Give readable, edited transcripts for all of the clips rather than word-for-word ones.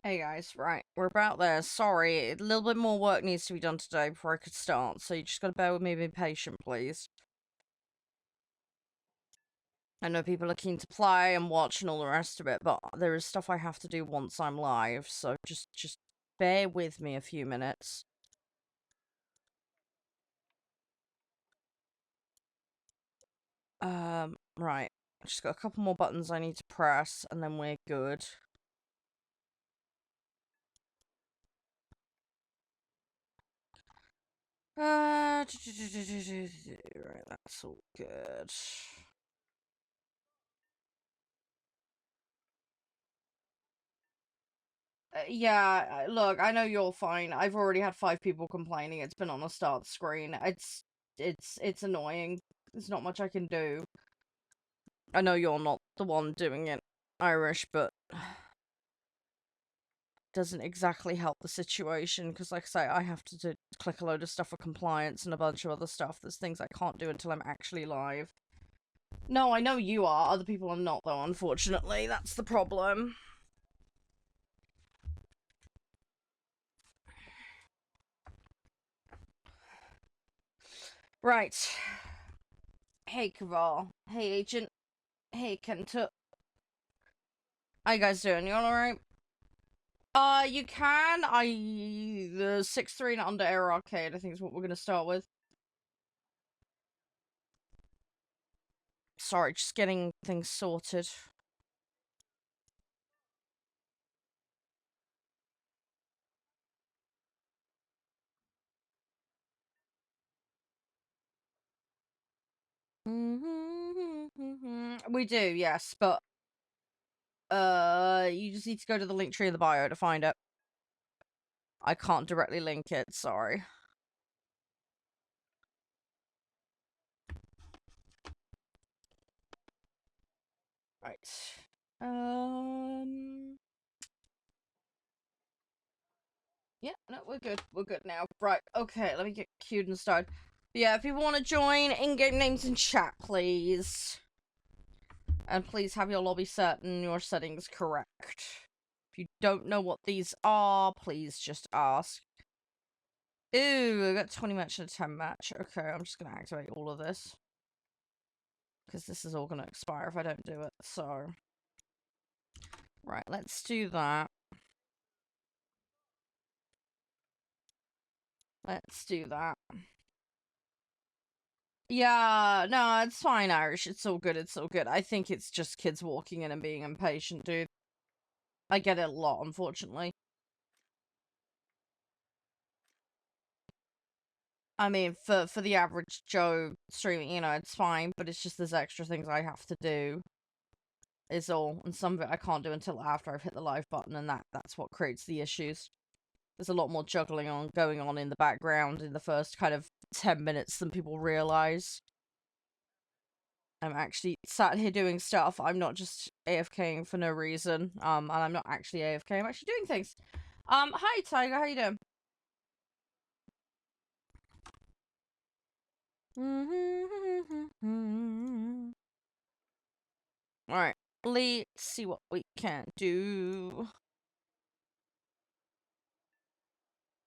Hey guys, right, we're about there. Sorry, a little bit more work needs to be done today before I could start, so you just gotta bear with me, be patient, please. I know people are keen to play and watch and all the rest of it, but there is stuff I have to do once I'm live, so just bear with me a few minutes. Right. Just got a couple more buttons I need to press, and then we're good. Right, that's all good. Yeah, look, I know you're fine. I've already had 5 people complaining. It's been on a start screen. It's annoying. There's not much I can do. I know you're not the one doing it, Irish, but doesn't exactly help the situation because, like I say, I have to click a load of stuff for compliance and a bunch of other stuff. There's things I can't do until I'm actually live. No, I know you are. Other people are not, though, unfortunately. That's the problem. Right. Hey, Kaval. Hey, Agent. Hey, Kenta. How you guys doing? You all alright? You can. The 6-3 and under Air Arcade, I think is what we're gonna start with. Sorry, just getting things sorted. We do, yes, but you just need to go to the link tree in the bio to find it. I can't directly link it, sorry. Right. Yeah, no, we're good. We're good now. Right, okay, let me get queued and started. Yeah, if people want to join, in-game names in chat, please. And please have your lobby set and your settings correct. If you don't know what these are, please just ask. Ooh, I got 20 match and a 10 match. Okay, I'm just going to activate all of this. Because this is all going to expire if I don't do it, so... Right, let's do that. Let's do that. Yeah, no, it's fine, Irish. It's all good, it's all good. I think it's just kids walking in and being impatient, dude. I get it a lot, unfortunately. I mean, for the average Joe streaming, you know, it's fine, but it's just there's extra things I have to do, is all. And some of it I can't do until after I've hit the live button, and that's what creates the issues. There's a lot more juggling going on in the background in the first kind of 10 minutes than people realize. I'm actually sat here doing stuff. I'm not just AFKing for no reason. And I'm not actually AFK. I'm actually doing things. Hi Tiger, how you doing? Alright, let's see what we can do.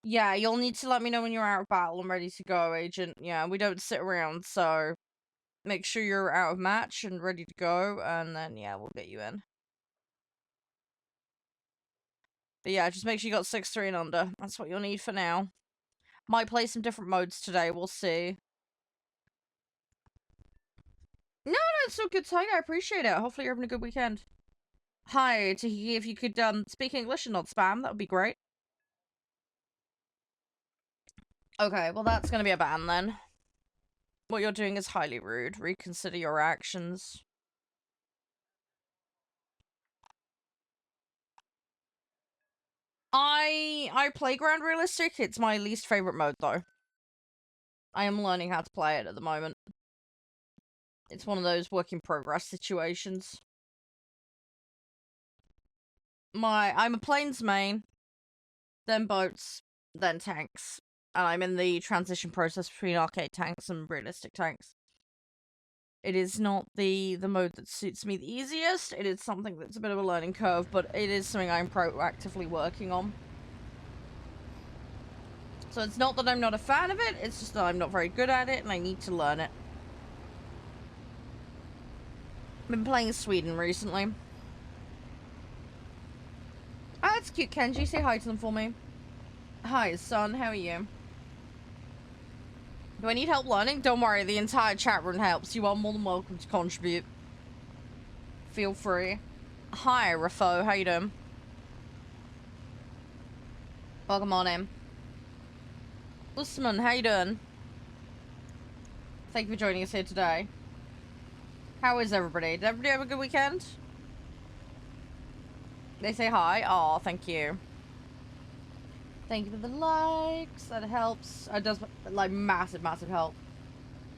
Yeah, you'll need to let me know when you're out of battle and ready to go, Agent. Yeah, we don't sit around, so make sure you're out of match and ready to go, and then, yeah, we'll get you in. But yeah, just make sure you got 6-3 and under. That's what you'll need for now. Might play some different modes today, we'll see. No, it's so good, Tiger. I appreciate it. Hopefully you're having a good weekend. Hi, Tahiki, if you could speak English and not spam, that would be great. Okay, well that's gonna be a ban then. What you're doing is highly rude. Reconsider your actions. I play Ground Realistic. It's my least favorite mode though. I am learning how to play it at the moment. It's one of those work in progress situations. I'm a planes main, then boats, then tanks. And I'm in the transition process between arcade tanks and realistic tanks. It is not the mode that suits me the easiest. It is something that's a bit of a learning curve, but it is something I'm proactively working on. So it's not that I'm not a fan of it, it's just that I'm not very good at it and I need to learn it. I've been playing Sweden recently. Ah, that's cute, Kenji. Say hi to them for me. Hi, son. How are you? Do I need help learning? Don't worry, the entire chat room helps. You are more than welcome to contribute. Feel free. Hi, Rafo. How you doing? Welcome on in. Usman, how you doing? Thank you for joining us here today. How is everybody? Did everybody have a good weekend? They say hi. Oh, thank you. Thank you for the likes. That helps. It does, like, massive help.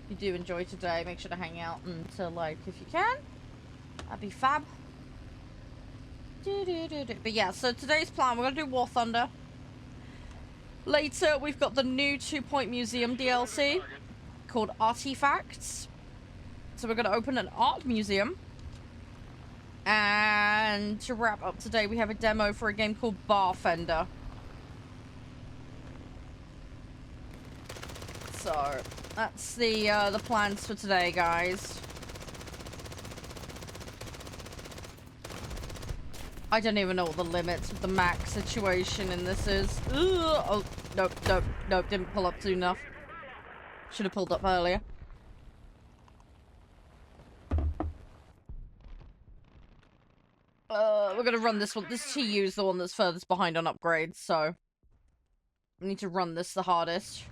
If you do enjoy today, make sure to hang out until, like, if you can. That'd be fab. But yeah, so today's plan, we're gonna do War Thunder. Later, we've got the new 2-Point Museum DLC called Artifacts. So we're gonna open an art museum. And to wrap up today, we have a demo for a game called Barfender. So that's the plans for today, guys. I don't even know what the limits of the max situation in this is. Ugh. Oh, nope, didn't pull up soon enough. Should have pulled up earlier. We're gonna run this one. This TU is the one that's furthest behind on upgrades, so we need to run this the hardest.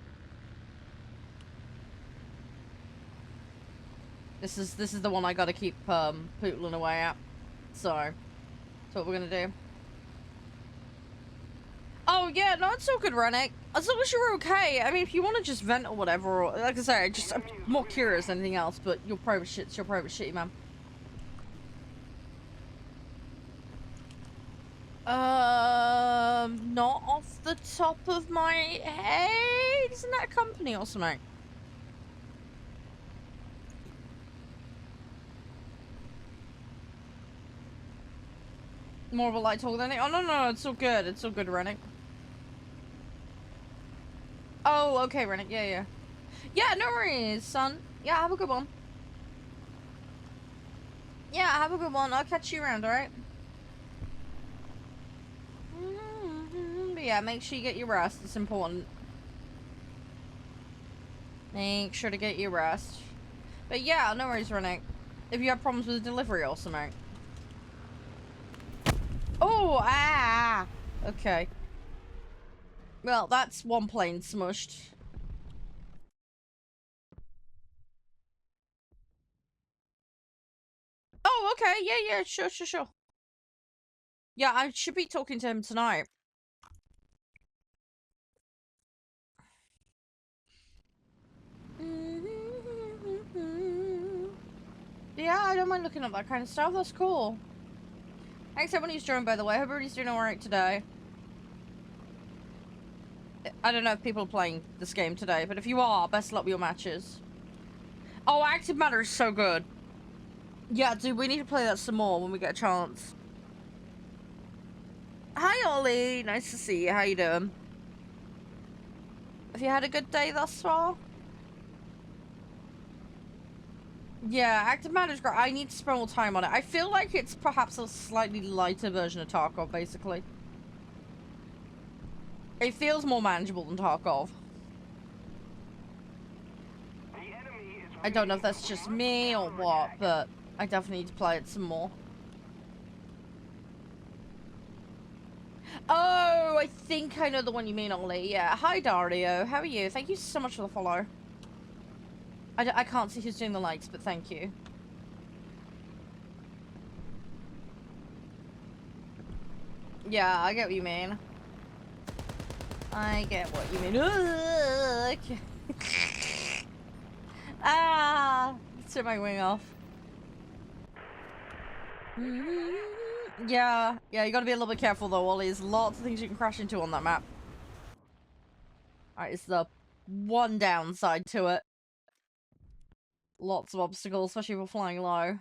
This is the one I gotta keep pootling away at. So that's what we're gonna do. Oh yeah, no, it's all good, Rennick. As long as you're okay. I mean, if you want to just vent or whatever, or like I say, I'm more curious than anything else. But your private shit's your private shit, man. Not off the top of my head. Isn't that a company or something? More of a light talk than it. Oh no, it's all good. It's all good, Rennick. Oh, okay, Rennick. Yeah. Yeah, no worries, son. Yeah, have a good one. Yeah, have a good one. I'll catch you around, alright? But yeah, make sure you get your rest. It's important. Make sure to get your rest. But yeah, no worries, Rennick. If you have problems with the delivery or something. Oh, ah! Okay. Well, that's one plane smushed. Oh, okay. Yeah, sure. Yeah, I should be talking to him tonight. Yeah, I don't mind looking up that kind of stuff. That's cool. Thanks everyone who's joined, by the way. I hope everybody's doing alright today. I don't know if people are playing this game today, but if you are, best luck with your matches. Oh, Active Matter is so good. Yeah, dude, we need to play that some more when we get a chance. Hi, Ollie. Nice to see you. How you doing? Have you had a good day thus far? Yeah, Active Matter's great. I need to spend more time on it. I feel like it's perhaps a slightly lighter version of Tarkov, basically. It feels more manageable than Tarkov. I don't know if that's just me or what, but I definitely need to play it some more. Oh, I think I know the one you mean, Ollie. Yeah. Hi, Dario. How are you? Thank you so much for the follow. I can't see who's doing the likes, but thank you. Yeah, I get what you mean. I get what you mean. Okay. Ah! Took my wing off. Yeah, you gotta be a little bit careful though, Ollie. There's lots of things you can crash into on that map. Alright, it's the one downside to it. Lots of obstacles, especially if we're flying low.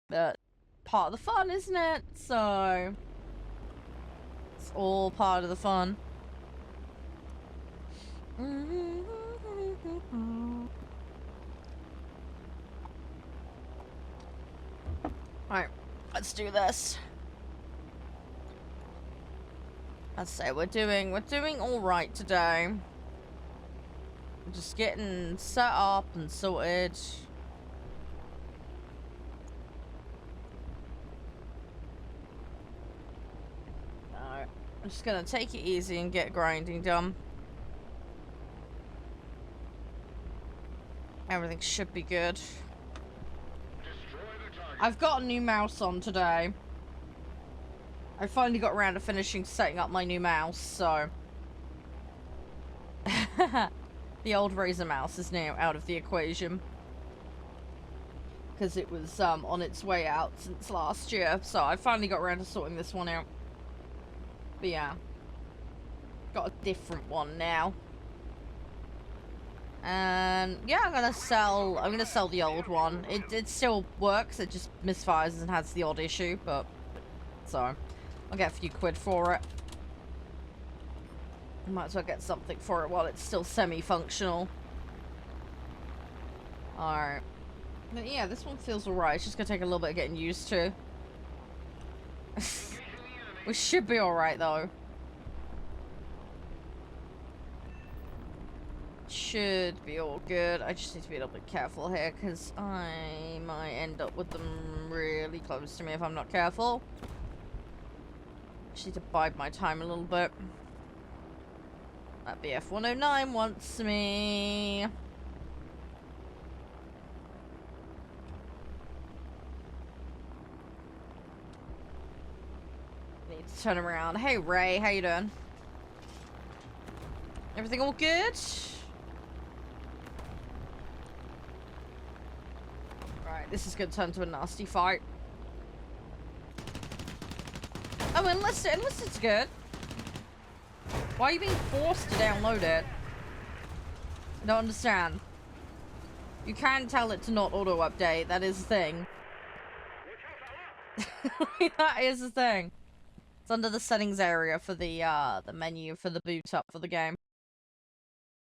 But part of the fun, isn't it? So it's all part of the fun. Alright, let's do this. I'd say we're doing alright today. We're just getting set up and sorted. Alright, I'm just gonna take it easy and get grinding done. Everything should be good. I've got a new mouse on today. I finally got around to finishing setting up my new mouse, so... the old Razer mouse is now out of the equation. Because it was on its way out since last year, so I finally got around to sorting this one out. But yeah. Got a different one now. And yeah, I'm gonna sell the old one. It still works, it just misfires and has the odd issue, but so I'll get a few quid for it. I might as well get something for it while it's still semi-functional. Alright. But yeah, this one feels alright. It's just gonna take a little bit of getting used to. We should be alright though. Should be all good. I just need to be a little bit careful here because I might end up with them really close to me if I'm not careful. Just need to bide my time a little bit. That BF 109 wants me. Need to turn around. Hey Ray, how you doing? Everything all good? Right, this is gonna turn to a nasty fight. Oh, enlisted's good. Why are you being forced to download it? I don't understand. You can tell it to not auto-update, that is a thing. That is a thing. It's under the settings area for the menu for the boot up for the game.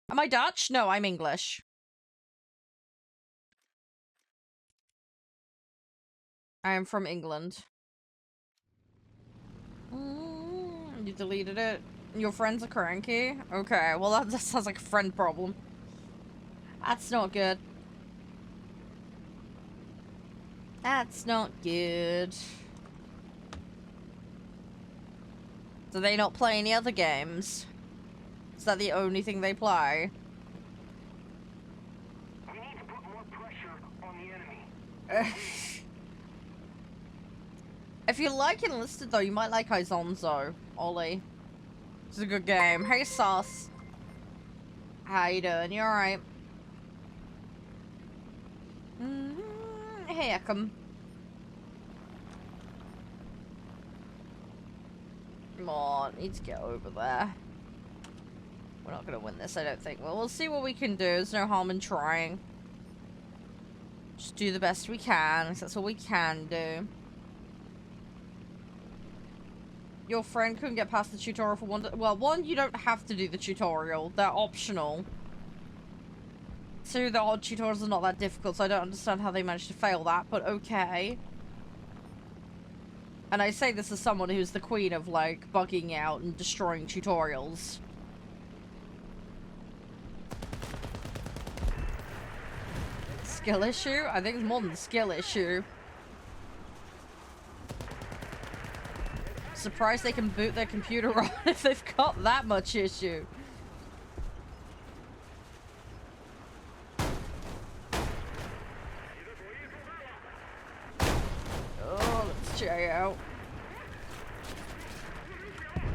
Am I Dutch? No, I'm English. I am from England. You deleted it? Your friends are cranky? Okay, well that sounds like a friend problem. That's not good. That's not good. Do they not play any other games? Is that the only thing they play? We need to put more pressure on the enemy. If you like Enlisted though, you might like Izonzo, Ollie. It's a good game. Hey Sauce. How you doing? You alright? Hey Ekum. Come on, need to get over there. We're not gonna win this, I don't think. Well, we'll see what we can do. There's no harm in trying. Just do the best we can, because that's all we can do. Your friend couldn't get past the tutorial for one. Well, one, you don't have to do the tutorial. They're optional. Two, the odd tutorials are not that difficult, so I don't understand how they managed to fail that, but okay. And I say this as someone who's the queen of, like, bugging out and destroying tutorials. Skill issue? I think it's more than a skill issue. Surprised they can boot their computer on if they've got that much issue. Oh, let's check out.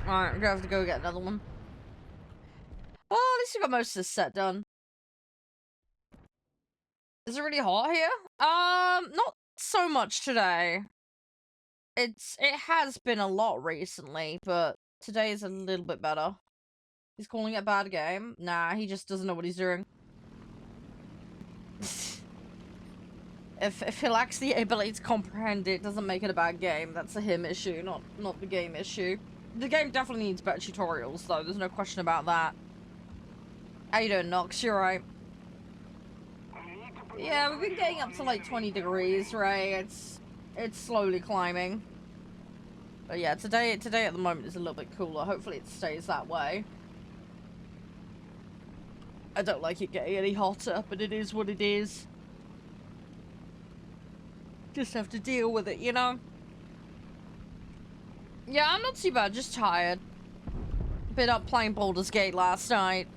Alright, we're gonna have to go get another one. Well, at least we got most of this set done. Is it really hot here? Not so much today. It has been a lot recently, but today is a little bit better. He's calling it a bad game? Nah, he just doesn't know what he's doing. If he lacks the ability to comprehend it, doesn't make it a bad game. That's a him issue, not the game issue. The game definitely needs better tutorials, though. There's no question about that. How you doing, Nox? You alright? Yeah, we've been getting up to like 20 degrees, right? It's slowly climbing. But yeah, today at the moment is a little bit cooler. Hopefully it stays that way. I don't like it getting any hotter, but it is what it is. Just have to deal with it, you know? Yeah, I'm not too bad, just tired. Been up playing Baldur's Gate last night.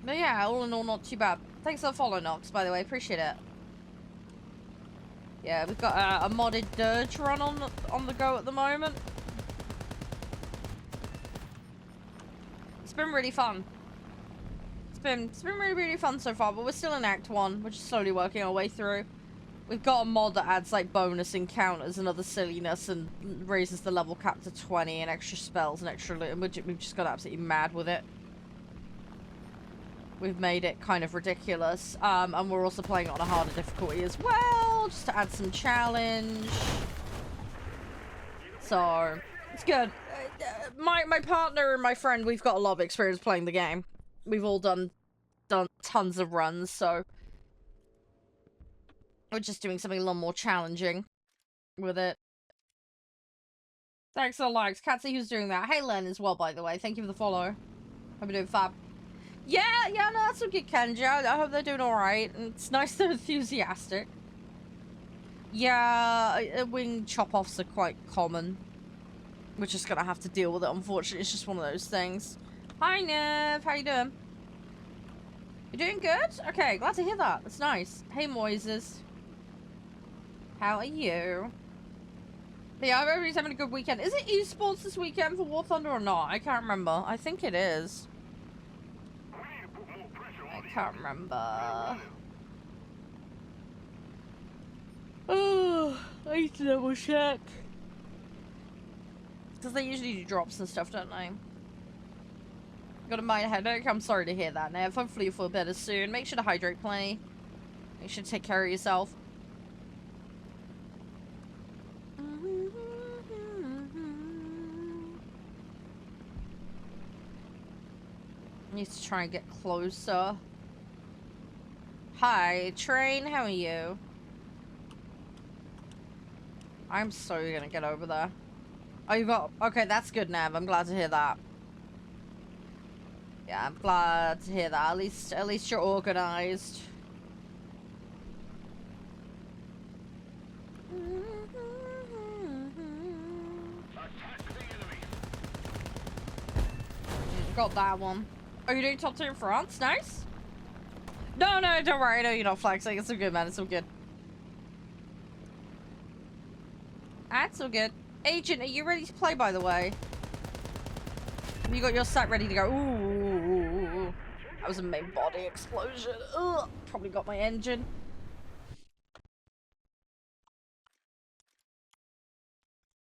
But yeah, all in all, not too bad. Thanks for the follow, Nox, by the way. Appreciate it. Yeah, we've got a modded Dirge run on the go at the moment. It's been really fun. It's been really fun so far, but we're still in Act 1. We're just slowly working our way through. We've got a mod that adds like bonus encounters and other silliness and raises the level cap to 20 and extra spells and extra loot, and we've just got absolutely mad with it. We've made it kind of ridiculous, and we're also playing it on a harder difficulty as well, just to add some challenge. So, it's good. My partner and my friend, we've got a lot of experience playing the game. We've all done tons of runs, so we're just doing something a little more challenging with it. Thanks for the likes. Catsy, who's doing that? Hey, Len, as well, by the way. Thank you for the follow. Hope you're doing fab. Yeah, no, that's a good Kenji. I hope they're doing alright. It's nice they're enthusiastic. Yeah, wing chop-offs are quite common. We're just gonna have to deal with it, unfortunately. It's just one of those things. Hi, Nev. How you doing? You doing good? Okay, glad to hear that. That's nice. Hey, Moises. How are you? But yeah, I hope everybody's having a good weekend. Is it esports this weekend for War Thunder or not? I can't remember. I think it is. I can't remember. Oh, I need to double check. Because they usually do drops and stuff, don't they? Got a minor headache. I'm sorry to hear that, Nev. Hopefully you feel better soon. Make sure to hydrate plenty. Make sure to take care of yourself. Need to try and get closer. Hi, Train. How are you? I'm so gonna get over there. Oh, you got... Okay, that's good, Nev. I'm glad to hear that. Yeah, I'm glad to hear that. At least you're organized. Got that one. Are you doing top 2 in France? Nice. No, don't worry. I know you're not flexing. It's all good, man. It's all good. That's all good. Agent, are you ready to play, by the way? You got your set ready to go. Ooh. That was a main body explosion. Ugh. Probably got my engine.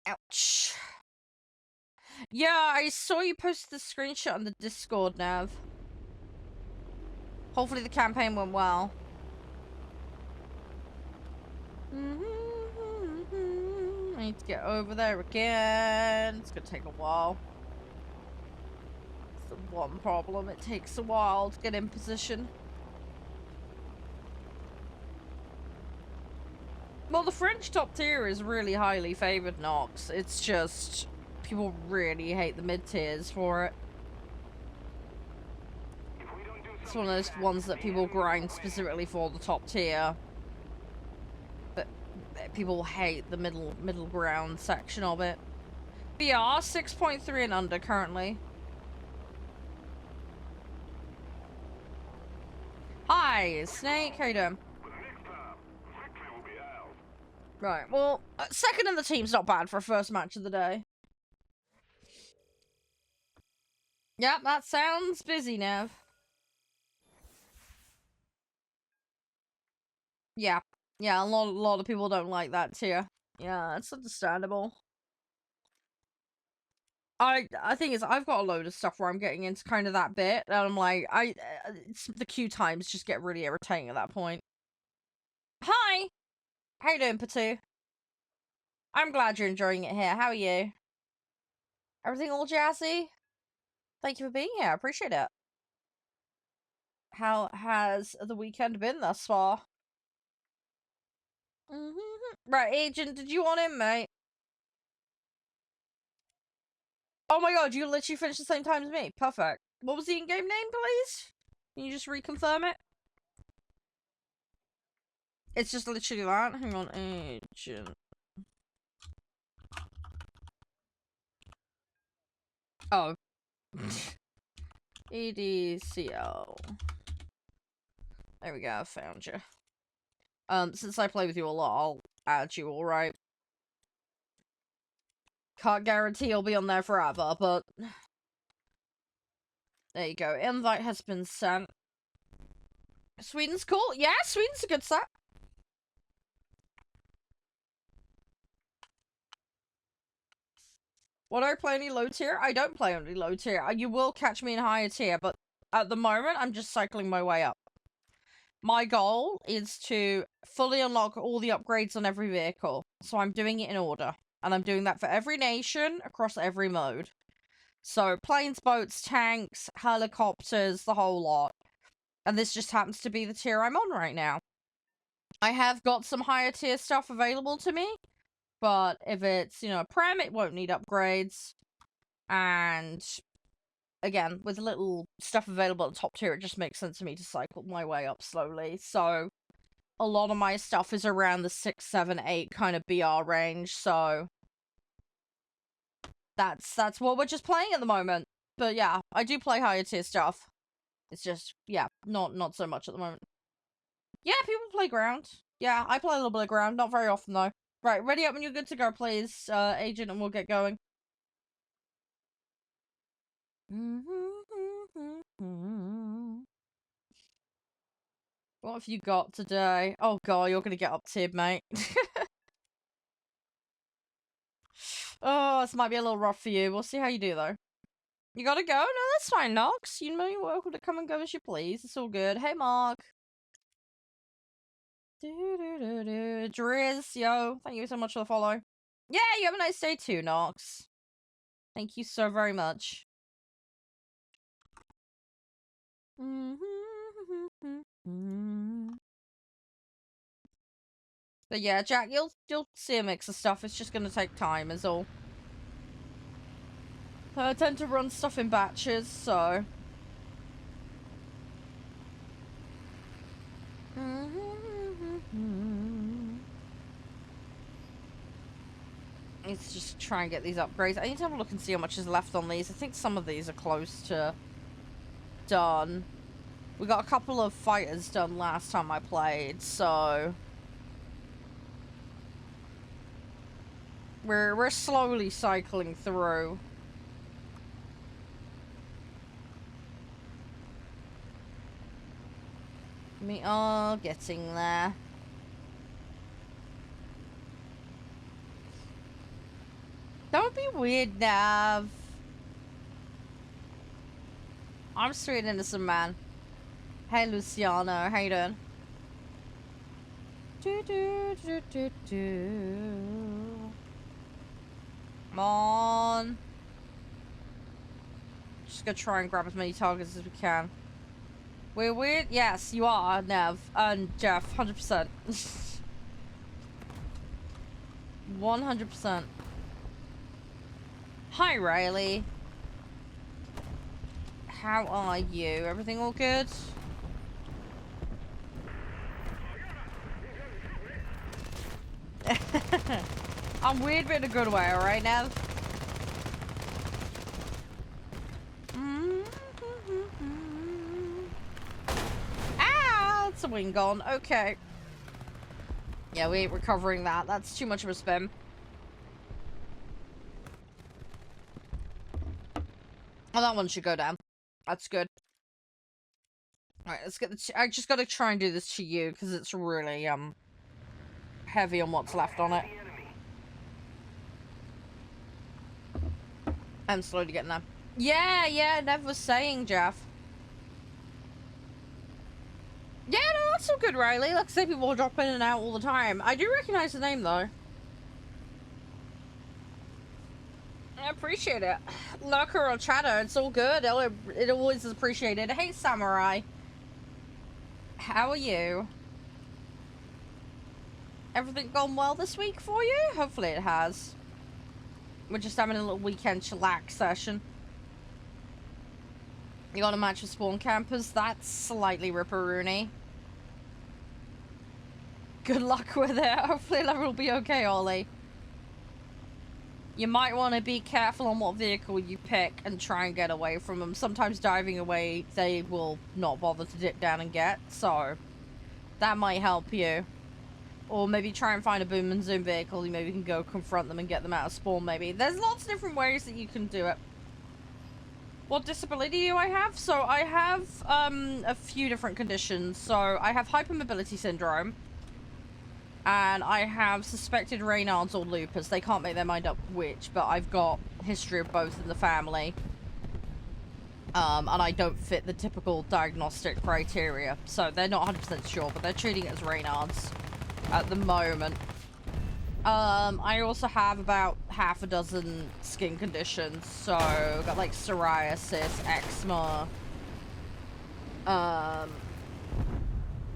Ouch. Yeah, I saw you posted the screenshot on the Discord, Nav. Hopefully the campaign went well. I need to get over there again. It's gonna take a while. It's the one problem. It takes a while to get in position. Well, the French top tier is really highly favored, Nox. It's just... people really hate the mid-tiers for it. It's one of those ones that people grind specifically for the top tier. But people hate the middle ground section of it. BR 6.3 and under currently. Hi, Snake. How you doing? Right, well, second in the team's not bad for a first match of the day. Yep, that sounds busy, Nev. Yeah, a lot of people don't like that tier. Yeah, it's understandable. I think is I've got a load of stuff where I'm getting into kind of that bit, and I'm like, the queue times just get really irritating at that point. Hi, how you doing, Patu? I'm glad you're enjoying it here. How are you? Everything all jazzy? Thank you for being here. I appreciate it. How has the weekend been thus far? Right, Agent, did you want in, mate? Oh my god, you literally finished the same time as me. Perfect. What was the in-game name, please? Can you just reconfirm it? It's just literally that. Hang on, Agent. Oh. EDCL. There we go, I found you. Since I play with you a lot, I'll add you, alright? Can't guarantee you'll be on there forever, but... There you go. Invite has been sent. Sweden's cool. Yeah, Sweden's a good set. Would I play any low tier? I don't play only low tier. You will catch me in higher tier, but at the moment, I'm just cycling my way up. My goal is to fully unlock all the upgrades on every vehicle. So I'm doing it in order. And I'm doing that for every nation, across every mode. So, planes, boats, tanks, helicopters, the whole lot. And this just happens to be the tier I'm on right now. I have got some higher tier stuff available to me. But if it's, you know, a Prem, it won't need upgrades. And, again, with little stuff available at the top tier, it just makes sense to me to cycle my way up slowly. So, a lot of my stuff is around the 6, 7, 8 kind of BR range, so... That's what we're just playing at the moment. But yeah, I do play higher tier stuff. It's just, yeah, not so much at the moment. Yeah, people play ground. Yeah, I play a little bit of ground, not very often though. Right, ready up when you're good to go, please, Agent, and we'll get going. What have you got today? Oh god, you're gonna get up tiered, mate. Oh, this might be a little rough for you. We'll see how you do, though. You gotta go? No, that's fine, Nox. You know you're welcome to come and go as you please. It's all good. Hey, Mark. Driz, yo. Thank you so much for the follow. Yeah, you have a nice day too, Nox. Thank you so very much. But yeah, Jack, you'll see a mix of stuff. It's just gonna take time, is all. I tend to run stuff in batches, so... Let's just try and get these upgrades. I need to have a look and see how much is left on these. I think some of these are close to done. We got a couple of fighters done last time I played, so... We're slowly cycling through. We are getting there. That would be weird, Nav. I'm straight innocent, man. Hey, Luciano. How you doing? Come on. Just gonna try and grab as many targets as we can. We're weird? Yes, you are, Nev. And Jeff, 100%. 100%. Hi, Riley. How are you? Everything all good? I'm weird but in a good way, alright, Nev? Ah, it's a wing gone. Okay. Yeah, we ain't recovering that. That's too much of a spin. Oh, that one should go down. That's good. Alright, let's get the... I just gotta try and do this to you, because it's really, heavy on what's left on it. I'm slowly getting there. Yeah, yeah, Nev was saying, Jeff. Yeah, no, that's all good, Riley. Like I say, people drop in and out all the time. I do recognize the name, though. I appreciate it. Lurker or chatter, it's all good. It always is appreciated. Hey, Samurai. How are you? Everything gone well this week for you? Hopefully it has. We're just having a little weekend chillax session. You got a match with spawn campers? That's slightly ripperoony. Good luck with it. Hopefully that will be okay, Ollie. You might want to be careful on what vehicle you pick and try and get away from them. Sometimes diving away, they will not bother to dip down and get, so that might help you. Or maybe try and find a boom and zoom vehicle. You maybe can go confront them and get them out of spawn, maybe. There's lots of different ways that you can do it. What disability do I have? So I have a few different conditions. So I have hypermobility syndrome. And I have suspected Raynaud's or lupus. They can't make their mind up which, but I've got history of both in the family. And I don't fit the typical diagnostic criteria. So they're not 100% sure, but they're treating it as Raynaud's at the moment. I also have about half a dozen skin conditions. So I've got like psoriasis, eczema.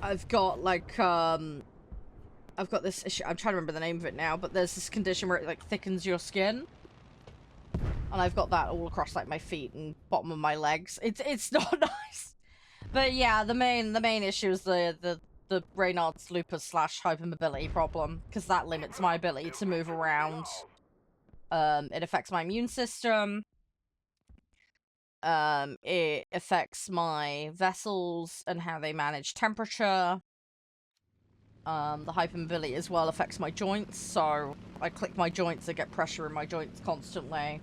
I've got like I've got this issue, I'm trying to remember the name of it now, but there's this condition where it like thickens your skin. And I've got that all across like my feet and bottom of my legs. It's not nice. But yeah, the main issue is the Raynaud's lupus / hypermobility problem, because that limits my ability to move around. It affects my immune system. It affects my vessels and how they manage temperature. The hypermobility as well affects my joints, so I click my joints, I get pressure in my joints constantly.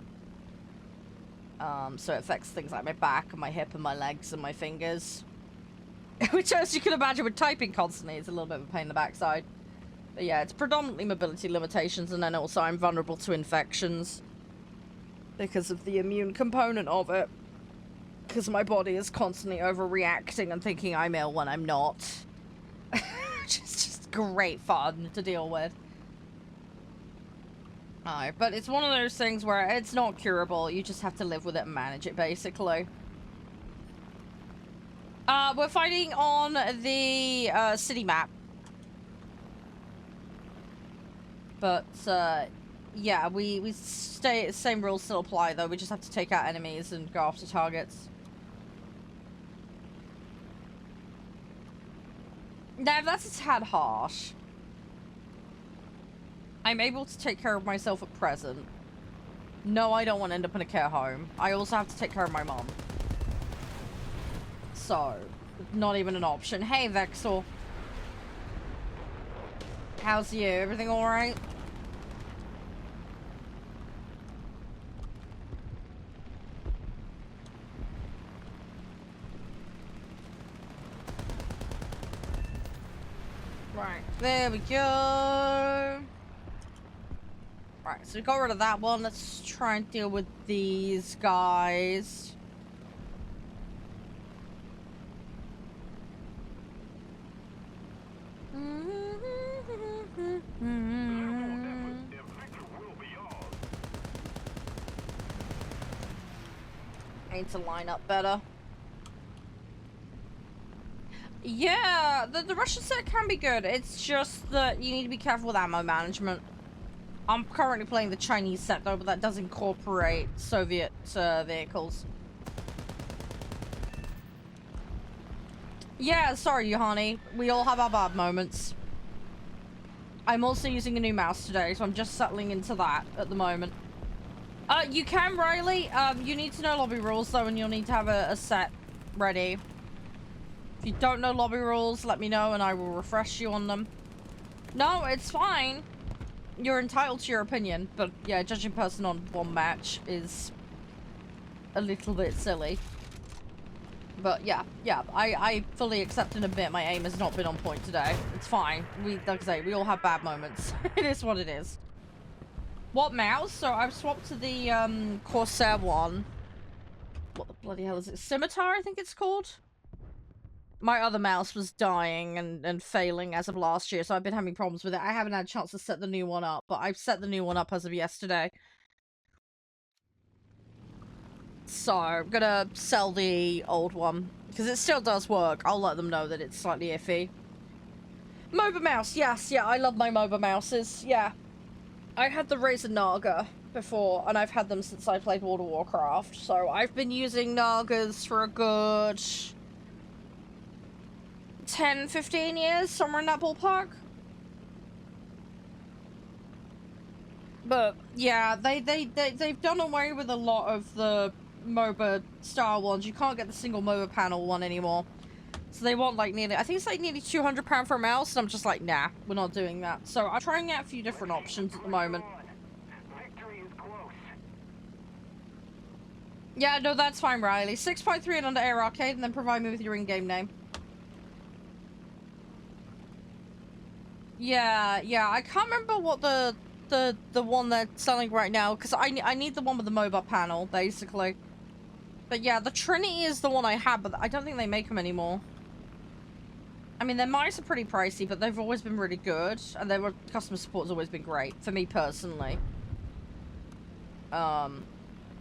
So it affects things like my back and my hip and my legs and my fingers. Which, as you can imagine, with typing constantly, it's a little bit of a pain in the backside. But yeah, it's predominantly mobility limitations, and then also I'm vulnerable to infections because of the immune component of it. Because my body is constantly overreacting and thinking I'm ill when I'm not. Which is just great fun to deal with. But it's one of those things where it's not curable. You just have to live with it and manage it, basically. We're fighting on the city map. But, yeah, we stay, same rules still apply, though. We just have to take out enemies and go after targets. Now, that's a tad harsh. I'm able to take care of myself at present. No, I don't want to end up in a care home. I also have to take care of my mom. So, not even an option. Hey, Vexel. How's you? Everything alright? Right, there we go. Right, so we got rid of that one. Let's try and deal with these guys. I need to line up better. Yeah, the Russian set can be good. It's just that you need to be careful with ammo management. I'm currently playing the Chinese set though, but that does incorporate Soviet vehicles. Yeah, sorry, Yohani. We all have our bad moments. I'm also using a new mouse today, so I'm just settling into that at the moment. You can, Riley. You need to know lobby rules though, and you'll need to have a set ready. If you don't know lobby rules, let me know and I will refresh you on them. No, it's fine. You're entitled to your opinion, but yeah, judging person on one match is a little bit silly. But yeah, I fully accept and admit my aim has not been on point today. It's fine. Like I say, we all have bad moments. It is what it is. What mouse? So I've swapped to the Corsair one. What the bloody hell is it? Scimitar, I think it's called. My other mouse was dying and failing as of last year, so I've been having problems with it. I haven't had a chance to set the new one up, but I've set the new one up as of yesterday. So I'm gonna sell the old one, because it still does work. I'll let them know that it's slightly iffy. MOBA mouse, yes, yeah, I love my MOBA mouses, yeah. I had the Razer Naga before, and I've had them since I played World of Warcraft, so I've been using Nagas for a good 10, 15 years, somewhere in that ballpark. But yeah, they've done away with a lot of the MOBA style ones. You can't get the single MOBA panel one anymore. So they want like nearly, I think it's like nearly £200 for a mouse, and I'm just like, nah, we're not doing that. So I'm trying out a few different options at the moment. Victory is close. Yeah, no, that's fine, Riley. 6.3 and under Air Arcade, and then provide me with your in-game name. Yeah, I can't remember what the one they're selling right now, because I need the one with the MOBA panel, basically. But yeah, the Trinity is the one I had, but I don't think they make them anymore. I mean, their mice are pretty pricey, but they've always been really good, and their customer support has always been great, for me personally.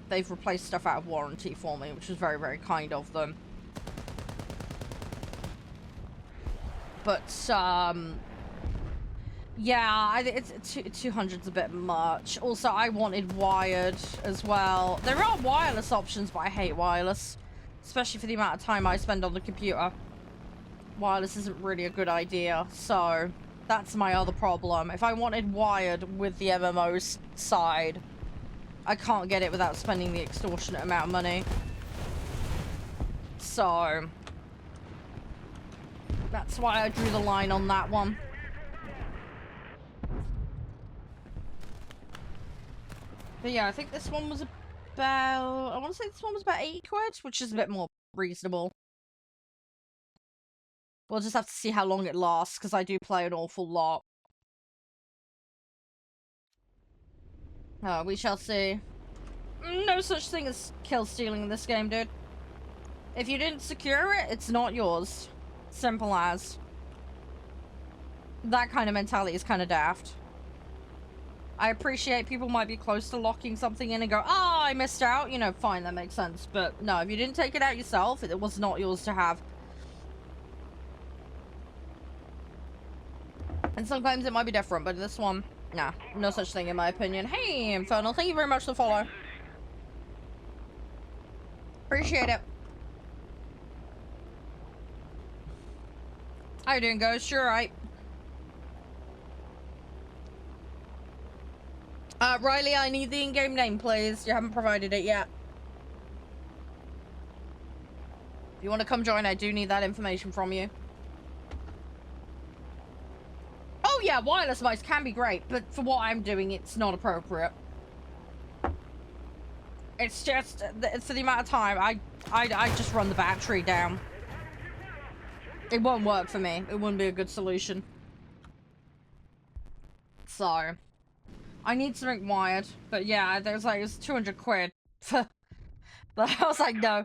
They've replaced stuff out of warranty for me, which was very, very kind of them. But, yeah, I think it's 200's a bit much. Also, I wanted wired as well. There are wireless options, but I hate wireless. Especially for the amount of time I spend on the computer. Wireless isn't really a good idea, so that's my other problem. If I wanted wired with the MMO side, I can't get it without spending the extortionate amount of money. So that's why I drew the line on that one. But yeah, I think this one was about, I want to say this one was about 80 quid, which is a bit more reasonable. We'll just have to see how long it lasts, because I do play an awful lot. We shall see. No such thing as kill stealing in this game, dude. If you didn't secure it, it's not yours. Simple as. That kind of mentality is kind of daft. I appreciate people might be close to locking something in and go, oh, I missed out. You know, fine, that makes sense. But no, if you didn't take it out yourself, it was not yours to have. And sometimes it might be different, but this one, nah, no such thing in my opinion. Hey, Infernal, thank you very much for the follow. Appreciate it. How you doing, Ghost? You're right. Riley, I need the in-game name, please. You haven't provided it yet. If you want to come join, I do need that information from you. Oh yeah, wireless mice can be great, but for what I'm doing, it's not appropriate. It's just, for the amount of time, I just run the battery down. It won't work for me. It wouldn't be a good solution. So, I need something wired. But yeah, there's like, it's 200 quid. But I was like, no.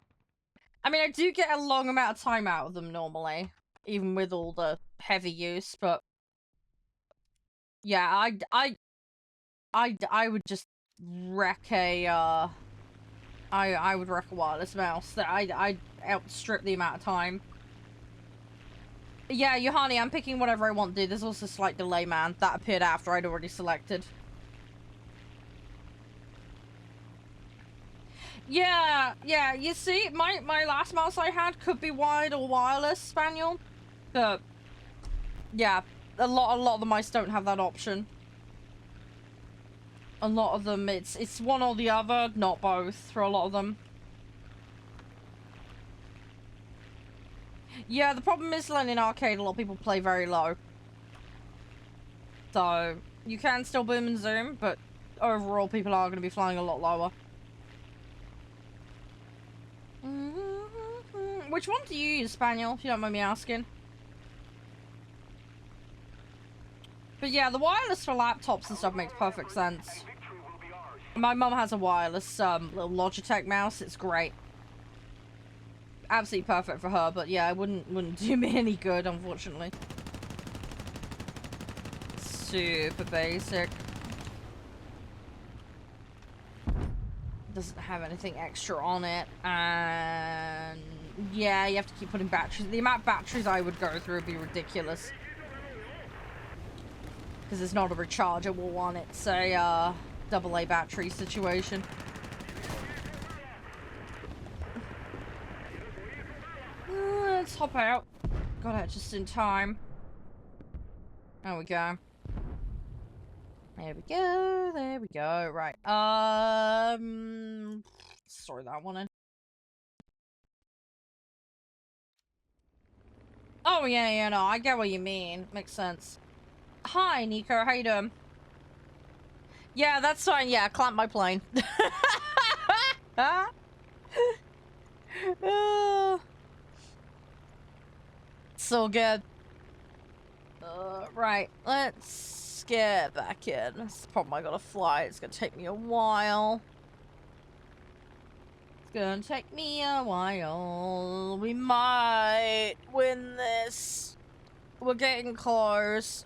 I mean, I do get a long amount of time out of them normally, even with all the heavy use, but yeah, I would just wreck a, I would wreck a wireless mouse. That I'd outstrip the amount of time. Yeah, Yohani, I'm picking whatever I want, dude. There's also a slight delay, man. That appeared after I'd already selected. Yeah, you see, my last mouse I had could be wired or wireless, Spaniel. But, yeah, a lot of the mice don't have that option. A lot of them, it's one or the other, not both, for a lot of them. Yeah, the problem is, in arcade, a lot of people play very low. So, you can still boom and zoom, but overall, people are going to be flying a lot lower. Which one do you use, Spaniel, if you don't mind me asking? But yeah, the wireless for laptops and stuff makes perfect sense. My mom has a wireless little Logitech mouse. It's great. Absolutely perfect for her, but yeah, it wouldn't do me any good, unfortunately. Super basic. Doesn't have anything extra on it, and yeah, you have to keep putting batteries. The amount of batteries I would go through would be ridiculous. Because it's not a rechargeable one, it's a AA battery situation. Let's hop out. Got out just in time. There we go. There we go. There we go. Right. Store that one in. Oh yeah, no, I get what you mean. Makes sense. Hi, Nico. How you doing? Yeah, that's fine. Yeah, clamp my plane. So good. Right, let's get back in. This is probably I gotta fly. It's gonna take me a while. It's gonna take me a while. We might win this. We're getting close.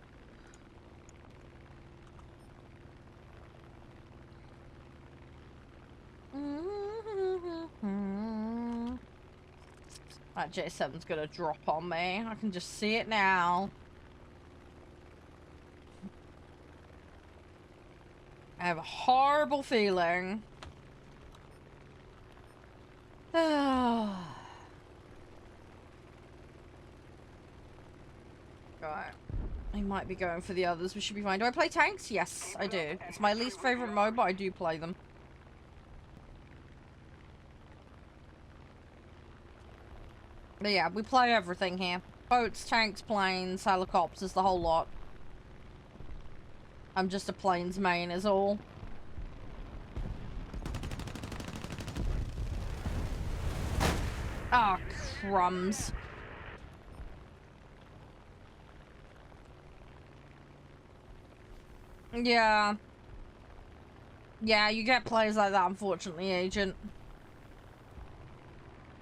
That J7's gonna drop on me. I can just see it now. I have a horrible feeling. Right. I might be going for the others. We should be fine. Do I play tanks? Yes, I do. It's my least favorite mode, but I do play them. But yeah, we play everything here. Boats, tanks, planes, helicopters, the whole lot. I'm just a planes main is all. Ah, oh, crumbs. Yeah. Yeah, you get players like that, unfortunately, Agent.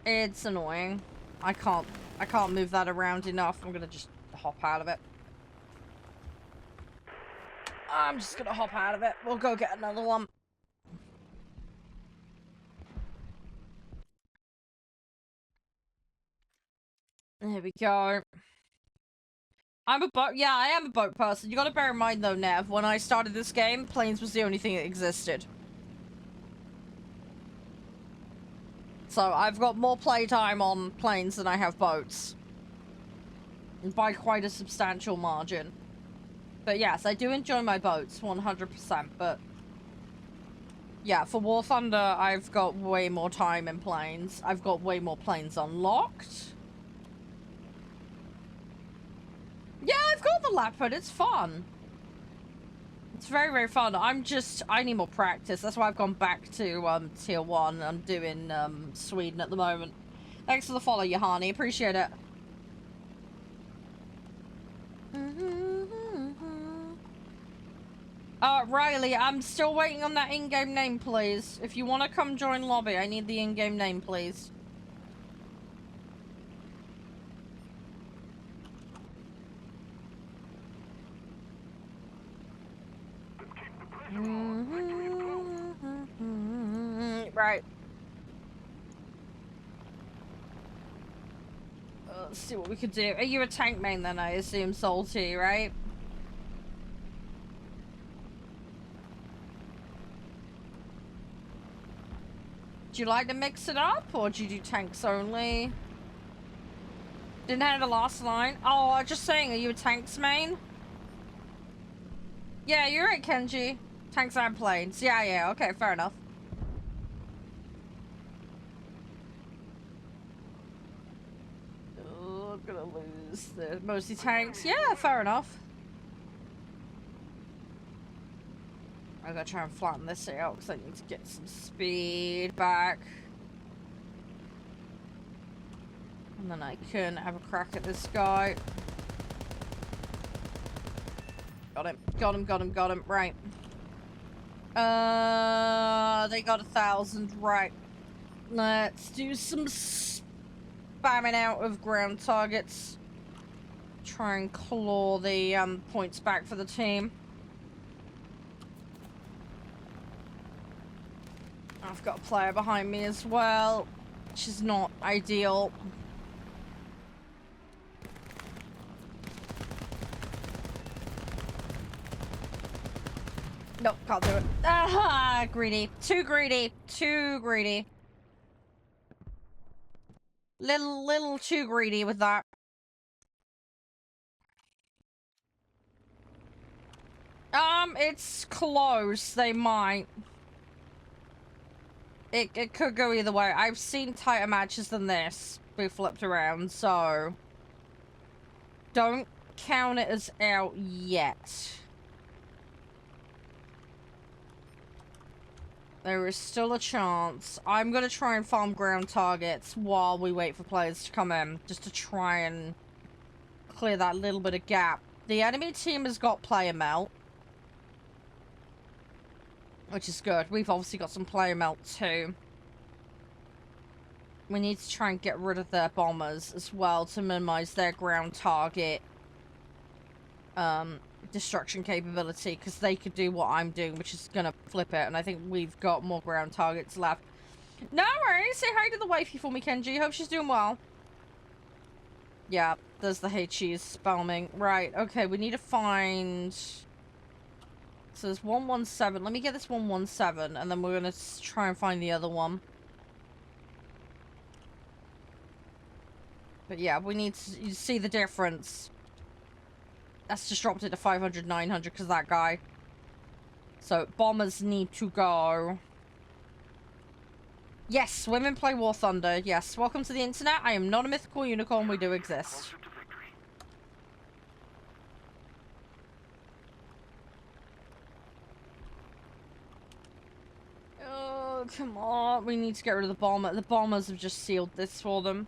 It's annoying. I can't move that around enough. I'm gonna just hop out of it. I'm just gonna hop out of it. We'll go get another one. There we go. I'm a boat. Yeah, I am a boat person. You gotta bear in mind, though, Nev, when I started this game, planes was the only thing that existed. So I've got more playtime on planes than I have boats. By quite a substantial margin. But yes, I do enjoy my boats, 100%, but... yeah, for War Thunder, I've got way more time in planes. I've got way more planes unlocked. Yeah, I've got the Leopard. It's fun. It's very, very fun. I need more practice. That's why I've gone back to tier 1. I'm doing Sweden at the moment. Thanks for the follow, Yohani. Appreciate it. Riley, I'm still waiting on that in-game name, please. If you want to come join lobby, I need the in-game name, please. Right. Let's see what we could do. Are you a tank main then, I assume, Salty, right? Do you like to mix it up, or do you do tanks only? Didn't have the last line. Oh, I'm just saying, are you a tanks main? Yeah, you're right, Kenji. Tanks and planes. Yeah, okay, fair enough. Oh, I'm gonna lose the mostly tanks. Yeah, fair enough. I gotta try and flatten this out because I need to get some speed back. And then I can have a crack at this guy. Got him. Got him. Right. They got 1,000. Right. Let's do some spamming out of ground targets. Try and claw the points back for the team. I've got a player behind me as well, which is not ideal. Nope, can't do it. Ah, greedy. Too greedy. Too greedy. Little too greedy with that. It's close. They might. It could go either way. I've seen tighter matches than this be flipped around, so don't count it as out yet. There is still a chance. I'm gonna try and farm ground targets while we wait for players to come in, just to try and clear that little bit of gap. The enemy team has got player melt, which is good. We've obviously got some player melt too. We need to try and get rid of their bombers as well to minimize their ground target destruction capability, because they could do what I'm doing, which is gonna flip it, and I think we've got more ground targets left. No worries! Say hi to the wifey for me, Kenji. Hope she's doing well. Yeah, there's the hey cheese spelming. Right, okay, we need to find... So there's 117. Let me get this 117, and then we're gonna try and find the other one. But yeah, we need to see the difference. That's just dropped it to 500, 900 because of that guy. So, bombers need to go. Yes, women play War Thunder. Yes, welcome to the internet. I am not a mythical unicorn. We do exist. Oh, come on. We need to get rid of the bomber. The bombers have just sealed this for them.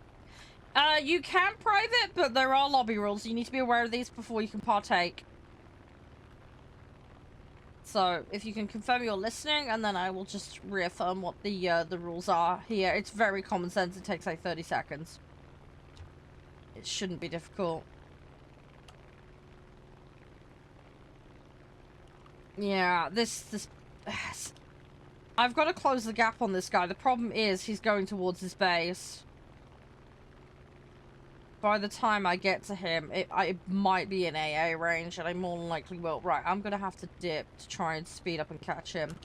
You can private, but there are lobby rules. You need to be aware of these before you can partake. So, if you can confirm you're listening, and then I will just reaffirm what the rules are here. It's very common sense. It takes like 30 seconds. It shouldn't be difficult. Yeah, this... I've got to close the gap on this guy. The problem is he's going towards his base. By the time I get to him, it might be in AA range, and I more than likely will. Right, I'm gonna have to dip to try and speed up and catch him.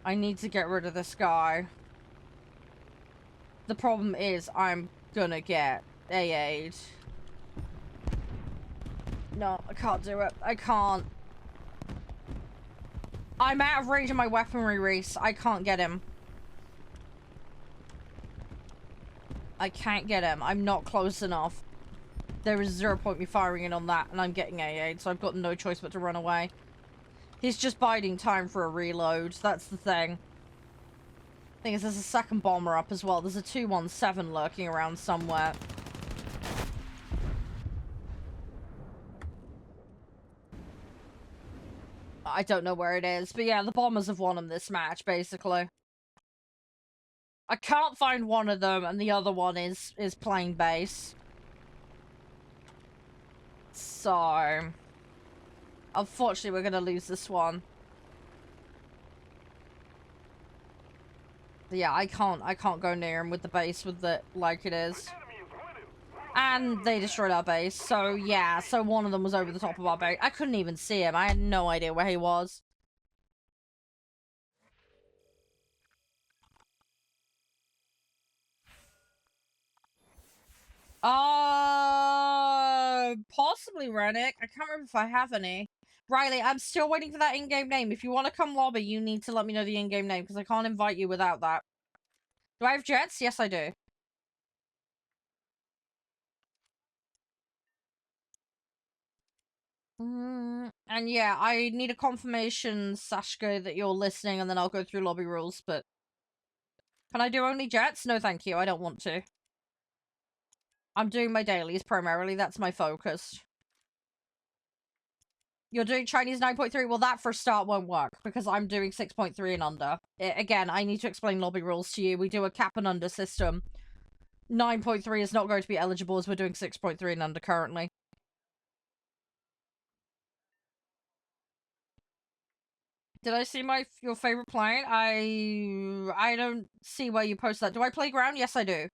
I need to get rid of this guy. The problem is I'm gonna get AA'd. No, I can't do it. I can't. I'm out of range of my weaponry, Reese. I can't get him. I can't get him. I'm not close enough. There is 0 point me firing in on that, and I'm getting AA'd, so I've got no choice but to run away. He's just biding time for a reload. That's the thing. Thing is, there's a second bomber up as well. There's a 217 lurking around somewhere. I don't know where it is, but yeah, the bombers have won him this match, basically. I can't find one of them, and the other one is playing base. So, unfortunately, we're gonna lose this one. But yeah, I can't go near him with the base with the like it is. And they destroyed our base, so yeah, so one of them was over the top of our base. I couldn't even see him. I had no idea where he was. Possibly Rennick. I can't remember if I have any. Riley, I'm still waiting for that in-game name. If you want to come lobby, you need to let me know the in-game name, because I can't invite you without that. Do I have jets? Yes, I do. And yeah, I need a confirmation, Sashka, that you're listening, and then I'll go through lobby rules, but... Can I do only jets? No, thank you. I don't want to. I'm doing my dailies, primarily. That's my focus. You're doing Chinese 9.3? Well, that for a start won't work because I'm doing 6.3 and under. Again, I need to explain lobby rules to you. We do a cap and under system. 9.3 is not going to be eligible as we're doing 6.3 and under currently. Did I see your favorite client? I don't see where you post that. Do I play ground? Yes, I do.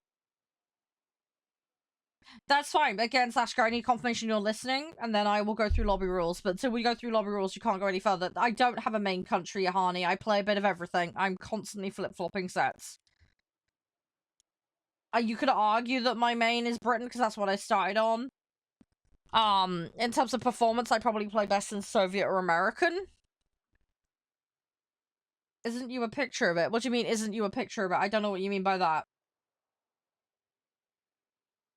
That's fine. Again, Sashka, I need confirmation you're listening, and then I will go through lobby rules. But until we go through lobby rules, you can't go any further. I don't have a main country, Ahani. I play a bit of everything. I'm constantly flip-flopping sets. You could argue that my main is Britain, because that's what I started on. In terms of performance, I probably play best in Soviet or American. Isn't you a picture of it? What do you mean, isn't you a picture of it? I don't know what you mean by that.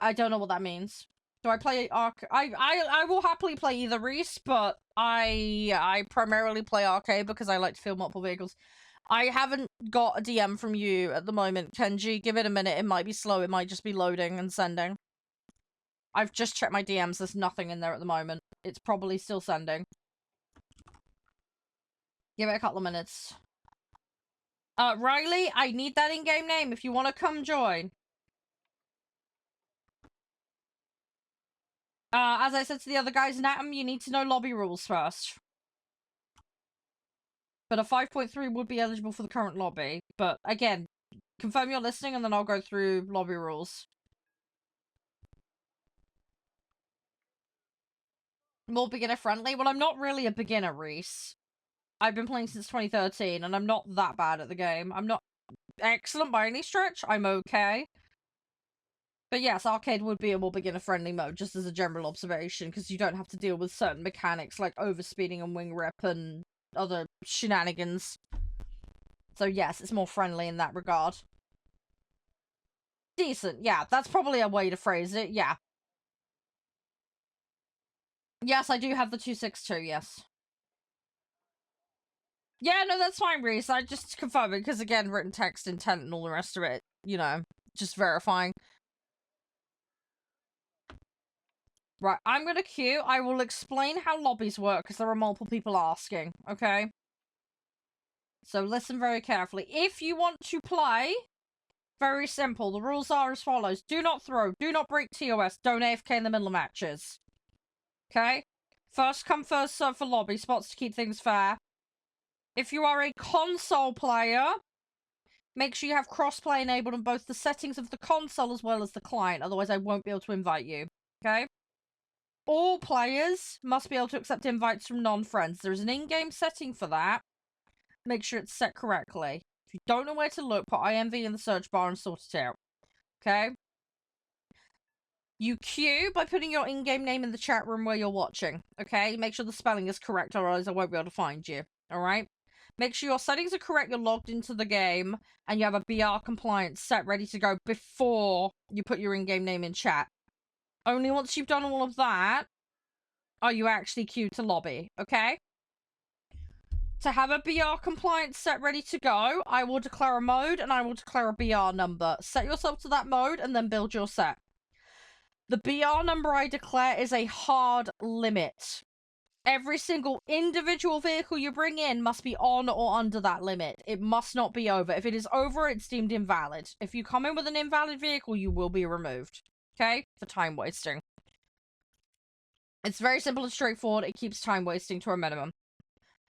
I don't know what that means. Do I play I will happily play either Reese, but I primarily play arcade because I like to field multiple vehicles. I haven't got a DM from you at the moment, Kenji. Give it a minute. It might be slow. It might just be loading and sending. I've just checked my DMs. There's nothing in there at the moment. It's probably still sending. Give it a couple of minutes. Riley, I need that in-game name if you want to come join. As I said to the other guys in Atom, you need to know lobby rules first. But a 5.3 would be eligible for the current lobby. But again, confirm you're listening and then I'll go through lobby rules. More beginner friendly? Well, I'm not really a beginner, Reese. I've been playing since 2013 and I'm not that bad at the game. I'm not excellent by any stretch. I'm okay. But yes, arcade would be a more beginner-friendly mode, just as a general observation, because you don't have to deal with certain mechanics like overspeeding and wing rip and other shenanigans. So yes, it's more friendly in that regard. Decent, yeah, that's probably a way to phrase it, yeah. Yes, I do have the 262, yes. Yeah, no, that's fine, Reese. I just confirming, because again, written text, intent, and all the rest of it, you know, just verifying. Right, I'm gonna queue. I will explain how lobbies work, because there are multiple people asking, okay? So listen very carefully. If you want to play, very simple. The rules are as follows. Do not throw. Do not break TOS. Don't AFK in the middle of matches. Okay? First come, first serve for lobby spots to keep things fair. If you are a console player, make sure you have crossplay enabled on both the settings of the console as well as the client. Otherwise, I won't be able to invite you. Okay? All players must be able to accept invites from non-friends. There's an in-game setting for that. Make sure it's set correctly. If you don't know where to look, put IMV in the search bar and sort it out. Okay? You queue by putting your in-game name in the chat room where you're watching. Okay? Make sure the spelling is correct, otherwise I won't be able to find you. Alright? Make sure your settings are correct, you're logged into the game, and you have a BR compliance set ready to go before you put your in-game name in chat. Only once you've done all of that are you actually queued to lobby. Okay? To have a BR compliance set ready to go, I will declare a mode and I will declare a BR number. Set yourself to that mode and then build your set. The BR number I declare is a hard limit. Every single individual vehicle you bring in must be on or under that limit. It must not be over. If it is over, it's deemed invalid. If you come in with an invalid vehicle, you will be removed. Okay? For time wasting. It's very simple and straightforward. It keeps time wasting to a minimum.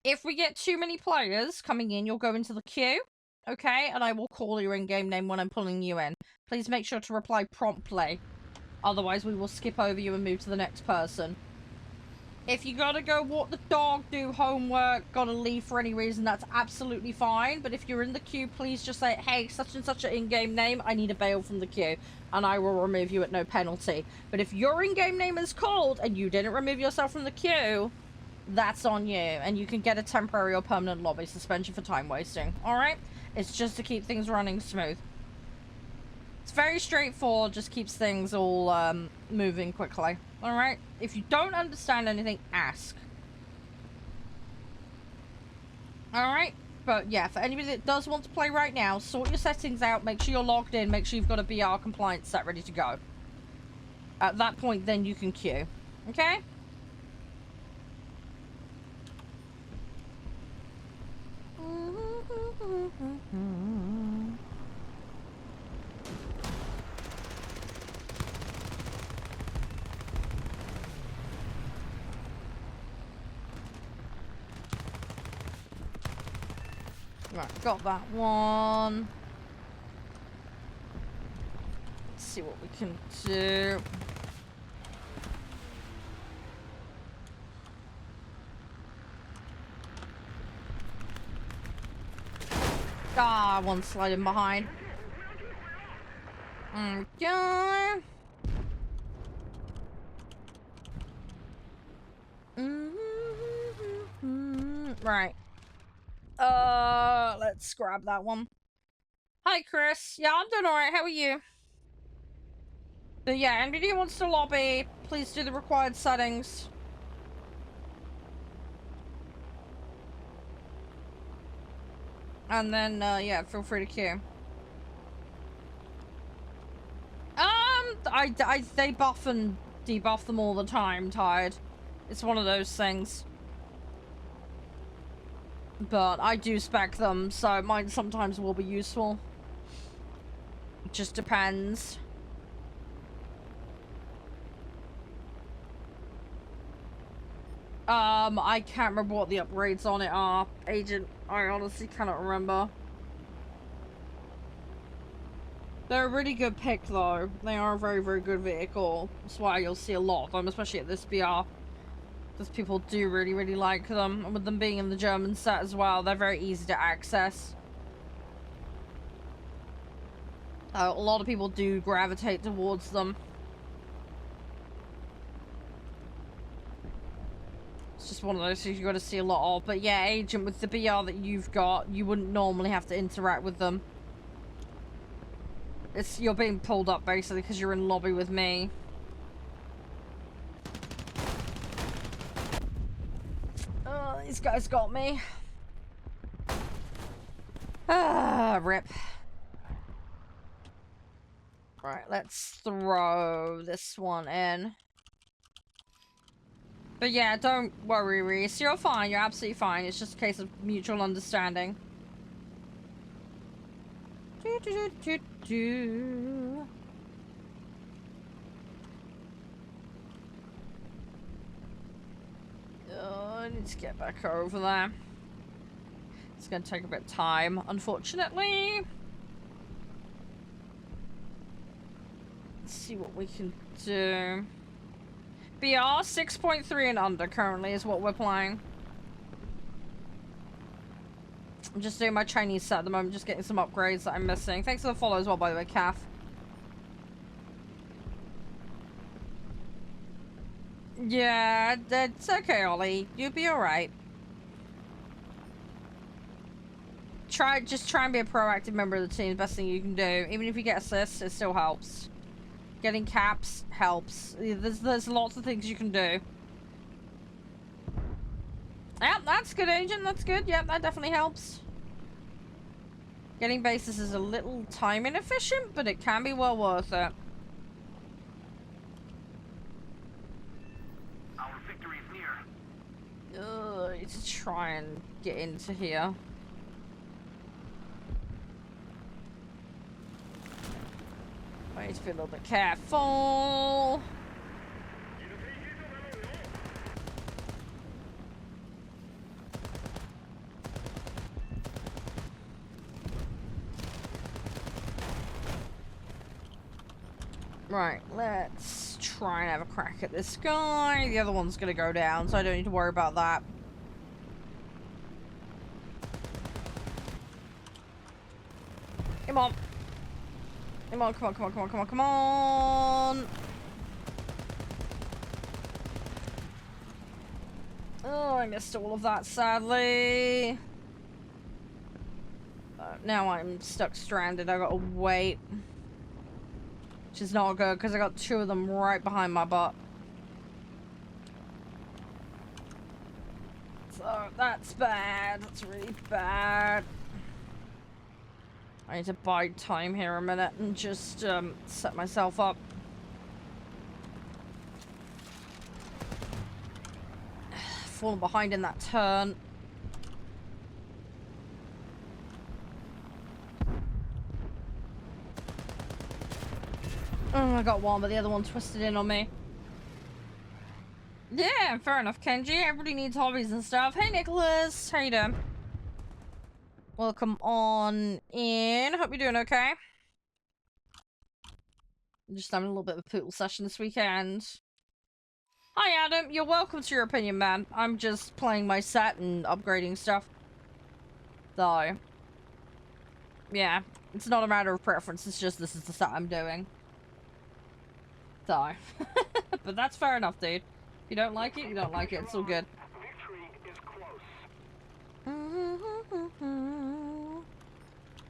If we get too many players coming in, you'll go into the queue, okay? And I will call your in-game name when I'm pulling you in. Please make sure to reply promptly. Otherwise, we will skip over you and move to the next person. If you gotta go walk the dog, do homework, gotta leave for any reason, that's absolutely fine. But if you're in the queue, please just say, hey, such and such an in-game name, I need a bail from the queue. And I will remove you at no penalty. But if your in-game name is called and you didn't remove yourself from the queue, that's on you, and you can get a temporary or permanent lobby suspension for time wasting. Alright? It's just to keep things running smooth. It's very straightforward, just keeps things all moving quickly. Alright? If you don't understand anything, ask. Alright? But yeah, for anybody that does want to play right now, sort your settings out, make sure you're logged in, make sure you've got a BR compliance set ready to go. At that point, then you can queue. Okay? Right, got that one. Let's see what we can do. Ah, one sliding behind. Okay. Right. Let's grab that one. Hi, Chris. Yeah, I'm doing alright. How are you? But yeah, anybody who wants to lobby, please do the required settings. And then, yeah, feel free to queue. They buff and debuff them all the time, Tired. It's one of those things. But I do spec them, so mine sometimes will be useful. It just depends. I can't remember what the upgrades on it are, Agent. I honestly cannot remember. They're a really good pick, though. They are a very, very good vehicle. That's why you'll see a lot of them, especially at this BR. Because people do really, really like them. And with them being in the German set as well, they're very easy to access. A lot of people do gravitate towards them. It's just one of those things you've got to see a lot of. But yeah, Agent, with the BR that you've got, you wouldn't normally have to interact with them. You're being pulled up basically because you're in lobby with me. Oh, these guys got me. Ah, rip. Right, let's throw this one in. But yeah, don't worry, Reese. You're fine. You're absolutely fine. It's just a case of mutual understanding. Oh, I need to get back over there. It's going to take a bit of time, unfortunately. Let's see what we can do. BR 6.3 and under currently is what we're playing. I'm just doing my Chinese set at the moment, just getting some upgrades that I'm missing. Thanks for the follow as well, by the way, Kath. Yeah, that's okay, Ollie. You'll be alright. Just try and be a proactive member of the team. Best thing you can do. Even if you get assists, it still helps. Getting caps helps. There's lots of things you can do. Yep, that's good, Agent. That's good. Yep, that definitely helps. Getting bases is a little time inefficient, but it can be well worth it. Our victory is near. Ugh, I need to try and get into here. I need to be a little bit careful. Right, let's try and have a crack at this guy. The other one's gonna go down, so I don't need to worry about that. Come on. Come on, come on, come on, come on, come on, come on. Oh, I missed all of that, sadly. Now I'm stuck stranded. I gotta wait. Which is not good, because I got two of them right behind my butt. So, that's bad. That's really bad. I need to bide time here a minute and just set myself up. Falling behind in that turn. Oh, I got one, but the other one twisted in on me. Yeah, fair enough, Kenji. Everybody needs hobbies and stuff. Hey, Nicholas. How you doing? Welcome on in. Hope you're doing okay. Just having a little bit of a poodle session this weekend. Hi, Adam. You're welcome to your opinion, man. I'm just playing my set and upgrading stuff. So, yeah. It's not a matter of preference. It's just this is the set I'm doing. So. But that's fair enough, dude. If you don't like it, you don't like it. It's all good. Victory is close.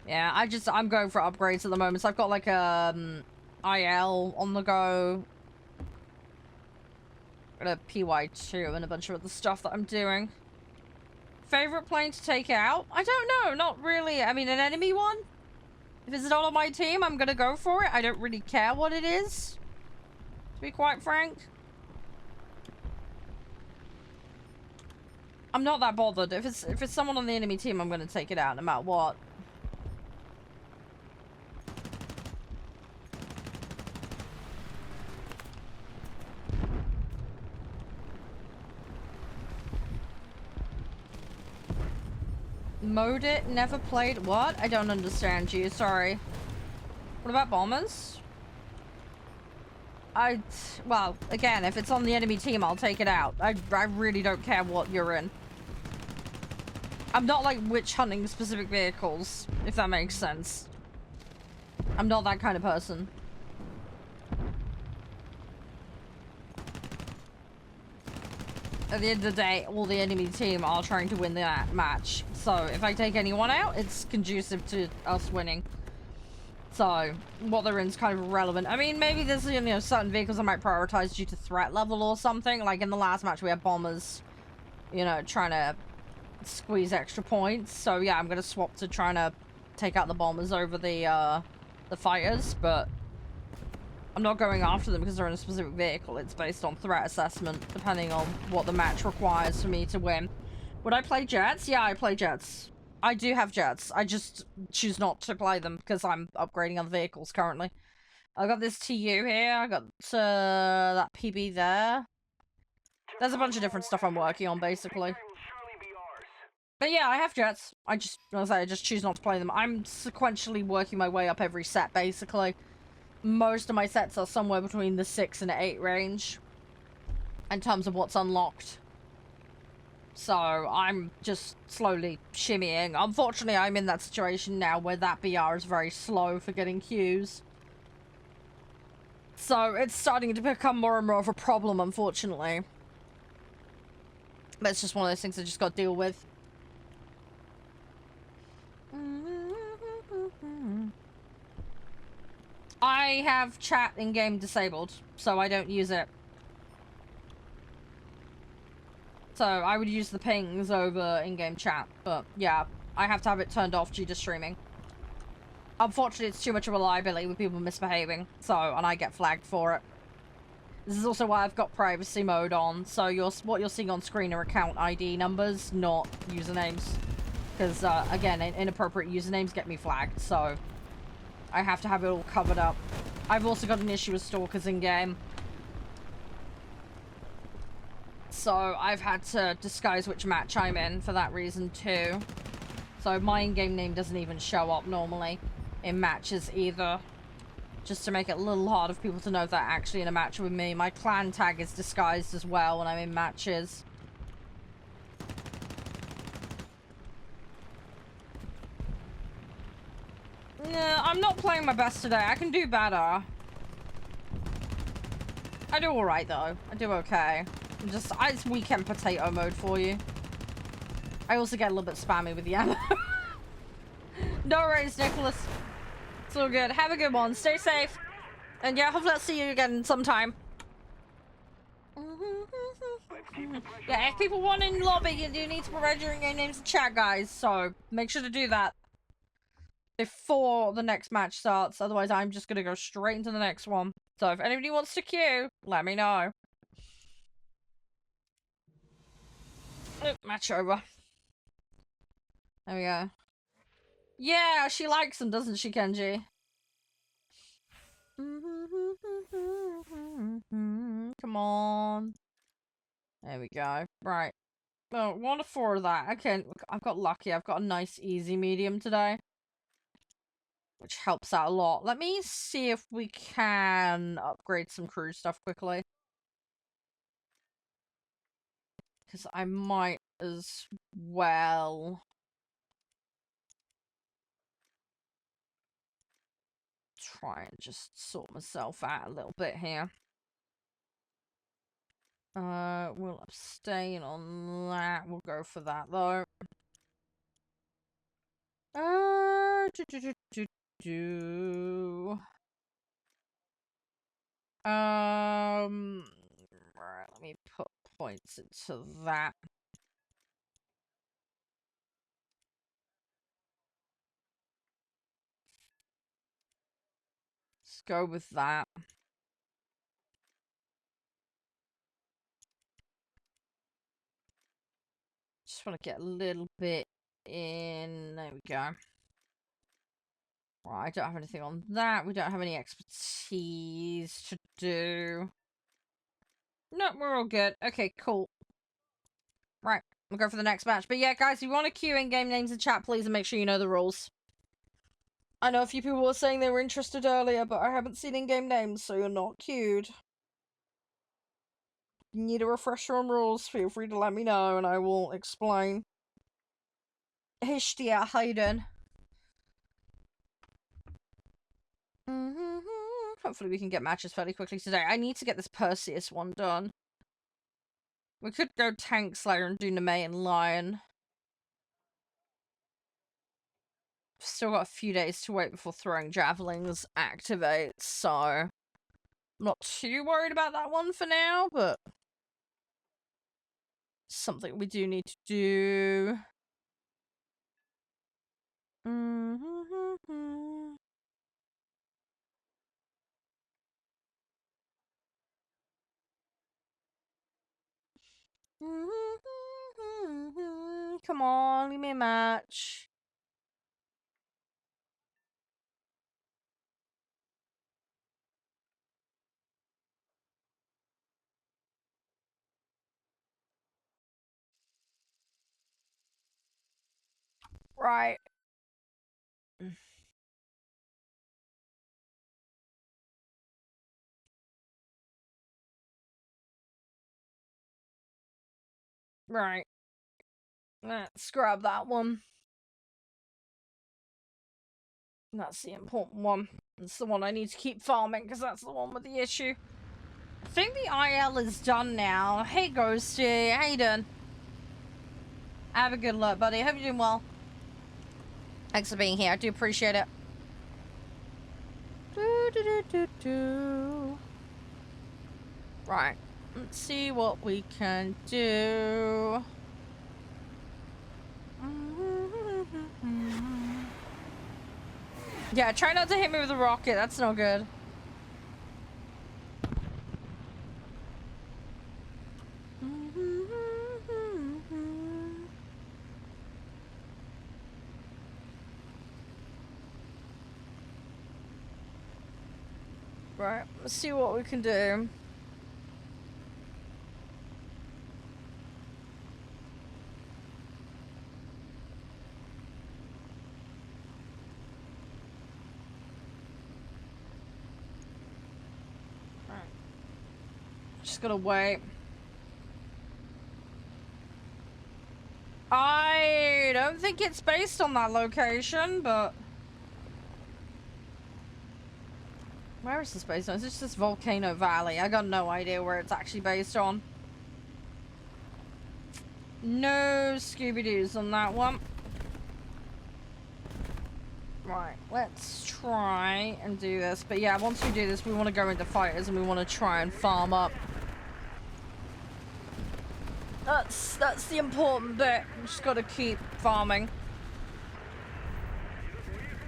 Yeah, I'm going for upgrades at the moment. So I've got like IL on the go. Got a PY2 and a bunch of other stuff that I'm doing. Favorite plane to take out? I don't know, not really. I mean, an enemy one? If it's not on my team, I'm gonna go for it. I don't really care what it is, to be quite frank. I'm not that bothered. If it's someone on the enemy team, I'm gonna take it out no matter what. Mode it, never played. What? I don't understand you, sorry. What about bombers? Well, again, if it's on the enemy team, I'll take it out. I really don't care what you're in. I'm not like witch hunting specific vehicles, if that makes sense. I'm not that kind of person. At the end of the day, all the enemy team are trying to win that match. So if I take anyone out, it's conducive to us winning. So what they're in is kind of irrelevant. I mean, maybe there's, you know, certain vehicles I might prioritize due to threat level or something. Like in the last match, we had bombers, you know, trying to squeeze extra points. So yeah, I'm gonna swap to trying to take out the bombers over the fighters, but I'm not going after them because they're in a specific vehicle. It's based on threat assessment, depending on what the match requires for me to win. Would I play jets? Yeah, I play jets. I do have jets. I just choose not to play them because I'm upgrading other vehicles currently. I got this TU here. I got that PB there. There's a bunch of different stuff I'm working on, basically. But yeah, I have jets. I just choose not to play them. I'm sequentially working my way up every set, basically. Most of my sets are somewhere between the 6 and 8 range in terms of what's unlocked. So I'm just slowly shimmying. Unfortunately, I'm in that situation now where that BR is very slow for getting queues. So it's starting to become more and more of a problem, unfortunately. But it's just one of those things I just got to deal with. I have chat in-game disabled, so I don't use it. So I would use the pings over in-game chat, but yeah, I have to have it turned off due to streaming. Unfortunately, it's too much of a liability with people misbehaving, and I get flagged for it. This is also why I've got privacy mode on, so what you're seeing on screen are account ID numbers, not usernames. Because, again, inappropriate usernames get me flagged, so I have to have it all covered up. I've also got an issue with stalkers in-game. So I've had to disguise which match I'm in for that reason too. So my in-game name doesn't even show up normally in matches either. Just to make it a little harder for people to know they're actually in a match with me. My clan tag is disguised as well when I'm in matches. Nah, I'm not playing my best today. I can do better. I do alright though. I do okay. It's weekend potato mode for you. I also get a little bit spammy with the ammo. No worries, Nicholas. It's all good. Have a good one. Stay safe. And yeah, hopefully I'll see you again sometime. Yeah, if people want in lobby, you do need to provide your in-game names in chat, guys. So make sure to do that before the next match starts. Otherwise, I'm just going to go straight into the next one. So if anybody wants to queue, let me know. Oh, match over. There we go. Yeah, she likes them, doesn't she, Kenji? Come on. There we go. Right. Oh, 1 to 4 of that. Okay, I've got lucky. I've got a nice easy medium today, which helps out a lot. Let me see if we can upgrade some crew stuff quickly, because I might as well try and just sort myself out a little bit here. We'll abstain on that. We'll go for that though. Do, do, do, do, do. Right, let me put points into that. Let's go with that. Just want to get a little bit in. There we go. Right, I don't have anything on that. We don't have any expertise to do. No, we're all good. Okay, cool. Right, we'll go for the next match. But yeah, guys, if you want to queue in game names in chat, please, and make sure you know the rules. I know a few people were saying they were interested earlier, but I haven't seen in-game names, so you're not queued. You need a refresher on rules, feel free to let me know, and I will explain. Hishtia Hayden. Hopefully we can get matches fairly quickly today. I need to get this Perseus one done. We could go Tank Slayer and do Nemean Lion. Still got a few days to wait before throwing javelins activates, so I'm not too worried about that one for now, but something we do need to do. Come on, give me a match. Right. Right. Let's grab that one. That's the important one. It's the one I need to keep farming, because that's the one with the issue. I think the IL is done now. Hey, Ghosty. How you doing? Have a good luck, buddy. Hope you're doing well. Thanks for being here. I do appreciate it. Right. Let's see what we can do. Yeah, try not to hit me with a rocket. That's no good. Right, let's see what we can do. Right. Just gotta wait. I don't think it's based on that location, but... Where is this based on? Is this just Volcano Valley? I got no idea where it's actually based on. No Scooby-Doos on that one. Right, let's try and do this. But yeah, once we do this, we want to go into fighters and we want to try and farm up. That's the important bit. We just got to keep farming.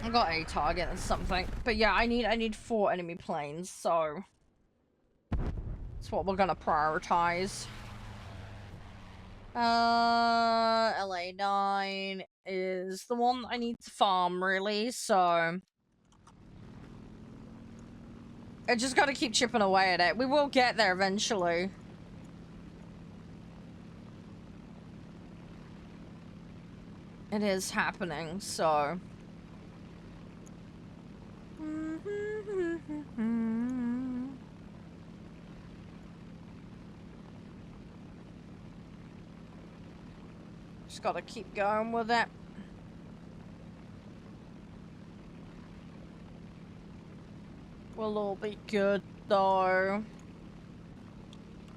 I got a target and something, but yeah, I need 4 enemy planes, so that's what we're gonna prioritize. LA9 is the one I need to farm, really, so I just gotta keep chipping away at it. We will get there eventually. It is happening, so... Just gotta keep going with it. We'll all be good, though.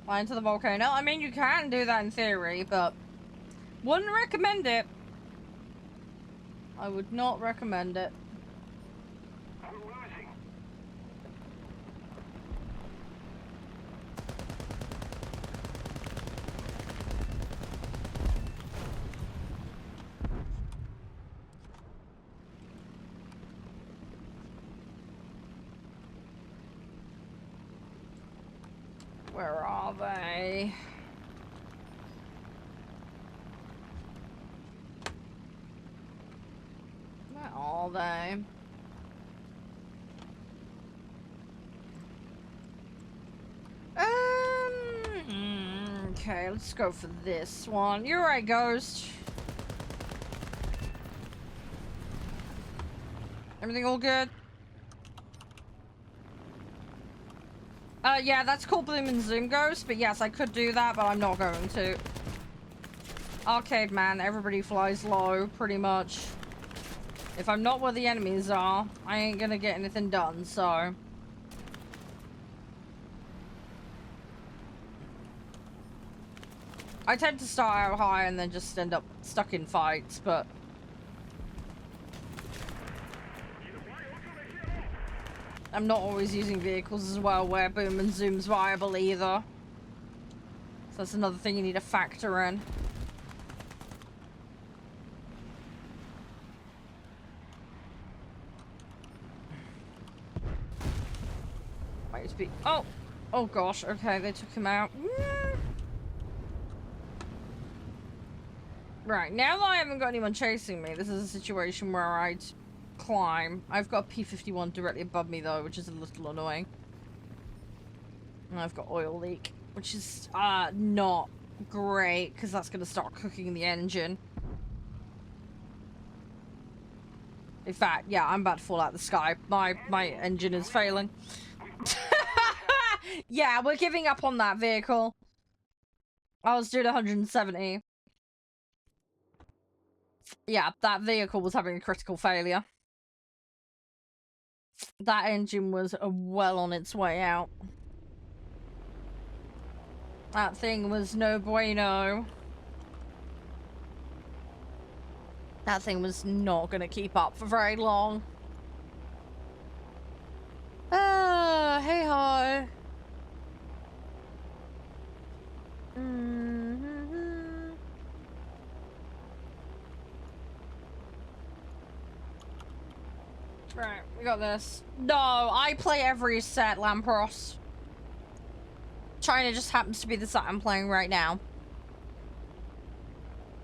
Fly into the volcano. I mean, you can do that in theory, but... Wouldn't recommend it. I would not recommend it. We're losing. Where are they? Where are they? Okay, let's go for this one. You're right, Ghost. Everything all good? Yeah, that's called Bloom and Zoom Ghost, but yes, I could do that, but I'm not going to. Arcade man, everybody flies low, pretty much. If I'm not where the enemies are, I ain't gonna get anything done, so... I tend to start out high and then just end up stuck in fights, but... I'm not always using vehicles as well where boom and zoom's viable either. So that's another thing you need to factor in. Might just be... Oh! Oh gosh, okay, they took him out. Right, now that I haven't got anyone chasing me, this is a situation where I'd climb. I've got a P-51 directly above me though, which is a little annoying. And I've got oil leak, which is not great, because that's going to start cooking the engine. In fact, yeah, I'm about to fall out of the sky. My engine is failing. Yeah, we're giving up on that vehicle. I was doing 170. Yeah, that vehicle was having a critical failure. That engine was well on its way out. That thing was no bueno. That thing was not gonna keep up for very long. Hey ho. Right, we got this. No, I play every set, Lampros. China just happens to be the set I'm playing right now.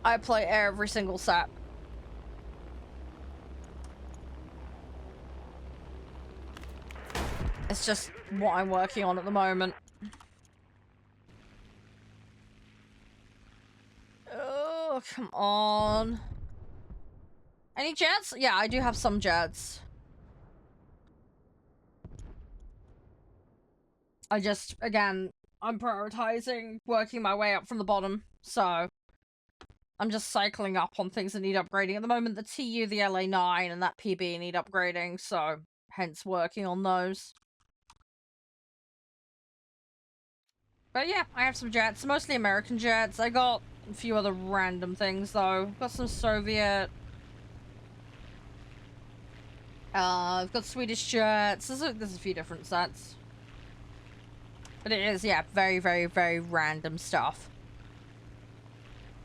I play every single set. It's just what I'm working on at the moment. Oh, come on. Any jets? Yeah, I do have some jets. I just, again, I'm prioritizing working my way up from the bottom, so I'm just cycling up on things that need upgrading. At the moment, the TU, the LA9, and that PB need upgrading, so hence working on those. But yeah, I have some jets, mostly American jets. I got a few other random things, though. Got some Soviet. I've got Swedish jets. There's a few different sets. But it is, yeah, very, very, very random stuff.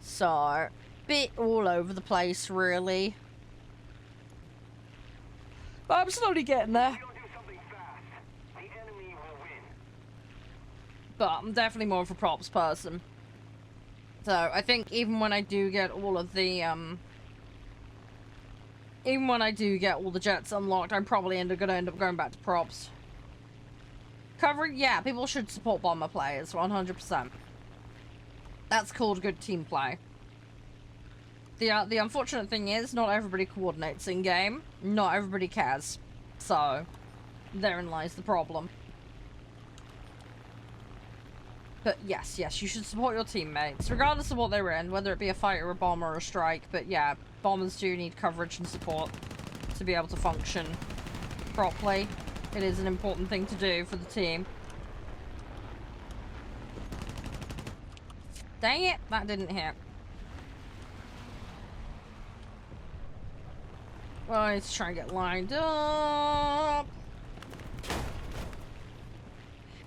So, bit all over the place, really. But I'm slowly getting there. But I'm definitely more of a props person. So, I think even when I do get all of the, even when I do get all the jets unlocked, I'm probably gonna end up going back to props. covering, yeah, people should support bomber players, 100%. That's called good team play. The unfortunate thing is, not everybody coordinates in-game. Not everybody cares. So, therein lies the problem. But yes, you should support your teammates, regardless of what they're in, whether it be a fight or a bomb or a strike. But yeah, bombers do need coverage and support to be able to function properly. It is an important thing to do for the team. Dang it, that didn't hit. Well, I need to try and get lined up.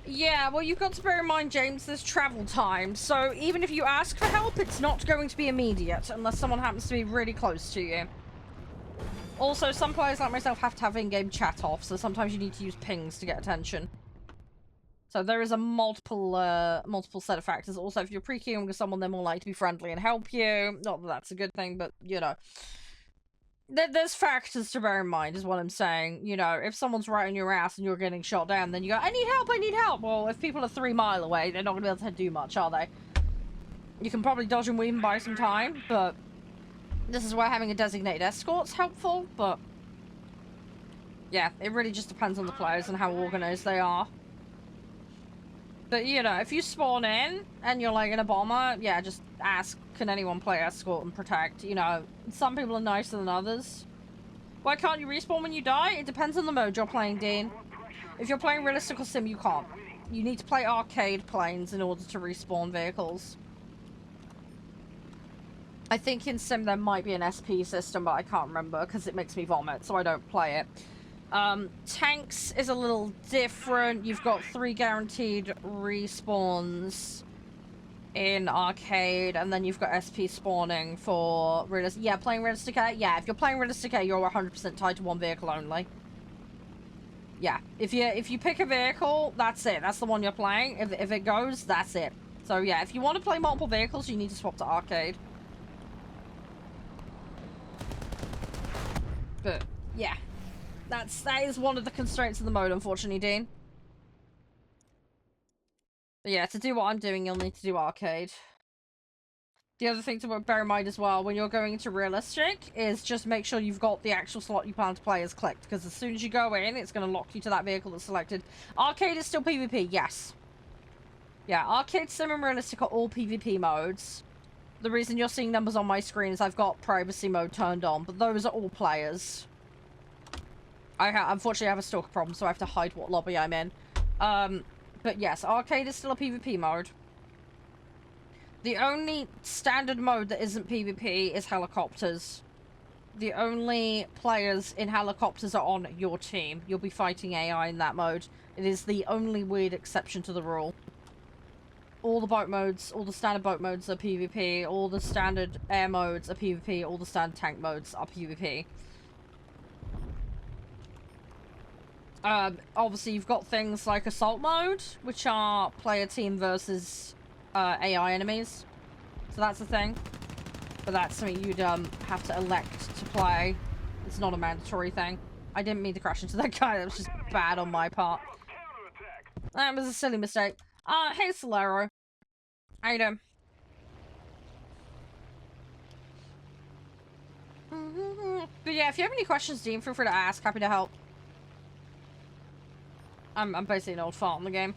Yeah, well, you've got to bear in mind, James, there's travel time. So even if you ask for help, it's not going to be immediate unless someone happens to be really close to you. Also, some players like myself have to have in-game chat off, so sometimes you need to use pings to get attention. So there is a multiple set of factors. Also, if you're pre-queuing with someone, they're more likely to be friendly and help you. Not that that's a good thing, but, you know. There's factors to bear in mind, is what I'm saying. You know, if someone's right on your ass and you're getting shot down, then you go, I need help, I need help! Well, if people are 3 miles away, they're not going to be able to do much, are they? You can probably dodge and weave and buy some time, but this is where having a designated escort's helpful, but yeah, it really just depends on the players and how organized they are. But, you know, if you spawn in and you're, like, in a bomber, yeah, just ask, can anyone play escort and protect? You know, some people are nicer than others. Why can't you respawn when you die? It depends on the mode you're playing, Dean. If you're playing realistic or sim, you can't. You need to play arcade planes in order to respawn vehicles. I think in sim there might be an SP system, but I can't remember because it makes me vomit, so I don't play it. Tanks is a little different. You've got 3 guaranteed respawns in arcade, and then you've got SP spawning for realistic. Yeah, playing realistic A. Yeah, if you're playing realistic A, you're 100% tied to one vehicle only. Yeah, if you pick a vehicle, that's it. That's the one you're playing. If it goes, that's it. So yeah, if you want to play multiple vehicles, you need to swap to arcade. But yeah. That is one of the constraints of the mode, unfortunately, Dean. But yeah, to do what I'm doing, you'll need to do arcade. The other thing to bear in mind as well, when you're going into realistic, is just make sure you've got the actual slot you plan to play as clicked, because as soon as you go in, it's going to lock you to that vehicle that's selected. Arcade is still PvP, yes. Yeah, arcade, sim, and realistic are all PvP modes. The reason you're seeing numbers on my screen is I've got privacy mode turned on, but those are all players. Unfortunately, I have a stalker problem, so I have to hide what lobby I'm in. But yes, arcade is still a PvP mode. The only standard mode that isn't PvP is helicopters. The only players in helicopters are on your team. You'll be fighting AI in that mode. It is the only weird exception to the rule. All the boat modes, all the standard boat modes are PvP. All the standard air modes are PvP. All the standard tank modes are PvP. Obviously you've got things like assault mode, which are player team versus AI enemies. So that's the thing. But that's something you'd have to elect to play. It's not a mandatory thing. I didn't mean to crash into that guy. That was just bad on my part. That was a silly mistake. Hey Solero. How you doing? But yeah, if you have any questions, Dean, feel free to ask. Happy to help. I'm basically an old fart in the game.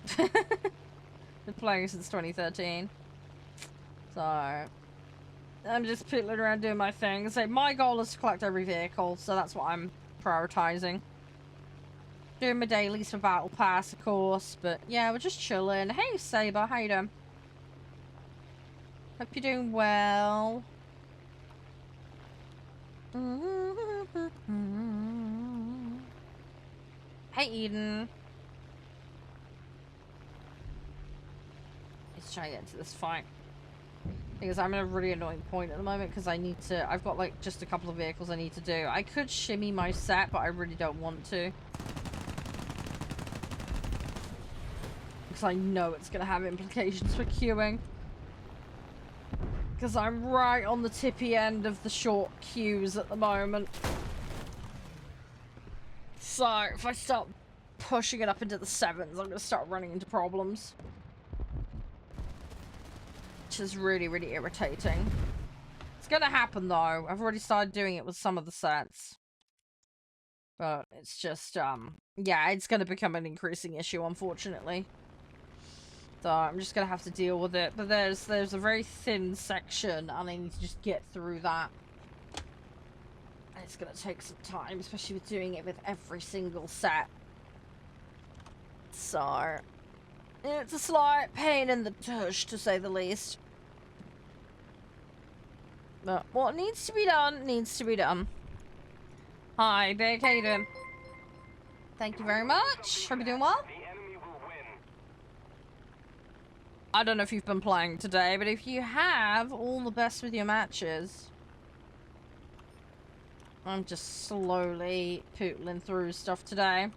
Been playing since 2013. So I'm just piddling around doing my thing. So my goal is to collect every vehicle, so that's what I'm prioritizing. Doing my dailies for Battle Pass, of course, but yeah, we're just chilling. Hey Saber, how you doing? Hope you're doing well. Hey Eden. Let's try to get into this fight. Because I'm at a really annoying point at the moment because I've got like just a couple of vehicles I need to do. I could shimmy my set, but I really don't want to. Because I know it's going to have implications for queuing. Because I'm right on the tippy end of the short queues at the moment. So, if I start pushing it up into the 7s, I'm gonna start running into problems. Which is really, really irritating. It's gonna happen though. I've already started doing it with some of the sets. But it's just, yeah, it's gonna become an increasing issue, unfortunately. So I'm just gonna have to deal with it. But there's a very thin section, and I need to just get through that. And it's gonna take some time, especially with doing it with every single set. So it's a slight pain in the tush, to say the least. But what needs to be done, needs to be done. Hi, Big, how you doing? Thank you very much. Hope you're doing well. The enemy will win. I don't know if you've been playing today, but if you have, all the best with your matches. I'm just slowly pootling through stuff today.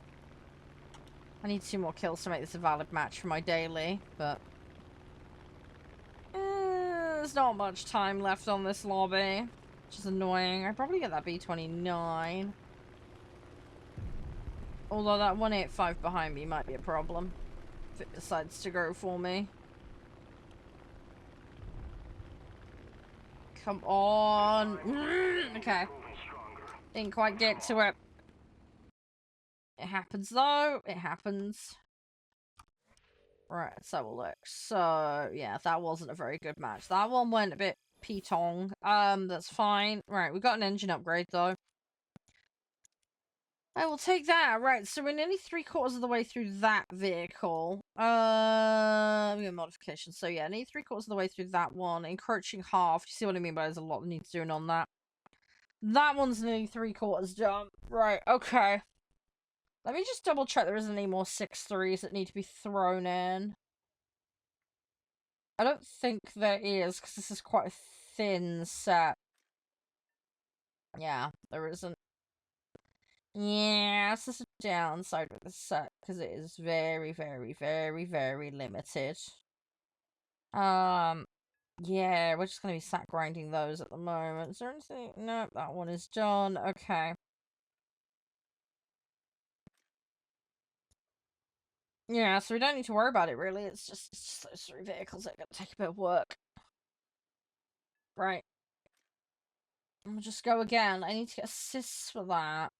I need 2 more kills to make this a valid match for my daily, but... there's not much time left on this lobby, which is annoying. I'd probably get that B29. Although that 185 behind me might be a problem if it decides to go for me. Come on. Okay. Didn't quite get to it. It happens though. It happens. Right, let's have a look. So, yeah, that wasn't a very good match. That one went a bit petong. That's fine. Right, we got an engine upgrade though. I will take that. Right, so we're nearly 3/4 of the way through that vehicle. We got modifications. So yeah, nearly 3/4 of the way through that one. Encroaching half. You see what I mean by there's a lot that needs doing on that. That one's nearly 3/4 done. Right, okay. Let me just double check there isn't any more 6.3s that need to be thrown in. I don't think there is, because this is quite a thin set. Yeah, there isn't. Yeah, it's just a downside with this set, because it is very, very, very, very limited. Yeah, we're just going to be sat grinding those at the moment. Is there anything? Nope, that one is done. Okay. Yeah, so we don't need to worry about it, really. It's just those 3 vehicles that are going to take a bit of work. Right. I'm gonna just go again. I need to get assists for that.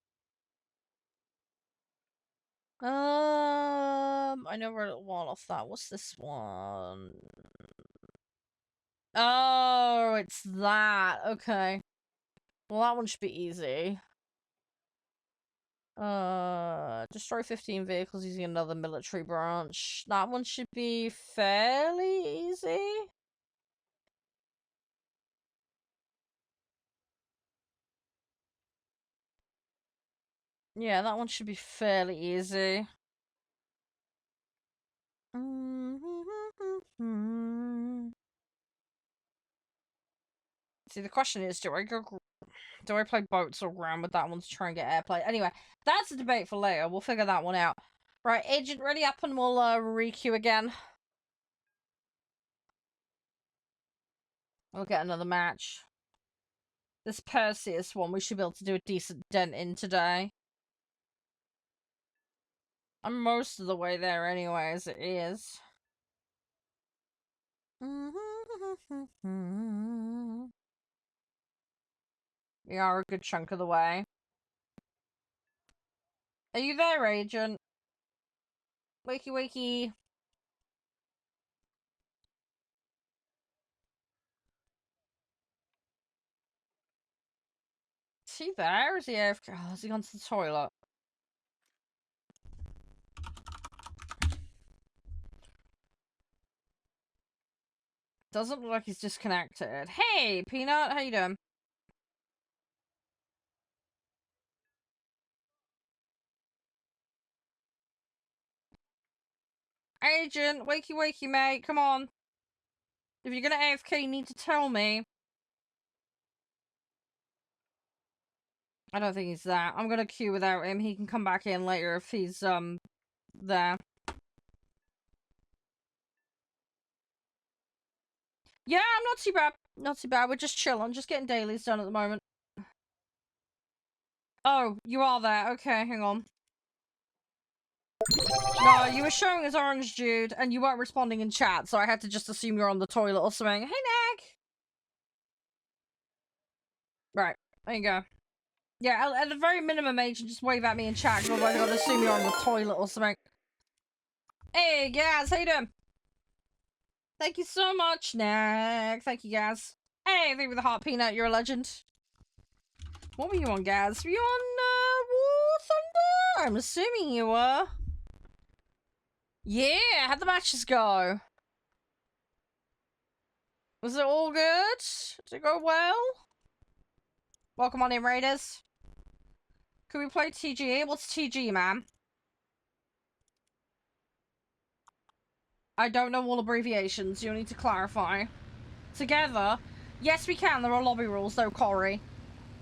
I know where it'll want off that. What's this one? Oh, it's that. Okay. Well, that one should be easy. Destroy 15 vehicles using another military branch. That one should be fairly easy. Yeah, that one should be fairly easy. See, the question is, do I play boats or ground with that one to try and get airplay? Anyway, that's a debate for later. We'll figure that one out. Right, agent ready up and we'll re-queue again. We'll get another match. This Perseus one, we should be able to do a decent dent in today. I'm most of the way there anyway, as it is. We are a good chunk of the way. Are you there, agent? Wakey wakey. Is he there? Is he AFK? Oh, has he gone to the toilet? Doesn't look like he's disconnected. Hey, Peanut, how you doing? Agent, wakey wakey, mate, come on. If you're gonna AFK, you need to tell me. I don't think he's there. I'm gonna queue without him. He can come back in later if he's, there. Yeah, I'm not too bad. Not too bad. We're just chilling. Just getting dailies done at the moment. Oh, you are there. Okay, hang on. No, you were showing as orange, Jude, and you weren't responding in chat, so I had to just assume you're on the toilet or something. Hey, Nag! Right, there you go. Yeah, at the very minimum age, just wave at me in chat, because otherwise I gotta assume you're on the toilet or something. Hey, guys, how you doing? Thank you so much, Nag. Thank you, guys. Hey, thank you for the hot peanut, you're a legend. What were you on, Gaz? Were you on, War Thunder? I'm assuming you were. Yeah, how'd the matches go? Was it all good? Did it go well? Welcome on in, Raiders. Could we play TG? What's TG, man? I don't know all abbreviations. You'll need to clarify. Together? Yes, we can. There are lobby rules, though, Corey.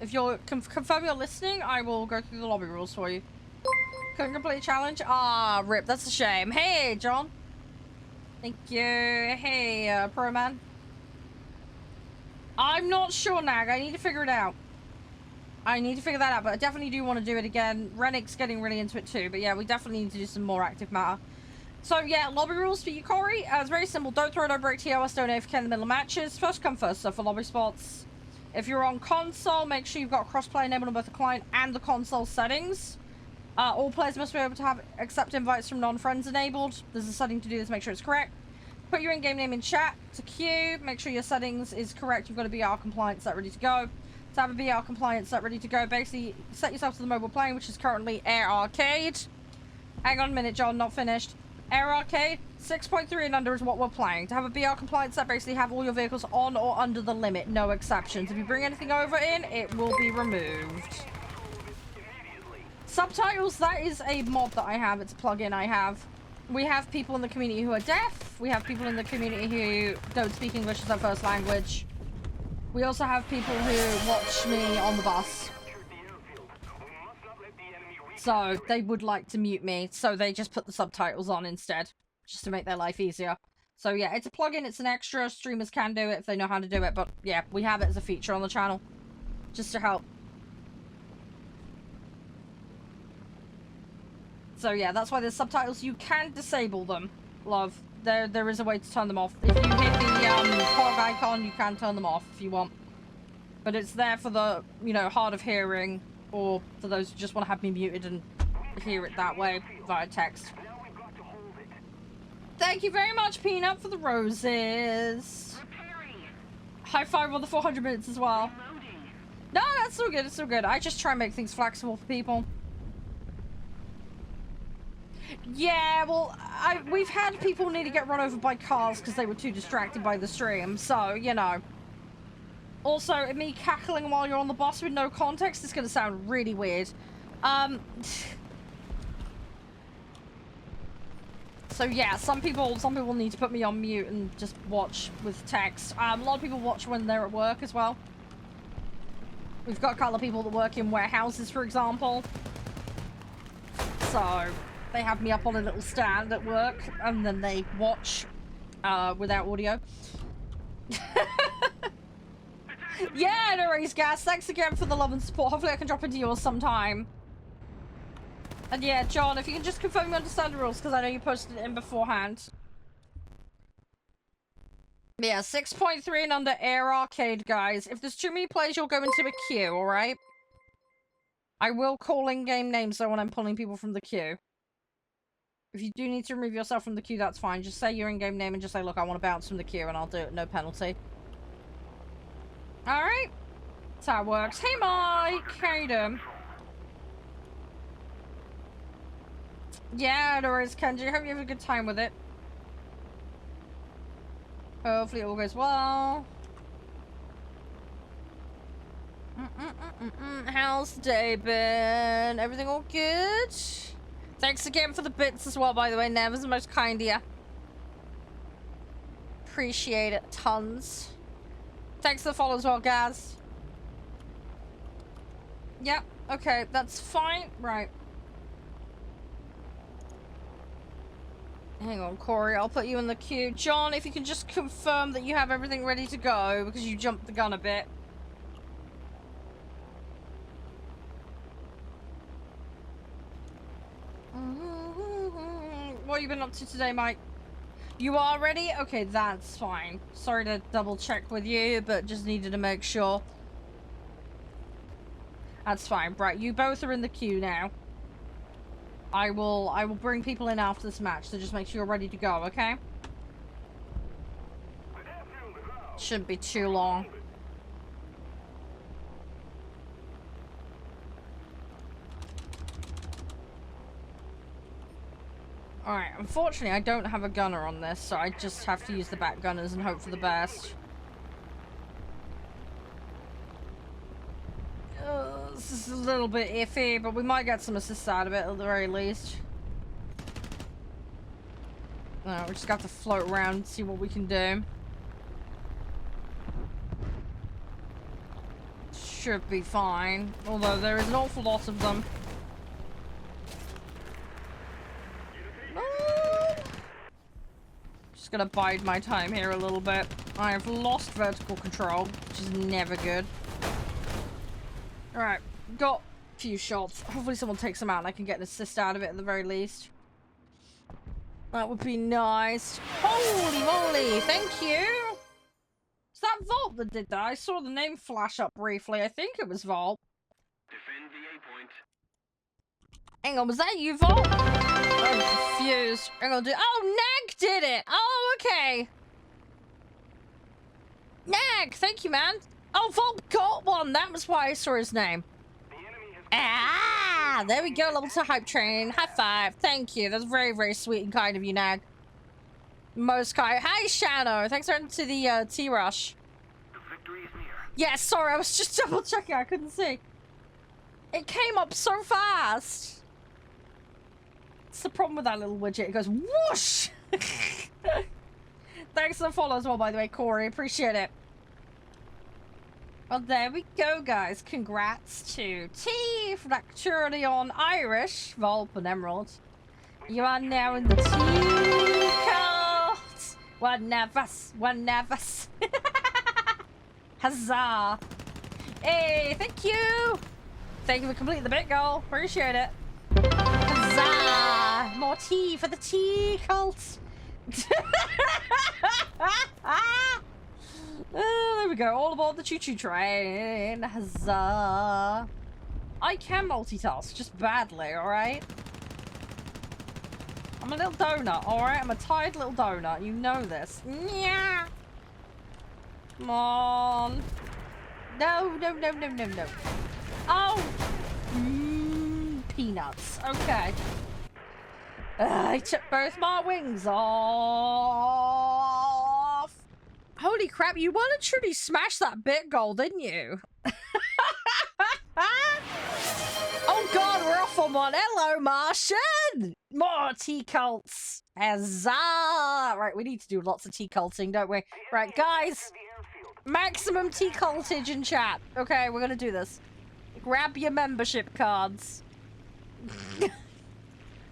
If you'll confirm you're listening, I will go through the lobby rules for you. Couldn't complete a challenge? Ah, rip. That's a shame. Hey, John. Thank you. Hey, Pro Man. I'm not sure, Nag. I need to figure it out. I need to figure that out, but I definitely do want to do it again. Rennick's getting really into it too, but yeah, we definitely need to do some more active matter. So yeah, lobby rules for you, Corey. It's very simple. Don't throw, don't break TOS, don't AFK in the middle of matches. First come, first serve for lobby spots. If you're on console, make sure you've got crossplay enabled on both the client and the console settings. All players must be able to have accept invites from non-friends enabled. There's a setting to do this, make sure it's correct. Put your in-game name in chat to queue. Make sure your settings is correct. You've got a BR compliant set ready to go. To have a BR compliant set ready to go, basically set yourself to the mobile plane, which is currently Air Arcade. Hang on a minute, John, not finished. Air Arcade, 6.3 and under is what we're playing. To have a BR compliant set, basically have all your vehicles on or under the limit, no exceptions. If you bring anything over in, it will be removed. Subtitles, that is a mod that I have. It's a plugin I have. We have people in the community who are deaf. We have people in the community who don't speak English as their first language. We also have people who watch me on the bus. So they would like to mute me, so they just put the subtitles on instead, just to make their life easier. So yeah, it's a plugin, it's an extra. Streamers can do it if they know how to do it, but yeah, we have it as a feature on the channel, just to help. So yeah, that's why there's subtitles. You can disable them, love. There is a way to turn them off. If you hit the fog icon, you can turn them off if you want. But it's there for the, you know, hard of hearing, or for those who just want to have me muted and hear it that way via text. Thank you very much, Peanut, for the roses. High five on the 400 minutes as well. No, that's so good. It's so good. I just try and make things flexible for people. Yeah, well, we've had people need to get run over by cars because they were too distracted by the stream, so, you know. Also, me cackling while you're on the bus with no context is going to sound really weird. So yeah, some people need to put me on mute and just watch with text. A lot of people watch when they're at work as well. We've got a couple of people that work in warehouses, for example. So they have me up on a little stand at work, and then they watch without audio. Yeah, no worries, Gas. Thanks again for the love and support. Hopefully I can drop into yours sometime. And yeah, John, if you can just confirm you understand the rules, because I know you posted it in beforehand. Yeah, 6.3 and under Air Arcade, guys. If there's too many players, you'll go into a queue, alright? I will call in-game names, though, when I'm pulling people from the queue. If you do need to remove yourself from the queue, that's fine. Just say your in-game name and just say, look, I want to bounce from the queue, and I'll do it, no penalty. Alright. That's how it works. Hey, Mike! How you doing? Yeah, no worries, Kenji. Hope you have a good time with it. Hopefully it all goes well. How's the day been? Everything all good? Thanks again for the bits as well, by the way. Nev is the most kind of you. Appreciate it tons. Thanks for the follow as well, guys. Yep, okay, that's fine. Right. Hang on, Corey, I'll put you in the queue. John, if you can just confirm that you have everything ready to go, because you jumped the gun a bit. What have you been up to today, Mike? You are ready? Okay, that's fine. Sorry to double check with you, but just needed to make sure. That's fine. Right, you both are in the queue now. I will bring people in after this match, so just make sure you're ready to go, okay? Shouldn't be too long. Alright, unfortunately I don't have a gunner on this, so I just have to use the back gunners and hope for the best. This is a little bit iffy, but we might get some assists out of it at the very least. We just got to float around and see what we can do. Should be fine, although there is an awful lot of them. Just gonna bide my time here a little bit. I have lost vertical control, which is never good. Alright, got a few shots. Hopefully someone takes them out and I can get an assist out of it at the very least. That would be nice. Holy moly, thank you! Is that Vault that did that? I saw the name flash up briefly. I think it was Vault. Defend the A point. Hang on, was that you, Vault? I'm confused. Hang on, oh, Nag did it! Oh, okay. Nag, thank you, man. Oh, Vault got one. That was why I saw his name. Ah, there we go. Level 2 hype train. High five. Thank you. That's very, very sweet and kind of you, Nag. Most kind. Hi, Shano. Thanks for to the T-Rush. The victory is near. Yeah, sorry. I was just double checking. I couldn't see. It came up so fast. It's the problem with that little widget. It goes whoosh. Thanks for the follow as well, by the way, Corey. Appreciate it. Well, there we go, guys. Congrats to T for that Charede on Irish, Volp, and Emerald. You are now in the T cult. One of us. Huzzah. Hey, thank you. Thank you for completing the bit goal. Appreciate it. Huzzah. More T for the T cult. There we go, all aboard the choo-choo train. Huzzah. I can multitask, just badly, alright? I'm a little donut, alright? I'm a tired little donut, you know this. Yeah. Come on. No. Oh! Peanuts. Okay. I took both my wings off. Holy crap, you wanted to truly smash that bit goal, didn't you? Oh god, we're off on one. Hello, Martian! More T-cults. Huzzah! Right, we need to do lots of T-culting, don't we? Right, guys. Maximum T-cultage in chat. Okay, we're gonna do this. Grab your membership cards.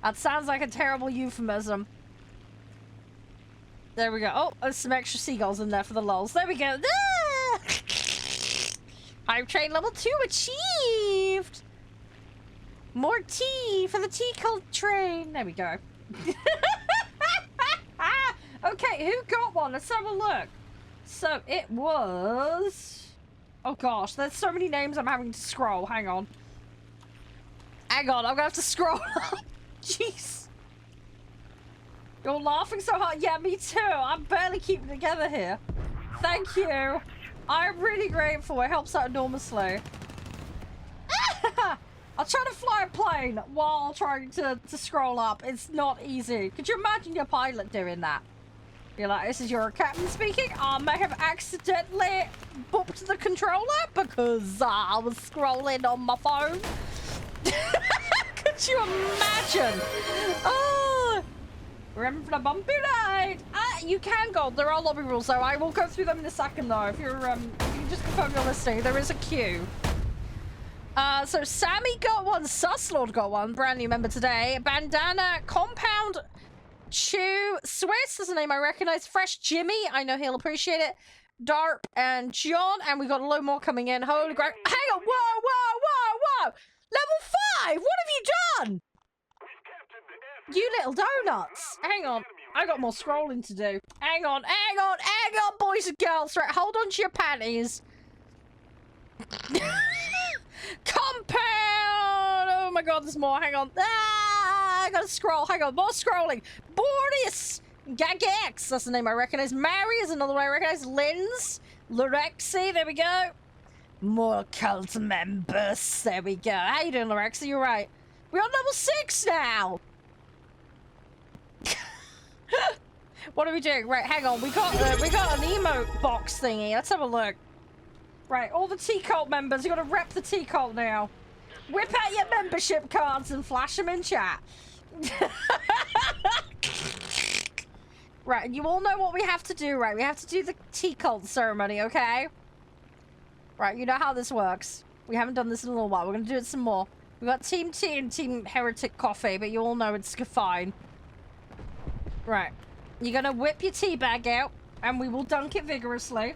That sounds like a terrible euphemism. There we go. Oh, there's some extra seagulls in there for the lulz. There we go. Ah! Hype train level 2 achieved. More tea for the tea cult train. There we go. Okay, who got one? Let's have a look. So it was... Oh gosh, there's so many names I'm having to scroll. Hang on. I'm gonna have to scroll up. Jeez. You're laughing so hard. Yeah, me too. I'm barely keeping it together here. Thank you. I'm really grateful. It helps out enormously. I'll try to fly a plane while trying to scroll up. It's not easy. Could you imagine your pilot doing that? Be like, this is your captain speaking. I may have accidentally booped the controller because I was scrolling on my phone. Could you imagine? Oh, remember the bumpy ride. You can go. There are lobby rules, though. I will go through them in a second, though. If you're, if you just confirm you're listening, there is a queue. So Sammy got one. Suslord got one. Brand new member today. Bandana, Compound, Chew, Swiss is a name I recognize. Fresh Jimmy, I know he'll appreciate it. Darp and John, and we got a load more coming in. Holy crap! Hang on! Whoa! Level 5. What have you done? We've captured the You little donuts. Hang on. I got more scrolling to do. Hang on, boys and girls. Right, hold on to your panties. Compound! Oh my god, there's more. Hang on. Ah, I gotta scroll. Hang on, more scrolling. Boris! Gagex, that's the name I recognize. Mary is another one I recognize. Linz. Lorexi, there we go. More cult members. There we go. How you doing, Lorexi? You're right. We're on level 6 now. What are we doing? Right, hang on. We got an emote box thingy. Let's have a look. Right, all the T-Cult members. You gotta rep the T-Cult now. Whip out your membership cards and flash them in chat. Right, you all know what we have to do, right? We have to do the T-Cult ceremony, okay? Right, you know how this works. We haven't done this in a little while. We're gonna do it some more. We got Team T and Team Heretic Coffee, but you all know it's fine. Right. You're gonna whip your tea bag out, and we will dunk it vigorously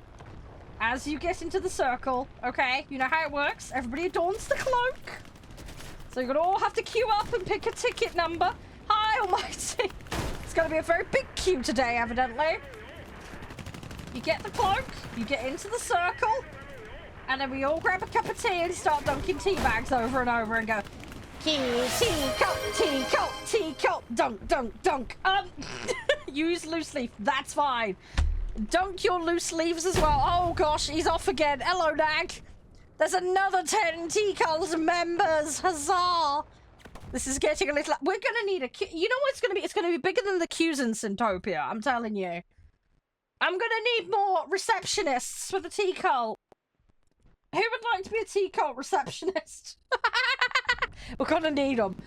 as you get into the circle, okay? You know how it works. Everybody adorns the cloak. So you're gonna all have to queue up and pick a ticket number. Hi, almighty. It's gonna be a very big queue today, evidently. You get the cloak, you get into the circle, and then we all grab a cup of tea and start dunking tea bags over and over and go, Teacup, dunk, dunk, dunk. Use loose leaf, that's fine. Dunk your loose leaves as well. Oh gosh, he's off again. Hello, Nag. There's another 10 T-Cult members. Huzzah. This is getting a little... We're gonna need a queue. You know what it's gonna be? It's gonna be bigger than the queues in Syntopia, I'm telling you. I'm gonna need more receptionists for the T-Cult. Who would like to be a T-Cult receptionist? We're gonna need them.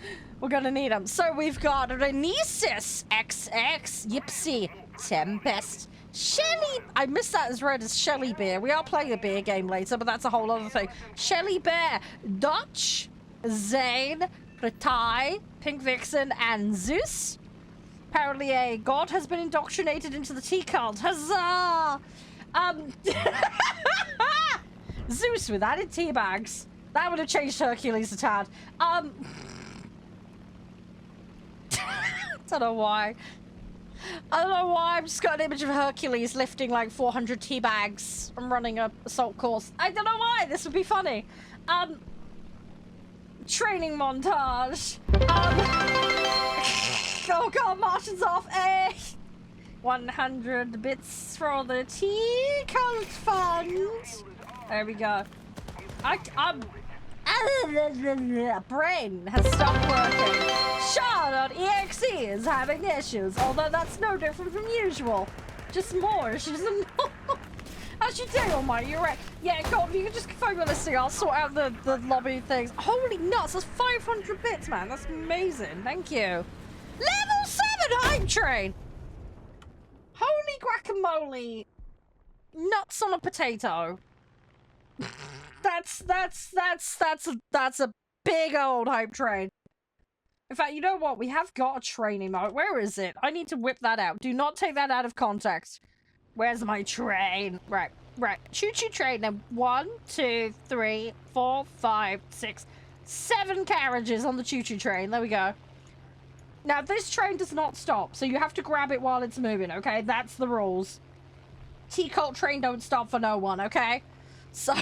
We're gonna need them. So we've got Renesis, XX, Yipsy, Tempest, Shelly. I missed that as read as Shelly Bear. We are playing a beer game later, but that's a whole other thing. Shelly Bear, Dutch, Zane, Pretai, Pink Vixen, and Zeus. Apparently a god has been indoctrinated into the T-Cult. Huzzah! Zeus with added tea bags. That would have changed Hercules a tad. Don't know why. I don't know why. I've just got an image of Hercules lifting like 400 tea bags and running a assault course. I don't know why. This would be funny. Training montage. Oh god, Martian's off. 100 bits for the T-Cult fund. There we go. Brain has stopped working. Shaw.exe is having issues, although that's no different from usual. Just more issues than normal. How's your day, Almighty? You're right. Yeah, go on, if you can just confirm your listing, I'll sort out the lobby things. Holy nuts, that's 500 bits, man. That's amazing. Thank you. Level 7 hype train. Holy guacamole. Nuts on a potato. That's a big old hype train. In fact, you know what? We have got a training mode. Where is it? I need to whip that out. Do not take that out of context. Where's my train? Right. Choo-choo train. Then 1, 2, 3, 4, 5, 6, 7 carriages on the choo-choo train. There we go. Now, this train does not stop, so you have to grab it while it's moving, okay? That's the rules. T-Cult train don't stop for no one, okay? So,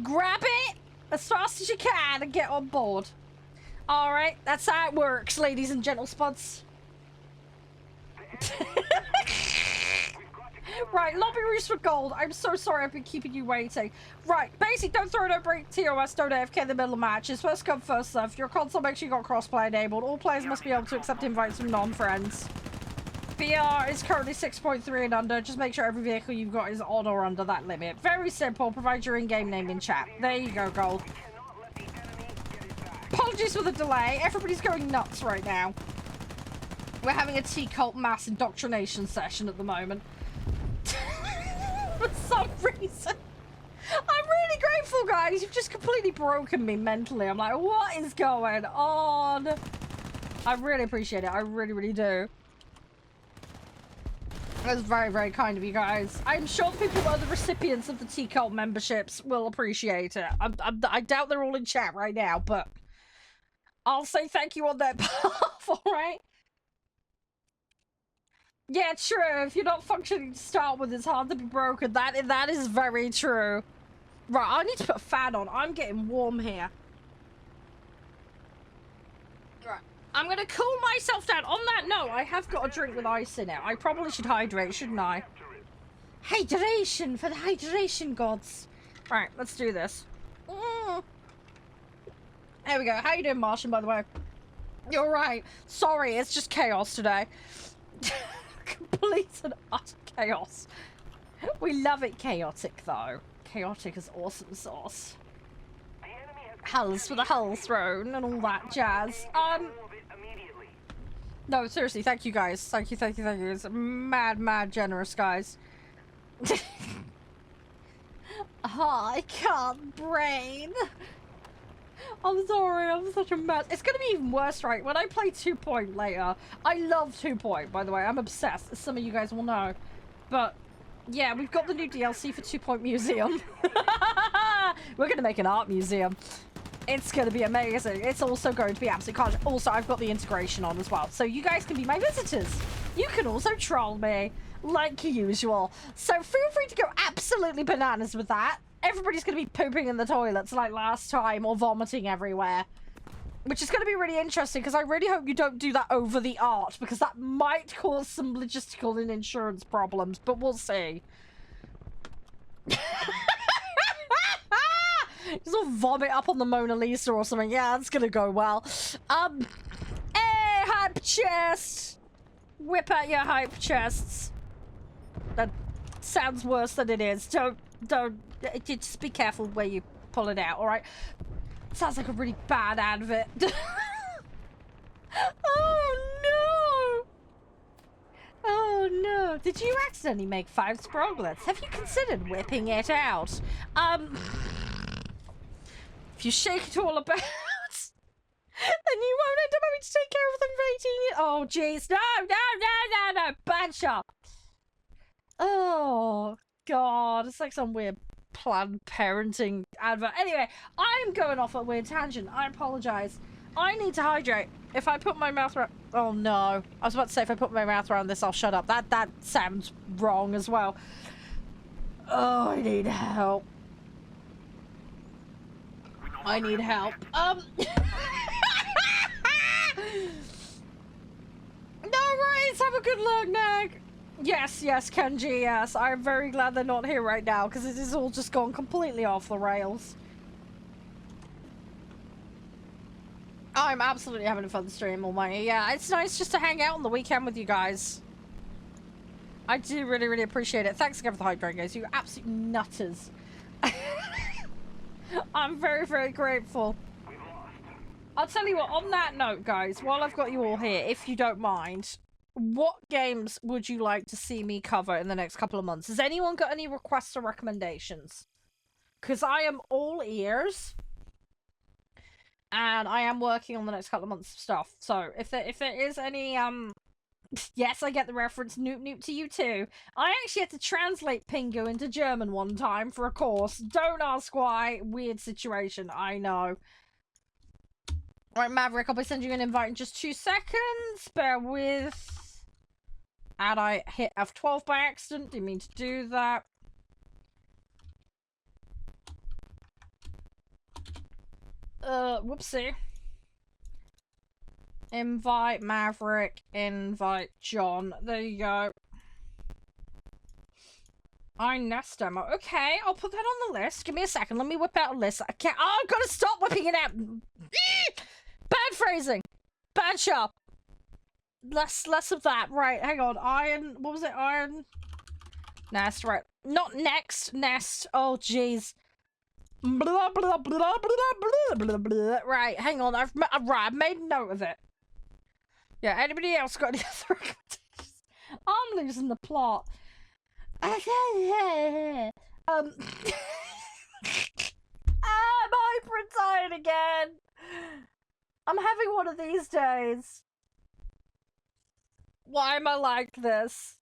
grab it as fast as you can and get on board. Alright, that's how it works, ladies and gentle spuds. Right, lobby roost for gold. I'm so sorry I've been keeping you waiting. Right, basic, don't throw, don't break TOS, don't AFK in the middle of matches. First come, first serve. Your console makes sure you got crossplay enabled. All players must be able to accept invites from non-friends. VR is currently 6.3 and under. Just make sure every vehicle you've got is on or under that limit. Very simple. Provide your in-game name in chat. There you go, gold. Apologies for the delay. Everybody's going nuts right now. We're having a T-Cult mass indoctrination session at the moment. For some reason. I'm really grateful, guys. You've just completely broken me mentally. I'm like, what is going on? I really appreciate it. I really, really do. That's very, very kind of you guys. I'm sure the people who are the recipients of the T-Cult memberships will appreciate it. I doubt they're all in chat right now, but I'll say thank you on their behalf, alright? Yeah, true. If you're not functioning to start with, it's hard to be broken. That is very true. Right, I need to put a fan on. I'm getting warm here. Right. I'm gonna cool myself down. On that note, I have got a drink with ice in it. I probably should hydrate, shouldn't I? Hydration for the hydration gods. Right, let's do this. There we go. How you doing, Martian, by the way? You're right. Sorry, it's just chaos today. Complete and utter chaos. We love it chaotic, though. Chaotic is awesome sauce. Hulls for the Hull Throne and all that jazz. No, seriously, thank you guys. Thank you. It's mad generous, guys. I can't brain. I'm sorry, I'm such a mess. It's gonna be even worse, right? When I play 2 Point later, I love 2 Point, by the way. I'm obsessed, as some of you guys will know. But, yeah, we've got the new DLC for 2 Point Museum. We're gonna make an art museum. It's gonna be amazing. It's also going to be absolutely carnage. Also, I've got the integration on as well, so you guys can be my visitors. You can also troll me, like usual. So feel free to go absolutely bananas with that. Everybody's gonna be pooping in the toilets like last time, or vomiting everywhere. Which is gonna be really interesting, because I really hope you don't do that over the art, because that might cause some logistical and insurance problems, but we'll see. Just all vomit up on the Mona Lisa or something. Yeah, that's gonna go well. Hey, hype chest! Whip out your hype chests. That sounds worse than it is. Don't, just be careful where you pull it out, alright? Sounds like a really bad advert. Oh no! Oh no! Did you accidentally make 5 sproglets? Have you considered whipping it out? If you shake it all about, then you won't end up having to take care of them for 18 years. Oh, jeez. No. Bad shot. Oh, God. It's like some weird Planned Parenting advert. Anyway, I'm going off a weird tangent. I apologize. I need to hydrate. If I put my mouth around... Oh, no. I was about to say if I put my mouth around this, I'll shut up. That sounds wrong as well. Oh, I need help. I need help. No worries, have a good look, Nag. Yes, Kenji, yes. I'm very glad they're not here right now, because it has all just gone completely off the rails. I'm absolutely having a fun stream, Almighty. Yeah, it's nice just to hang out on the weekend with you guys. I do really appreciate it. Thanks again for the hydrate, guys. You absolute nutters. I'm very grateful. I'll tell you what, on that note, guys, while I've got you all here, if you don't mind, what games would you like to see me cover in the next couple of months? Has anyone got any requests or recommendations? Because I am all ears. And I am working on the next couple of months of stuff. So, if there is any, yes, I get the reference. Noop to you too. I actually had to translate Pingu into German one time for a course. Don't ask why. Weird situation, I know. Alright, Maverick, I'll be sending you an invite in just 2 seconds. Bear with. And I hit F12 by accident. Didn't mean to do that. Whoopsie. Invite Maverick, invite John. There you go. I nest demo. Okay, I'll put that on the list. Give me a second. Let me whip out a list. I can't. Oh, I've got to stop whipping it out. Bad phrasing. Bad sharp. Less of that. Right, hang on. Iron. What was it? Iron. Nest. Right. Not next. Nest. Oh, jeez. Blah, blah, blah, blah, blah, blah, blah. Right, hang on. I've made a note of it. Yeah, anybody else got any other recommendations? I'm losing the plot. I'm hyper-tired again. I'm having one of these days. Why am I like this?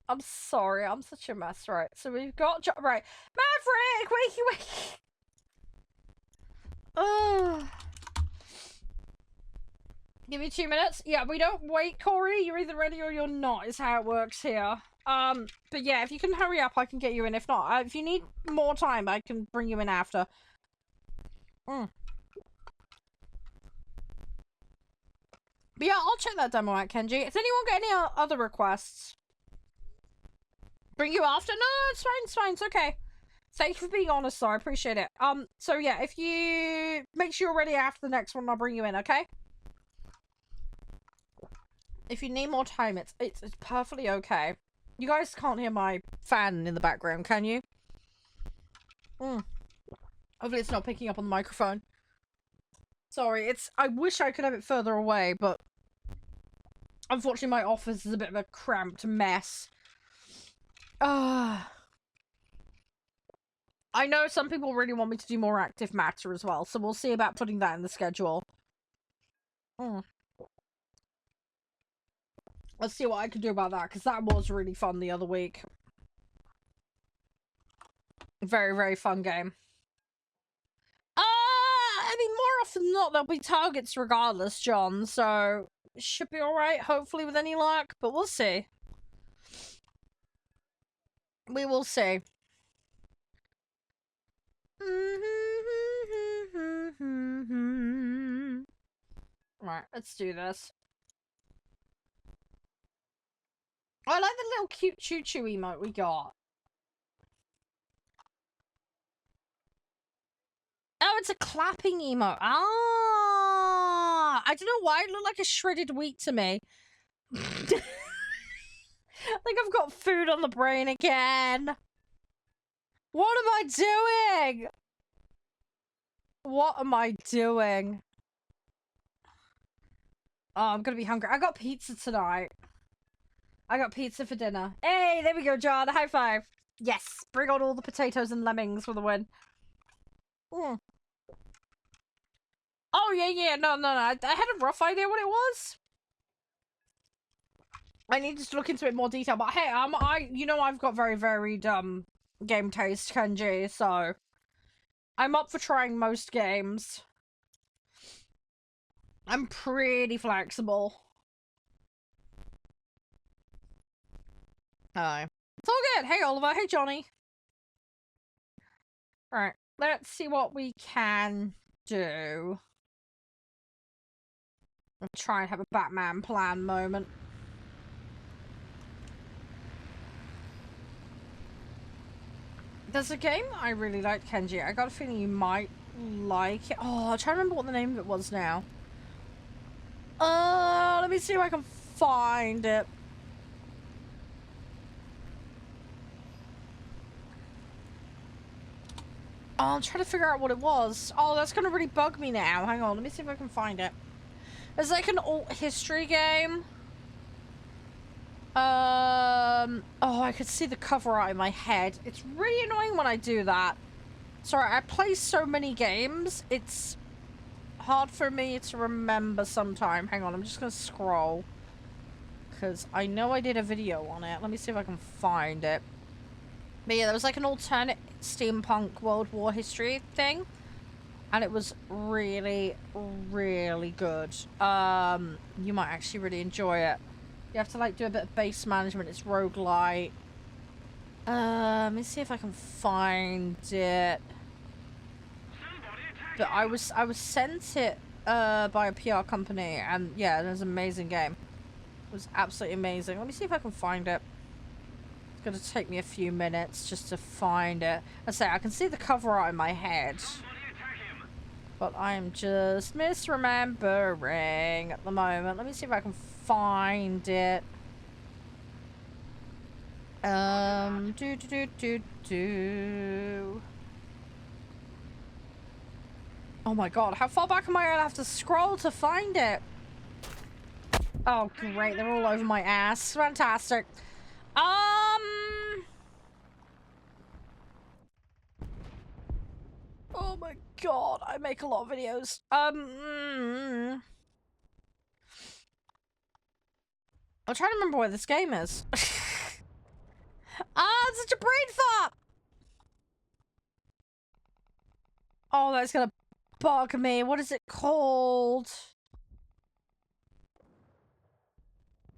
I'm sorry, I'm such a mess. Right, so we've got... Right, Maverick, wakey. Oh. Give me 2 minutes. Yeah, we don't wait, Corey. You're either ready or you're not, is how it works here. But yeah, if you can hurry up, I can get you in. If not, if you need more time, I can bring you in after. But yeah, I'll check that demo out, Kenji. Has anyone got any other requests? Bring you after? No, it's fine, it's fine, it's okay. Thank you for being honest, though. I appreciate it. So yeah, if you make sure you're ready after the next one, I'll bring you in, okay? If you need more time, it's perfectly okay. You guys can't hear my fan in the background, can you? Hopefully it's not picking up on the microphone. Sorry, I wish I could have it further away, but unfortunately my office is a bit of a cramped mess. I know some people really want me to do more active matter as well, so we'll see about putting that in the schedule. Let's see what I can do about that, because that was really fun the other week. Very, very fun game. I mean, more often than not, there'll be targets regardless, John, so it should be alright, hopefully, with any luck, but we'll see. We will see. Right, let's do this. I like the little cute choo-choo emote we got. Oh, it's a clapping emote. Ah! I don't know why it looked like a shredded wheat to me. Like I've got food on the brain again. What am I doing? What am I doing? Oh, I'm gonna be hungry. I got pizza tonight. I got pizza for dinner. Hey, there we go, John. High five. Yes, bring on all the potatoes and lemmings for the win. Oh, yeah. No. I had a rough idea what it was. I need to look into it in more detail. But hey, I've got very varied game taste, Kenji. So I'm up for trying most games. I'm pretty flexible. Hi. It's all good. Hey, Oliver. Hey, Johnny. Alright, let's see what we can do. I'll try and have a Batman plan moment. There's a game I really liked, Kenji. I got a feeling you might like it. Oh, I'm trying to remember what the name of it was now. Let me see if I can find it. Oh, I'm trying to figure out what it was. Oh, that's gonna really bug me now. Hang on, let me see if I can find it. It's like an alt history game. Oh, I could see the cover art in my head. It's really annoying when I do that. Sorry, I play so many games. It's hard for me to remember sometime. Hang on, I'm just gonna scroll. Because I know I did a video on it. Let me see if I can find it. But yeah, there was like an alternate steampunk World War history thing. And it was really, really good. You might actually really enjoy it. You have to like do a bit of base management. It's roguelite. Let me see if I can find it. But I was sent it by a PR company, and yeah, it was an amazing game. It was absolutely amazing. Let me see if I can find it. It's gonna take me a few minutes just to find it. I say I can see the cover art in my head, but I'm just misremembering at the moment. Let me see if I can find it. Oh my god, how far back am I gonna have to scroll to find it? Oh great, they're all over my ass. Fantastic. Oh my god, I make a lot of videos. I'm trying to remember where this game is. It's such a brain fart! Oh, that's gonna bug me. What is it called?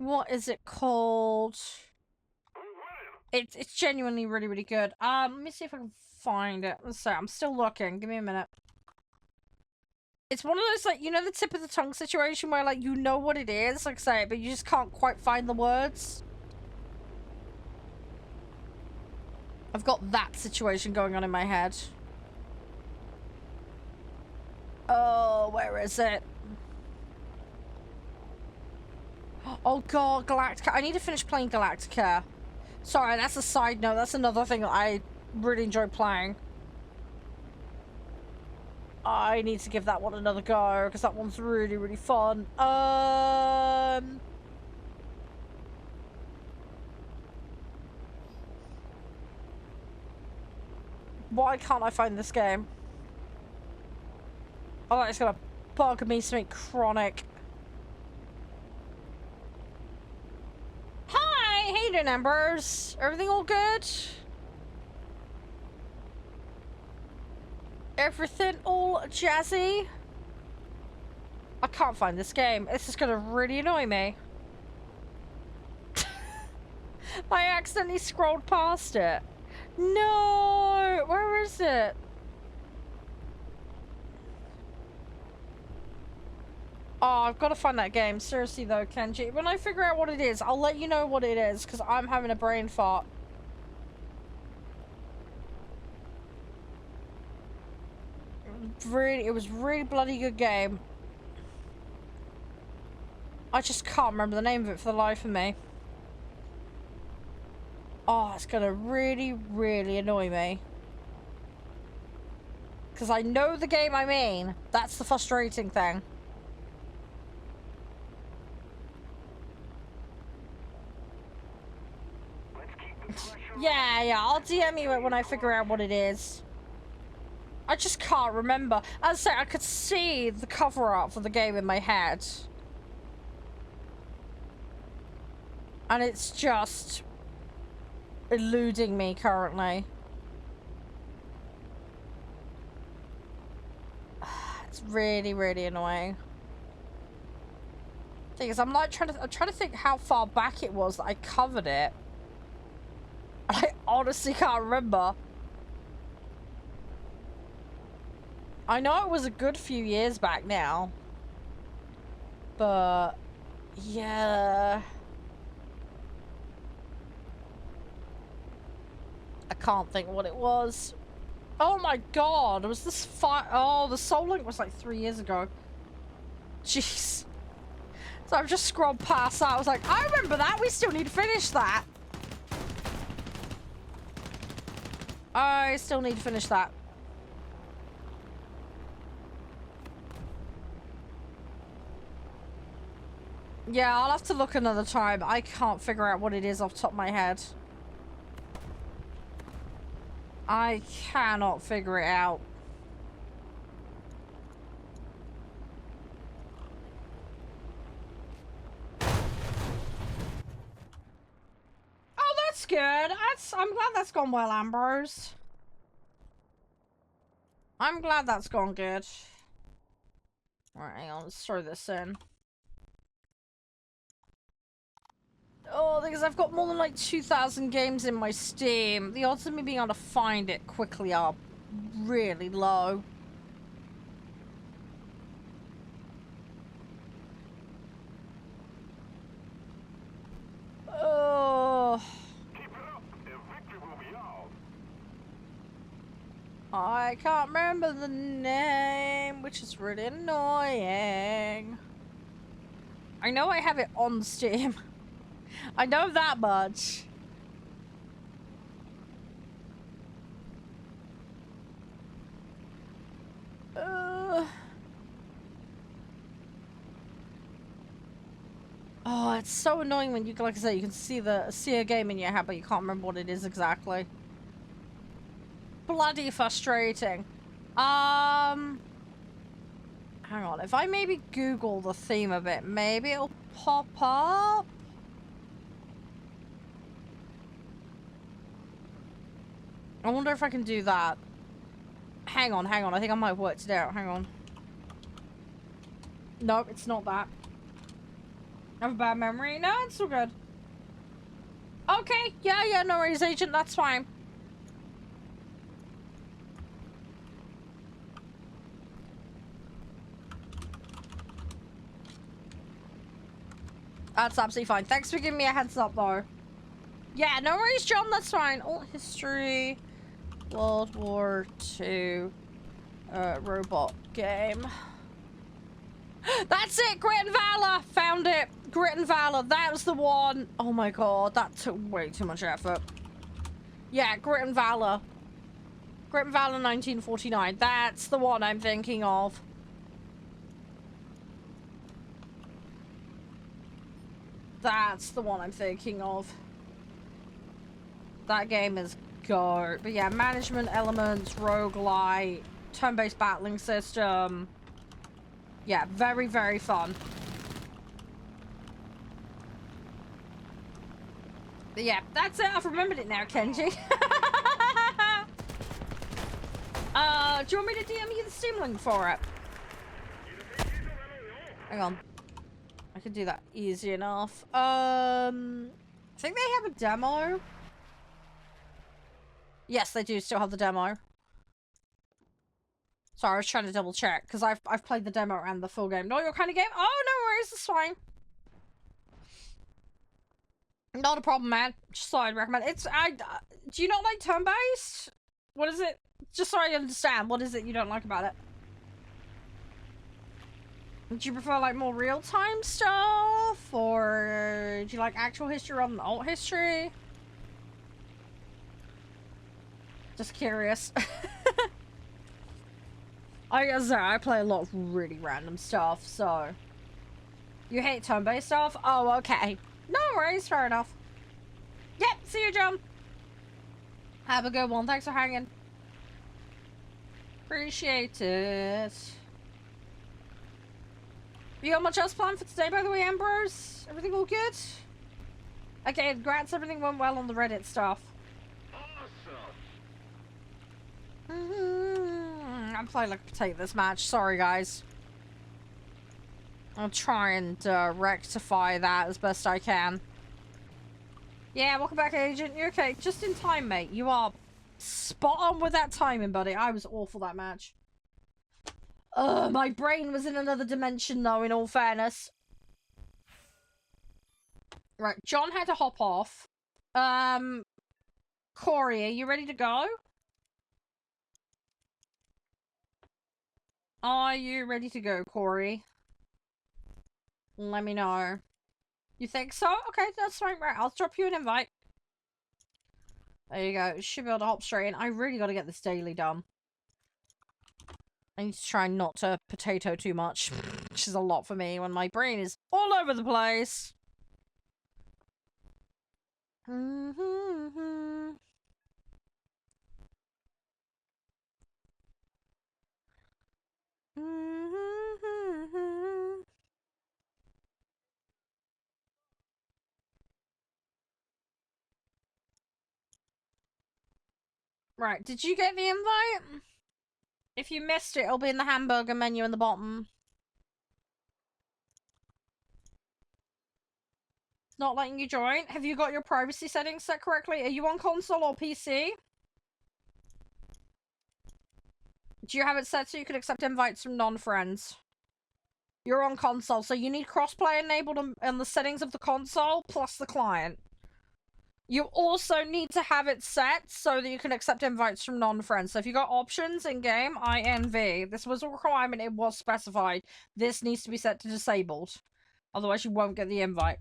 What is it called? It's genuinely really, really good. Let me see if I can find it. Let's see, I'm still looking. Give me a minute. It's one of those, like, you know, the tip of the tongue situation where, like, you know what it is, like, say, but you just can't quite find the words. I've got that situation going on in my head. Oh, where is it? Oh god, Galactica. I need to finish playing Galactica. Sorry, that's a side note. That's another thing that I really enjoy playing. I need to give that one another go, because that one's really, really fun. Why can't I find this game? Oh, it's gonna bug me something chronic. Hi! How you doing, Embers? Everything all good? Everything all jazzy? I can't find this game. This is gonna really annoy me. I accidentally scrolled past it. No! Where is it? Oh, I've got to find that game. Seriously though, Kenji. When I figure out what it is, I'll let you know what it is, because I'm having a brain fart. It was really bloody good game. I just can't remember the name of it for the life of me. Oh, it's gonna really, really annoy me. Because I know the game I mean. That's the frustrating thing. Yeah, I'll DM you it when I figure out what it is. I just can't remember. As I say, I could see the cover art for the game in my head. And it's just eluding me currently. It's really, really annoying. Thing is, I'm trying to think how far back it was that I covered it. I honestly can't remember. I know it was a good few years back now. But yeah. I can't think what it was. Oh my god, was this oh, the Soul Link was like 3 years ago. Jeez. So I've just scrolled past that. I was like, I remember that. We still need to finish that. I still need to finish that. Yeah, I'll have to look another time. I can't figure out what it is off the top of my head. I cannot figure it out. Oh, that's good. I'm glad that's gone well, Ambrose. I'm glad that's gone good. Alright, hang on, let's throw this in. Oh, because I've got more than like 2,000 games in my Steam. The odds of me being able to find it quickly are really low. Oh. Keep it up, and victory will be ours. I can't remember the name, which is really annoying. I know I have it on Steam. I know that much. Oh, it's so annoying when you, like I say, you can see a game in your head, but you can't remember what it is exactly. Bloody frustrating. Hang on. If I maybe Google the theme of it, maybe it'll pop up. I wonder if I can do that. Hang on. I think I might have worked it out. Hang on. Nope, it's not that. I have a bad memory. No, it's all good. Okay, yeah, no worries, Agent, that's fine. That's absolutely fine. Thanks for giving me a heads up, though. Yeah, no worries, John, that's fine. Alt history, World War II, robot game. That's it, Grit and Valor! Found it! Grit and Valor, that was the one! Oh my god, that took way too much effort. Yeah, Grit and Valor. Grit and Valor 1949, that's the one I'm thinking of. That's the one I'm thinking of. That game is go. But yeah, management elements, roguelite, turn-based battling system. Yeah, very, very fun. But yeah, that's it. I've remembered it now, Kenji. Do you want me to DM you the Steam link for it? Hang on. I can do that easy enough. I think they have a demo. Yes, they do still have the demo. Sorry, I was trying to double check because I've played the demo and the full game. Not your kind of game? Oh, no worries, it's fine. Not a problem, man. Just thought I'd recommend. Do you not like turn-based? What is it? Just so I understand, what is it you don't like about it? Do you prefer like more real-time stuff, or do you like actual history rather than alt history? Just curious. I play a lot of really random stuff, so... You hate turn-based stuff? Oh, okay. No worries, fair enough. Yep, see you, John. Have a good one. Thanks for hanging. Appreciate it. You got much else planned for today, by the way, Ambrose? Everything all good? Okay, congrats, everything went well on the Reddit stuff. I'm playing like a potato this match. Sorry, guys. I'll try and rectify that as best I can. Yeah, welcome back, Agent. You're okay. Just in time, mate. You are spot on with that timing, buddy. I was awful that match. My brain was in another dimension, though, in all fairness. Right, John had to hop off. Corey, are you ready to go? Are you ready to go, Corey? Let me know. You think so? Okay, that's fine. Right, I'll drop you an invite. There you go. Should be able to hop straight in. I really got to get this daily done. I need to try not to potato too much, which is a lot for me when my brain is all over the place. Right, did you get the invite? If you missed it, it'll be in the hamburger menu in the bottom. It's not letting you join. Have you got your privacy settings set correctly? Are you on console or PC? Do you have it set so you can accept invites from non-friends? You're on console, so you need crossplay enabled in the settings of the console plus the client. You also need to have it set so that you can accept invites from non-friends. So if you got options in-game, INV. This was a requirement, it was specified. This needs to be set to disabled. Otherwise you won't get the invite.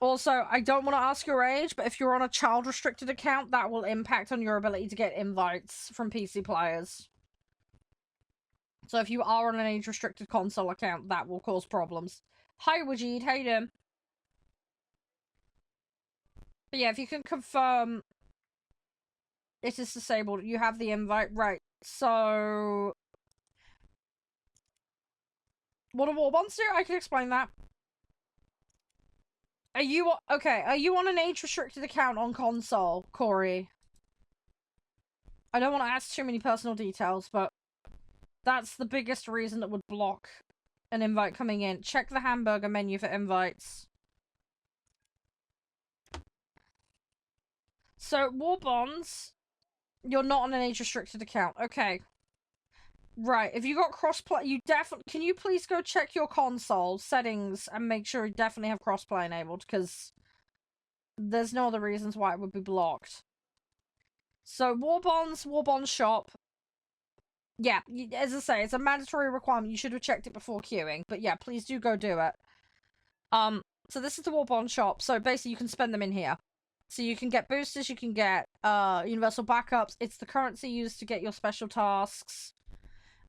Also, I don't want to ask your age, but if you're on a child-restricted account, that will impact on your ability to get invites from PC players. So if you are on an age-restricted console account, that will cause problems. Hi, Wajid. How you doing? But yeah, if you can confirm it is disabled, you have the invite. Right, so... What a war monster? I can explain that. Are you... Okay, are you on an age-restricted account on console, Corey? I don't want to ask too many personal details, but... That's the biggest reason that would block an invite coming in. Check the hamburger menu for invites. So, War Bonds, you're not on an age-restricted account. Okay. Right, if you got crossplay, you definitely... Can you please go check your console settings and make sure you definitely have crossplay enabled, because there's no other reasons why it would be blocked. So, War Bonds shop. Yeah, as I say, it's a mandatory requirement. You should have checked it before queuing, but yeah, please do go do it. So this is the War Bond shop. So basically, you can spend them in here. So you can get boosters, you can get universal backups. It's the currency used to get your special tasks.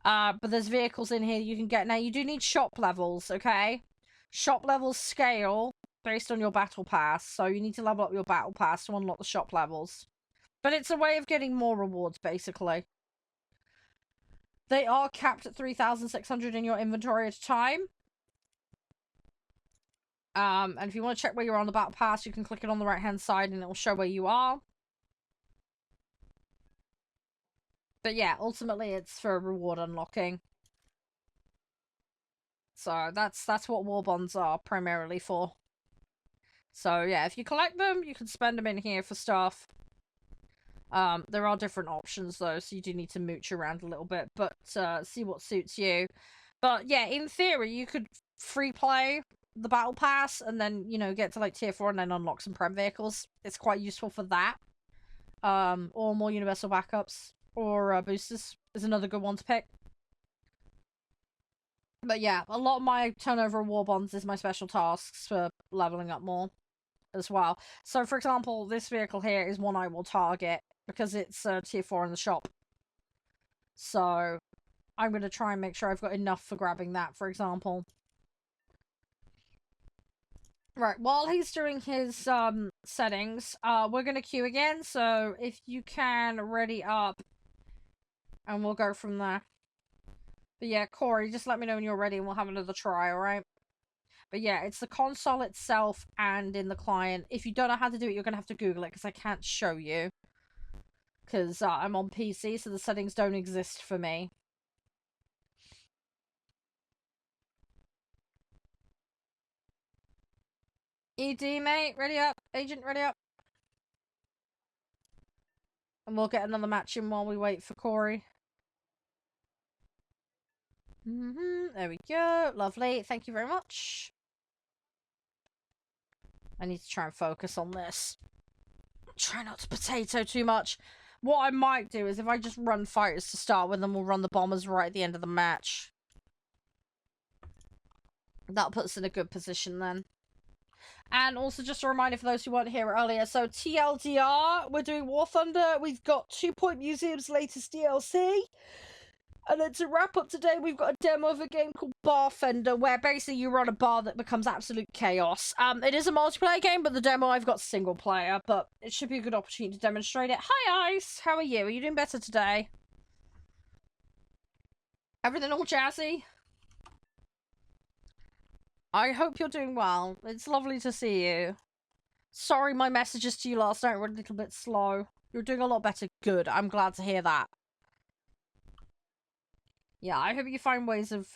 But there's vehicles in here you can get. Now, you do need shop levels, okay? Shop levels scale based on your battle pass. So you need to level up your battle pass to unlock the shop levels. But it's a way of getting more rewards, basically. They are capped at 3,600 in your inventory at a time. And if you want to check where you're on the battle pass, you can click it on the right-hand side and it will show where you are. But yeah, ultimately it's for reward unlocking. So that's what war bonds are primarily for. So yeah, if you collect them, you can spend them in here for stuff. There are different options though, so you do need to mooch around a little bit, but see what suits you. But yeah, in theory, you could free play the battle pass and then, you know, get to like tier 4 and then unlock some prem vehicles. It's quite useful for that. Or more universal backups or boosters is another good one to pick. But yeah, a lot of my turnover of war bonds is my special tasks for leveling up more as well. So for example, this vehicle here is one I will target because it's tier 4 in the shop. So I'm going to try and make sure I've got enough for grabbing that, for example. Right, while he's doing his settings, we're going to queue again. So if you can, ready up. And we'll go from there. But yeah, Corey, just let me know when you're ready and we'll have another try, alright? But yeah, it's the console itself and in the client. If you don't know how to do it, you're going to have to Google it because I can't show you. Because I'm on PC, so the settings don't exist for me. ED, mate, ready up. Agent, ready up. And we'll get another match in while we wait for Corey. There we go. Lovely. Thank you very much. I need to try and focus on this. Try not to potato too much. What I might do is if I just run fighters to start with, then we'll run the bombers right at the end of the match. That'll put us in a good position then. And also just a reminder for those who weren't here earlier. So TLDR, we're doing War Thunder. We've got 2 Point Museum's latest DLC. And then to wrap up today, we've got a demo of a game called Bartender, where basically you run a bar that becomes absolute chaos. It is a multiplayer game, but the demo I've got single player, but it should be a good opportunity to demonstrate it. Hi, Ice! How are you? Are you doing better today? Everything all jazzy? I hope you're doing well. It's lovely to see you. Sorry my messages to you last night were a little bit slow. You're doing a lot better. Good. I'm glad to hear that. Yeah, I hope you find ways of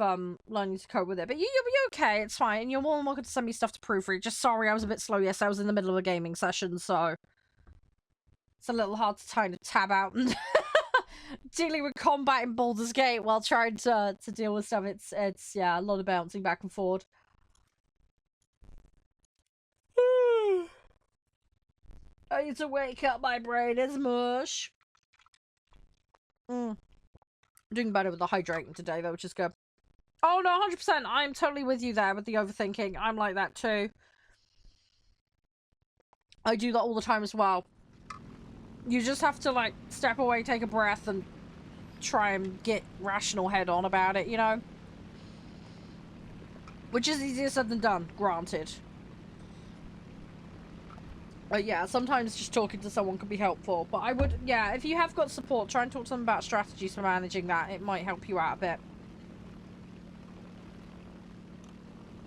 learning to cope with it. But you'll be okay, it's fine. You're more than welcome to send me stuff to proofread. Just sorry I was a bit slow. Yes, I was in the middle of a gaming session, so it's a little hard to kind of tab out and dealing with combat in Baldur's Gate while trying to deal with stuff. It's yeah, a lot of bouncing back and forward. I need to wake up, my brain is mush. Doing better with the hydrating today, though, which is good. Oh, no, 100%. I'm totally with you there with the overthinking. I'm like that, too. I do that all the time as well. You just have to, like, step away, take a breath, and try and get rational head on about it, you know? Which is easier said than done, granted. But yeah, sometimes just talking to someone can be helpful. But I would, yeah, if you have got support, try and talk to them about strategies for managing that. It might help you out a bit.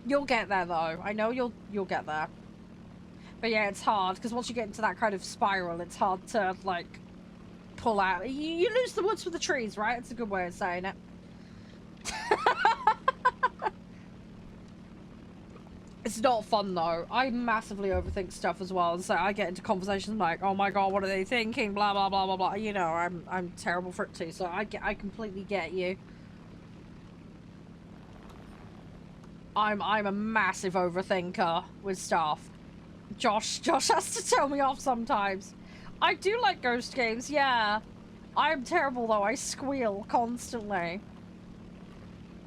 You'll get there, though. I know you'll get there. But yeah, it's hard, because once you get into that kind of spiral, it's hard to, like, pull out. You lose the woods for the trees, right? It's a good way of saying it. It's not fun though. I massively overthink stuff as well, and so I get into conversations like, "Oh my god, what are they thinking?" Blah blah blah blah blah. You know, I'm terrible for it too. So I completely get you. I'm a massive overthinker with stuff. Josh has to tell me off sometimes. I do like ghost games, yeah. I'm terrible though. I squeal constantly.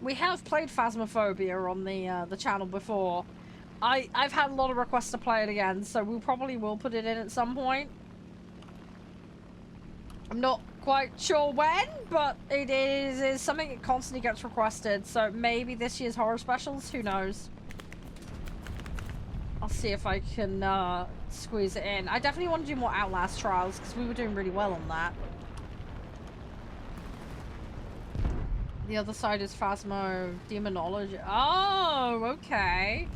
We have played Phasmophobia on the channel before. I've had a lot of requests to play it again, so we probably will put it in at some point. I'm not quite sure when, but it is something that constantly gets requested, so maybe this year's horror specials, who knows. I'll see if I can squeeze it in. I definitely want to do more Outlast trials, because we were doing really well on that. The other side is Phasmo Demonology. Oh, okay.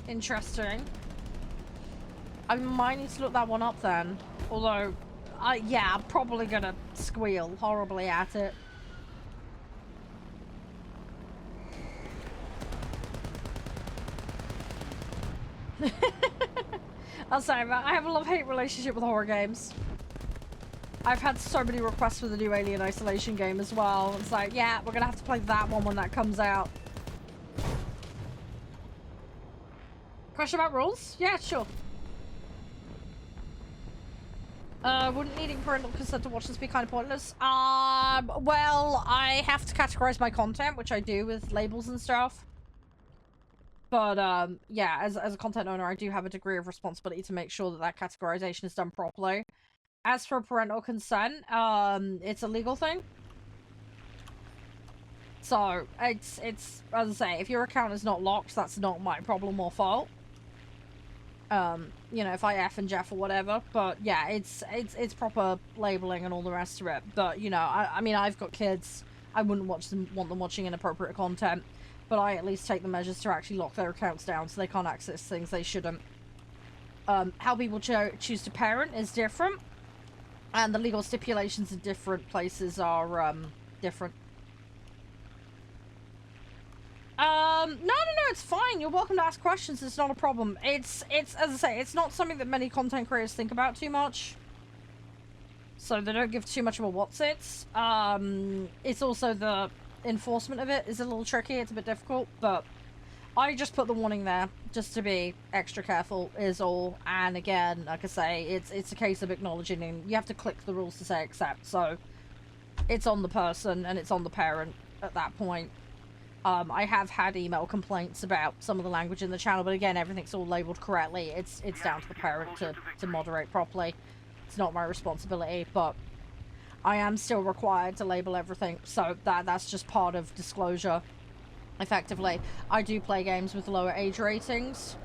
Interesting. I might need to look that one up then. Although, yeah, I'm probably gonna squeal horribly at it. I'll say, I have a love-hate relationship with horror games. I've had so many requests for the new Alien Isolation game as well. It's like, yeah, we're gonna have to play that one when that comes out. Question about rules? Yeah, sure. Wouldn't needing parental consent to watch this be kind of pointless? Well, I have to categorize my content, which I do with labels and stuff. But, yeah, as a content owner, I do have a degree of responsibility to make sure that that categorization is done properly. As for parental consent, it's a legal thing. So, it's, as I say, if your account is not locked, that's not my problem or fault. You know, if I F and Jeff or whatever, but yeah, it's proper labeling and all the rest of it. But, you know, I mean, I've got kids. I wouldn't want them watching inappropriate content, but I at least take the measures to actually lock their accounts down so they can't access things they shouldn't. How people choose to parent is different, and the legal stipulations in different places are, different. No, it's fine. You're welcome to ask questions. It's not a problem. It's, as I say, it's not something that many content creators think about too much. So they don't give too much of a what's it. It's also the enforcement of it is a little tricky. It's a bit difficult, but I just put the warning there just to be extra careful is all. And again, like I say, it's a case of acknowledging, and you have to click the rules to say accept. So it's on the person and it's on the parent at that point. I have had email complaints about some of the language in the channel, but again, everything's all labeled correctly. It's down to the parent to moderate properly. It's not my responsibility, but I am still required to label everything, so that's just part of disclosure, effectively. I do play games with lower age ratings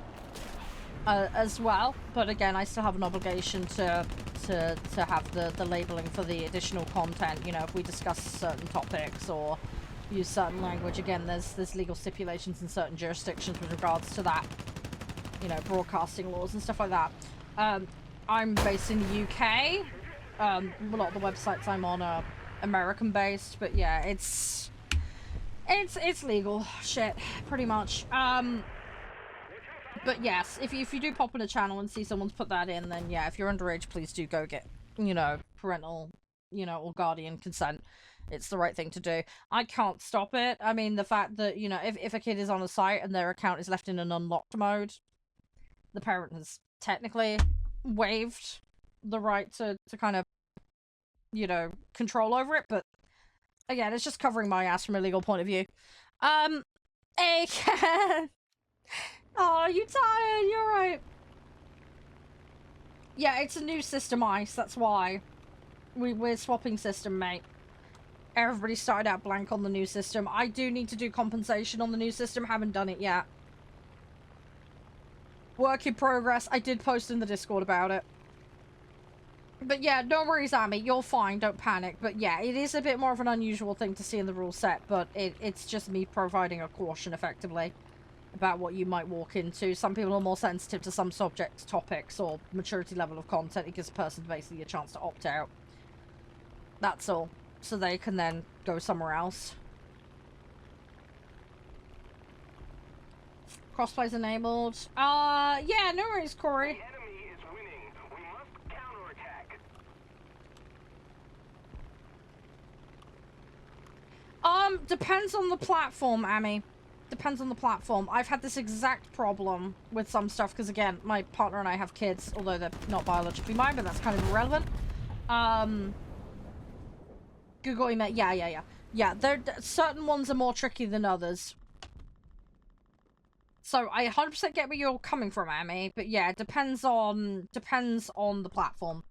as well, but again, I still have an obligation to have the labeling for the additional content. You know, if we discuss certain topics or use certain language, again, there's legal stipulations in certain jurisdictions with regards to that, you know, broadcasting laws and stuff like that. I'm based in the UK. A lot of the websites I'm on are American based, but yeah, it's legal shit, pretty much. But yes, if you do pop in a channel and see someone's put that in, then yeah, if you're underage, please do go get, you know, parental, you know, or guardian consent. It's the right thing to do. I can't stop it. I mean, the fact that, you know, if a kid is on a site and their account is left in an unlocked mode, the parent has technically waived the right to kind of, you know, control over it. But again, it's just covering my ass from a legal point of view. Hey, Ken! Oh, you tired? You're right. Yeah, it's a new system, Ice. That's why. We're swapping system, mate. Everybody started out blank on the new system. I do need to do compensation on the new system. Haven't done it yet. Work in progress. I did post in the Discord about it. But yeah, no worries, Amy. You're fine. Don't panic. But yeah, it is a bit more of an unusual thing to see in the rule set. But it's just me providing a caution, effectively, about what you might walk into. Some people are more sensitive to some subject topics or maturity level of content. It gives a person basically a chance to opt out. That's all. So they can then go somewhere else. crossplay's enabled. Yeah, no worries, Corey. The enemy is winning. We must counterattack. Depends on the platform, Amy. Depends on the platform. I've had this exact problem with some stuff, because again, my partner and I have kids, although they're not biologically mine, but that's kind of irrelevant. Google email, yeah. Yeah, certain ones are more tricky than others. So I 100% get where you're coming from, Amy, but yeah, it depends on the platform.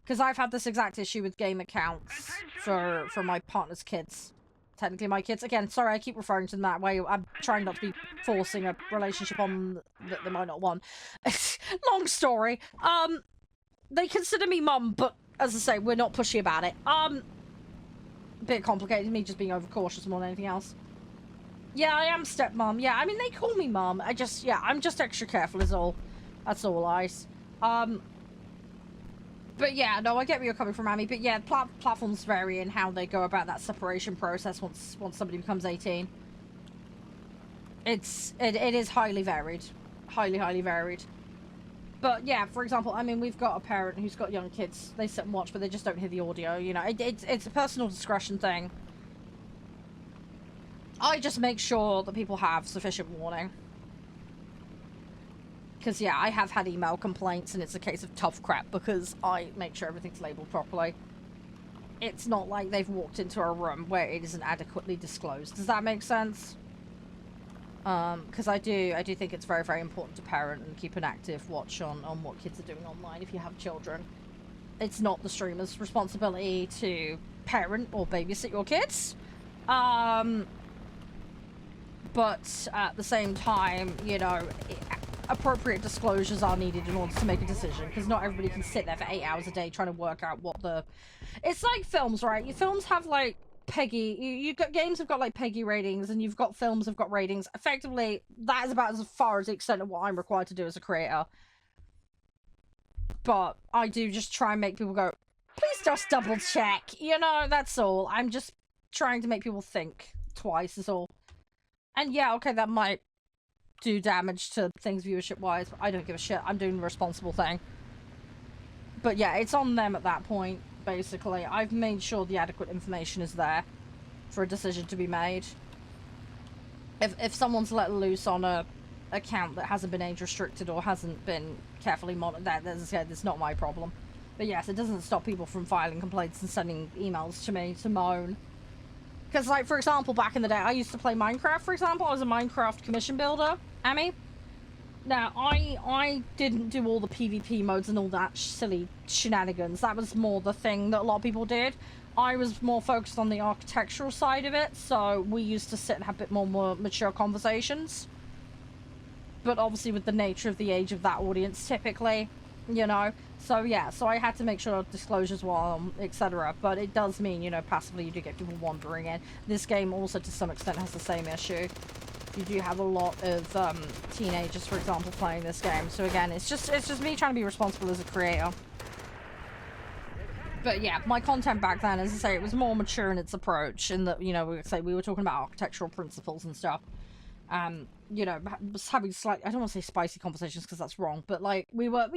Because I've had this exact issue with game accounts for my partner's kids. Technically my kids. Again, sorry, I keep referring to them that way. I'm trying not to be forcing a relationship on them that they might not want. Long story. They consider me mum, but as I say, we're not pushy about it. Bit complicated, me just being overcautious more than anything else. Yeah, I am stepmom. Yeah, I mean, they call me mum. I'm just extra careful is all. That's all, Ice. But yeah, no, I get where you're coming from, Amy. But yeah, platforms vary in how they go about that separation process once somebody becomes 18. It is highly varied. Highly varied. But yeah, for example, I mean, we've got a parent who's got young kids. They sit and watch, but they just don't hear the audio, you know. It's a personal discretion thing. I just make sure that people have sufficient warning. Because, yeah, I have had email complaints, and it's a case of tough crap, because I make sure everything's labelled properly. It's not like they've walked into a room where it isn't adequately disclosed. Does that make sense? Because I do think it's very, very important to parent and keep an active watch on what kids are doing online if you have children. It's not the streamer's responsibility to parent or babysit your kids. But at the same time, you know, appropriate disclosures are needed in order to make a decision, because not everybody can sit there for 8 hours a day trying to work out what the... It's like films, right? Your films have, like, PEGI... You've got games have got, like, PEGI ratings, and you've got films have got ratings. Effectively, that is about as far as the extent of what I'm required to do as a creator. But I do just try and make people go, please just double check. You know, that's all. I'm just trying to make people think twice is all. And yeah, okay, that might do damage to things viewership-wise, but I don't give a shit. I'm doing the responsible thing. But yeah, it's on them at that point, basically. I've made sure the adequate information is there for a decision to be made. If someone's let loose on a account that hasn't been age-restricted or hasn't been carefully monitored, as I said, it's not my problem. But yes, it doesn't stop people from filing complaints and sending emails to me to moan. Because, like, for example, back in the day, I used to play Minecraft, for example. I was a Minecraft commission builder, Amy. Now, I didn't do all the PvP modes and all that silly shenanigans. That was more the thing that a lot of people did. I was more focused on the architectural side of it, so we used to sit and have a bit more mature conversations. But obviously with the nature of the age of that audience, typically, you know. So yeah, so I had to make sure disclosures were on, etc. But it does mean, you know, passively you do get people wandering in. This game also to some extent has the same issue. You do have a lot of teenagers, for example, playing this game. So again, it's just me trying to be responsible as a creator. But yeah, my content back then, as I say, it was more mature in its approach, in that, you know, we were talking about architectural principles and stuff. You know, was having slight, I don't want to say spicy conversations because that's wrong, but like we were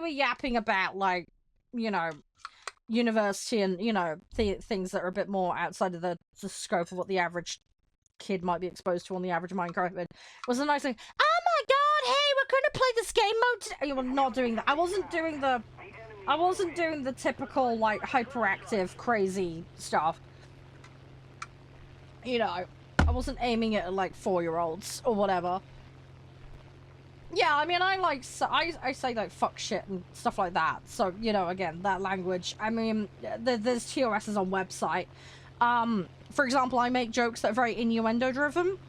yapping about, like, you know, university and, you know, things that are a bit more outside of the scope of what the average kid might be exposed to on the average Minecraft. It was a nice thing. Oh my god, hey, we're gonna play this game mode today. You were not doing that. I wasn't doing the typical, like, hyperactive, crazy stuff. You know, I wasn't aiming it at, like, 4-year-olds or whatever. Yeah, I mean, I say, like, fuck shit and stuff like that. So, you know, again, that language. I mean, there's TOSs on website. For example, I make jokes that are very innuendo-driven.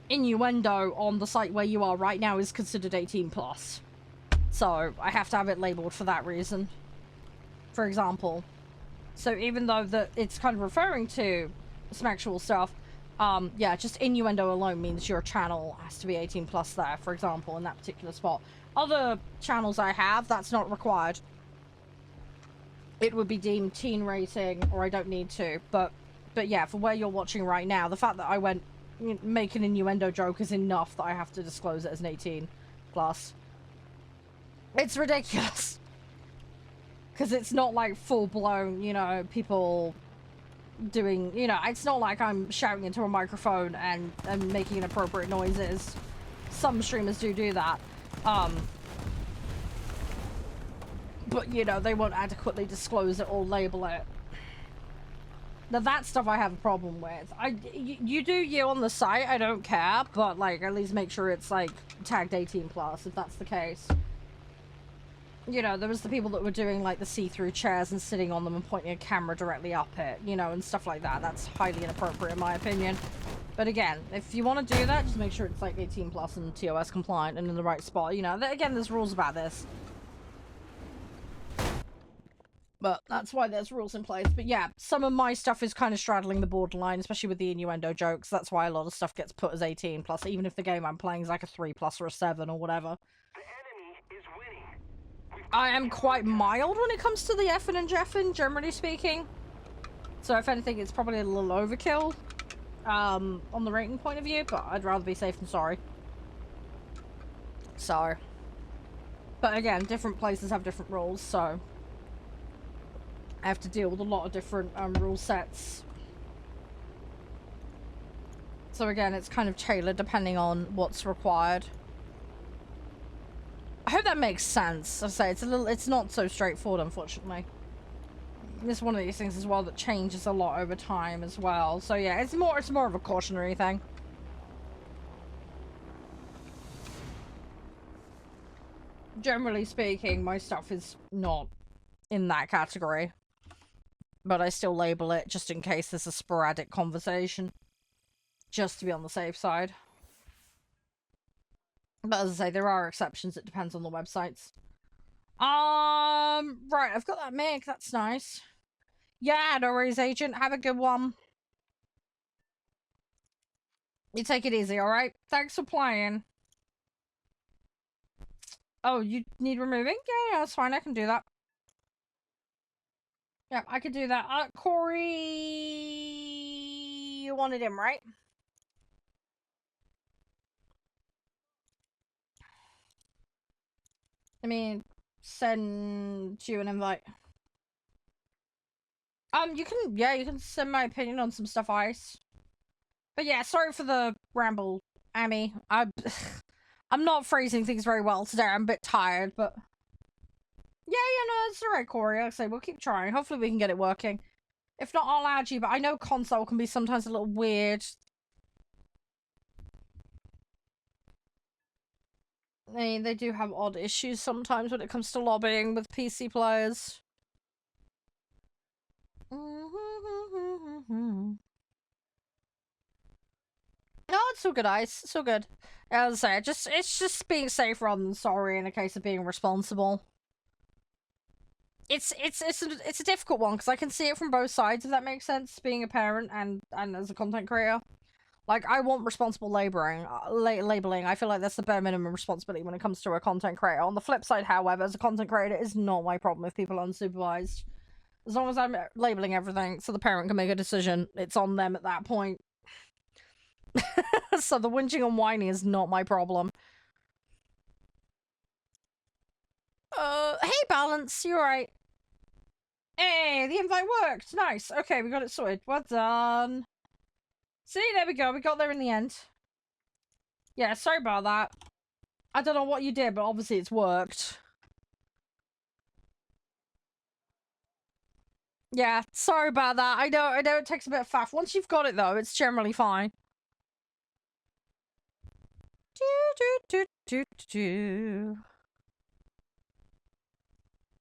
Innuendo on the site where you are right now is considered 18+. So, I have to have it labelled for that reason. For example. So, even though it's kind of referring to some actual stuff, yeah, just innuendo alone means your channel has to be 18+ there, for example, in that particular spot. Other channels I have, that's not required. It would be deemed teen rating, or I don't need to, but yeah, for where you're watching right now, the fact that I went make an innuendo joke is enough that I have to disclose it as an 18 plus. It's ridiculous. Because it's not like full-blown, you know, people doing, you know, it's not like I'm shouting into a microphone and making inappropriate noises. Some streamers do that. But, you know, they won't adequately disclose it or label it. Now, that stuff I have a problem with. You do you on the site, I don't care, but, like, at least make sure it's, like, tagged 18 plus, if that's the case. You know, there was the people that were doing, like, the see-through chairs and sitting on them and pointing a camera directly up it, you know, and stuff like that. That's highly inappropriate, in my opinion. But again, if you want to do that, just make sure it's, like, 18 plus and TOS compliant and in the right spot. You know, again, there's rules about this. But that's why there's rules in place. But yeah, some of my stuff is kind of straddling the borderline, especially with the innuendo jokes. That's why a lot of stuff gets put as 18 plus, even if the game I'm playing is like a 3 plus or a 7 or whatever. The enemy is winning. I am quite mild when it comes to the effing and jeffing, generally speaking. So if anything, it's probably a little overkill on the rating point of view, but I'd rather be safe than sorry. So. But again, different places have different rules, so I have to deal with a lot of different rule sets. So again, it's kind of tailored depending on what's required. I hope that makes sense. As I say, it's not so straightforward, unfortunately. It's one of these things as well that changes a lot over time as well. So yeah, it's more of a cautionary thing. Generally speaking, my stuff is not in that category. But I still label it just in case there's a sporadic conversation. Just to be on the safe side. But as I say, there are exceptions. It depends on the websites. Right, I've got that mic. That's nice. Yeah, no worries, Agent. Have a good one. You take it easy, alright? Thanks for playing. Oh, you need removing? Yeah, that's fine. I can do that. Yeah, I could do that. Corey, you wanted him, right? Let me send you an invite. You can send my opinion on some stuff, Ice. But yeah, sorry for the ramble, Amy. I'm not phrasing things very well today. I'm a bit tired, but yeah, no, it's alright, Corey. Like I say, we'll keep trying. Hopefully we can get it working. If not, I'll add you, but I know console can be sometimes a little weird. They do have odd issues sometimes when it comes to lobbying with PC players. No, it's so good, Ice. It's so good. As I say, it's just being safe rather than sorry in a case of being responsible. It's a difficult one because I can see it from both sides, if that makes sense, being a parent and as a content creator. Like, I want responsible labeling. I feel like that's the bare minimum responsibility when it comes to a content creator. On the flip side, however, as a content creator, it is not my problem if people are unsupervised. As long as I'm labeling everything so the parent can make a decision, it's on them at that point. So the whinging and whining is not my problem. Hey, Balance, you alright? Hey, the invite worked. Nice. Okay, we got it sorted. Well done. See, there we go. We got there in the end. Yeah, sorry about that. I don't know what you did, but obviously it's worked. Yeah, sorry about that. I know it takes a bit of faff. Once you've got it, though, it's generally fine.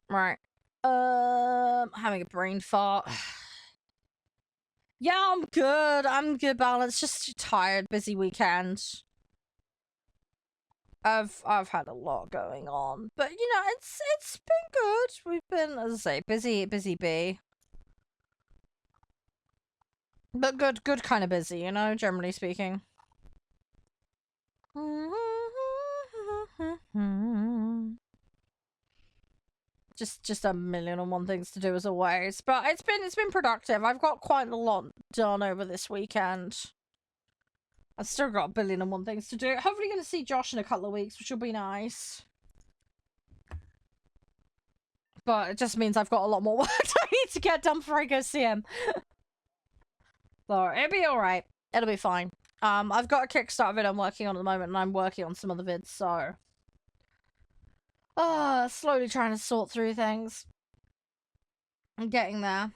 Right. Having a brain fart. Yeah, I'm good. I'm good, Balance. Just tired, busy weekend. I've had a lot going on, but you know, it's been good. We've been, as I say, busy bee. But good kind of busy, you know, generally speaking. Just a million and one things to do as always. But it's been productive. I've got quite a lot done over this weekend. I've still got 1,000,001 things to do. Hopefully going to see Josh in a couple of weeks, which will be nice. But it just means I've got a lot more work I need to get done before I go see him. So it'll be alright. It'll be fine. I've got a Kickstarter vid I'm working on at the moment, and I'm working on some other vids, so... slowly trying to sort through things. I'm getting there.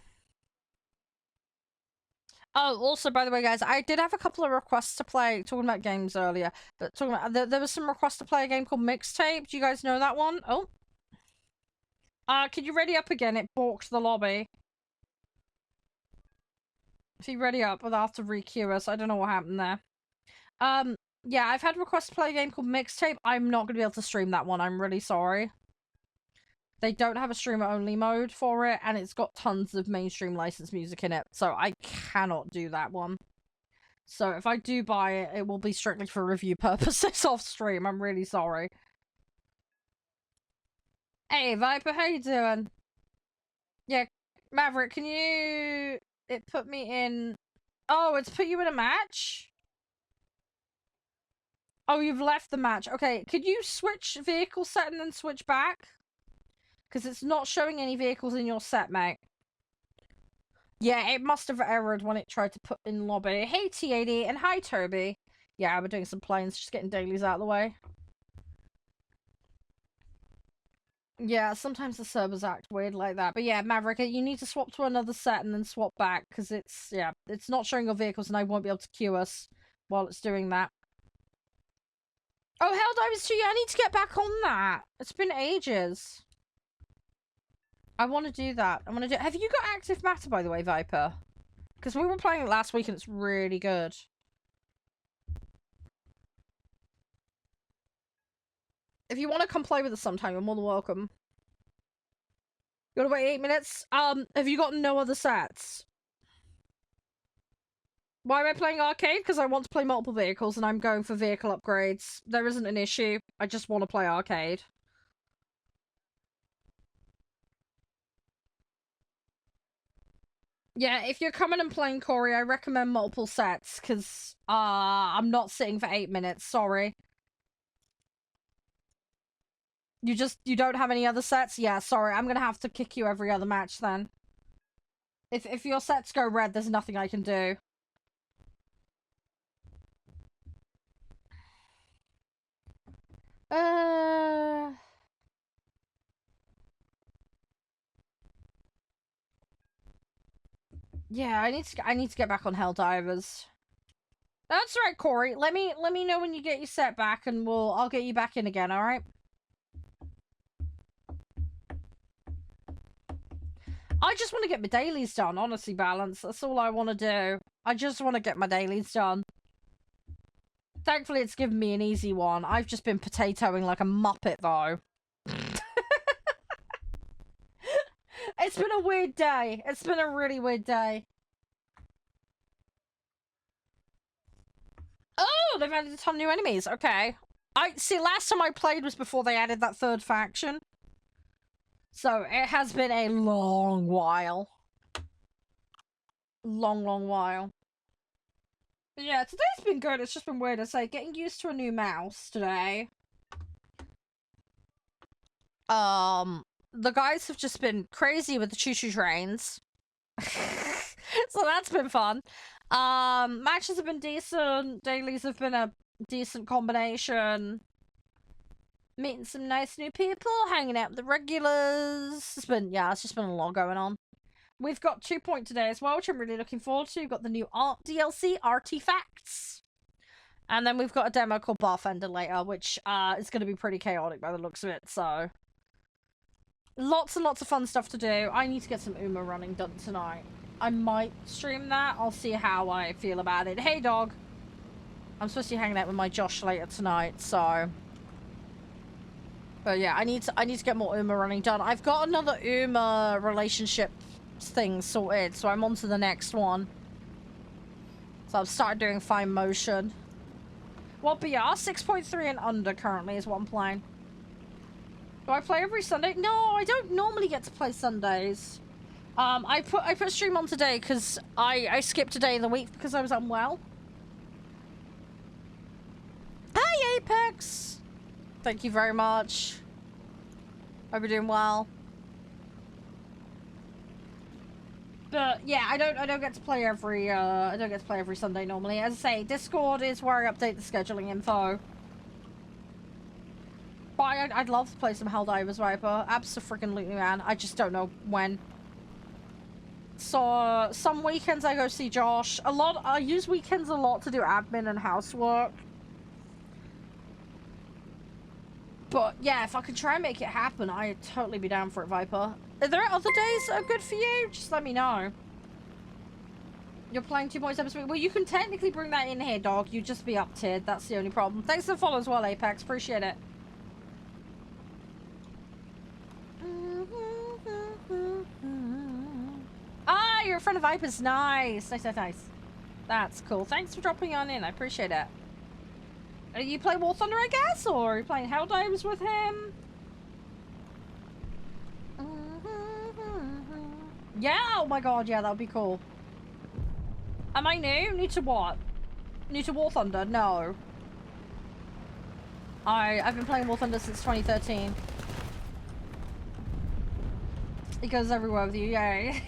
Oh, also, by the way, guys, I did have a couple of requests to play, talking about games earlier, but talking about, there was some requests to play a game called Mixtape. Do you guys know that one? Oh. Can you ready up again? It balked the lobby. If you ready up, we'll have to re-queue us. I don't know what happened there. Yeah, I've had requests to play a game called Mixtape. I'm not going to be able to stream that one. I'm really sorry. They don't have a streamer-only mode for it, and it's got tons of mainstream licensed music in it, so I cannot do that one. So if I do buy it, it will be strictly for review purposes off stream. I'm really sorry. Hey, Viper, how you doing? Yeah, Maverick, can you... It put me in... Oh, it's put you in a match? Oh, you've left the match. Okay, could you switch vehicle set and then switch back? Because it's not showing any vehicles in your set, mate. Yeah, it must have errored when it tried to put in lobby. Hey, T80, and hi, Toby. Yeah, we're doing some planes, just getting dailies out of the way. Yeah, sometimes the servers act weird like that. But yeah, Maverick, you need to swap to another set and then swap back, because it's, yeah, it's not showing your vehicles and I won't be able to queue us while it's doing that. Oh, Helldivers 2, yeah, I need to get back on that. It's been ages. I want to do that. I want to do... Have you got Active Matter, by the way, Viper? Because we were playing it last week and it's really good. If you want to come play with us sometime, you're more than welcome. You gotta wait 8 minutes? Have you got no other sets? Why am I playing arcade? Because I want to play multiple vehicles and I'm going for vehicle upgrades. There isn't an issue. I just want to play arcade. Yeah, if you're coming and playing Corey, I recommend multiple sets, because, I'm not sitting for 8 minutes, sorry. You don't have any other sets? Yeah, sorry, I'm gonna have to kick you every other match then. If your sets go red, there's nothing I can do. Yeah, I need to get back on Helldivers. That's right, Corey. Let me know when you get your set back, and I'll get you back in again. All right. I just want to get my dailies done, honestly, Balance. That's all I want to do. I just want to get my dailies done. Thankfully, it's given me an easy one. I've just been potatoing like a muppet, though. It's been a weird day. It's been a really weird day. Oh, they've added a ton of new enemies. Okay. See, last time I played was before they added that third faction. So, it has been a long while. Long while. But yeah, today's been good. It's just been weird. It's like getting used to a new mouse today. The guys have just been crazy with the choo-choo trains. So that's been fun. Matches have been decent. Dailies have been a decent combination. Meeting some nice new people, hanging out with the regulars. It's just been a lot going on. We've got 2 Point today as well, which I'm really looking forward to. We've got the new art DLC, Artifacts. And then we've got a demo called Barfender later, which is going to be pretty chaotic by the looks of it, so... Lots and lots of fun stuff to do. I need to get some Uma running done tonight. I might stream that. I'll see how I feel about it. Hey, dog. I'm supposed to be hanging out with my Josh later tonight, so... But yeah, I need to get more Uma running done. I've got another Uma relationship thing sorted, so I'm on to the next one. So I've started doing fine motion. Well, BR 6.3 and under currently is what I'm playing. Do I play every Sunday? No, I don't normally get to play Sundays. I put stream on today because I skipped a day in the week because I was unwell. Apex. Thank you very much. Hope you're doing well. But yeah, I don't get to play every Sunday normally. As I say, Discord is where I update the scheduling info. But I'd love to play some Helldivers Viper. Abso-freaking-lutely, man. I just don't know when. So some weekends I go see Josh. I use weekends a lot to do admin and housework. But yeah, if I could try and make it happen, I'd totally be down for it, Viper. Are there other days that are good for you? Just let me know. You're playing 2.7 episodes. Well, you can technically bring that in here, dog. You'd just be up-tiered. That's the only problem. Thanks for the follow as well, Apex. Appreciate it. Ah, you're a friend of Viper's. Nice. Nice, nice, nice. That's cool. Thanks for dropping on in. I appreciate it. You play War Thunder, I guess? Or are you playing Helldivers with him? Yeah, oh my god, yeah, that would be cool. Am I new? New to what? New to War Thunder? No. I've been playing War Thunder since 2013. He goes everywhere with you, yay.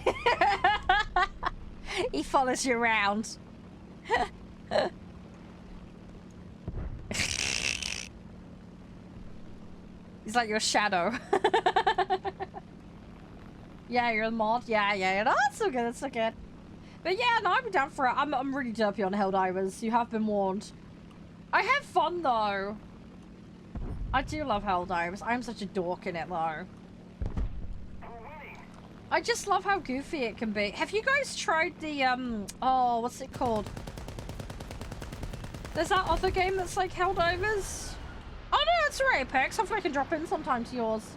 He follows you around. He's like your shadow. Yeah, you're the mod. Yeah. No, that's so good. That's so good. But yeah, no, I'm down for it. I'm really derpy on Helldivers. You have been warned. I have fun though. I do love Helldivers. I'm such a dork in it though. I just love how goofy it can be. Have you guys tried the oh, what's it called? There's that other game that's like Helldivers. Oh no, it's alright, Apex. Hopefully I can drop in sometime to yours.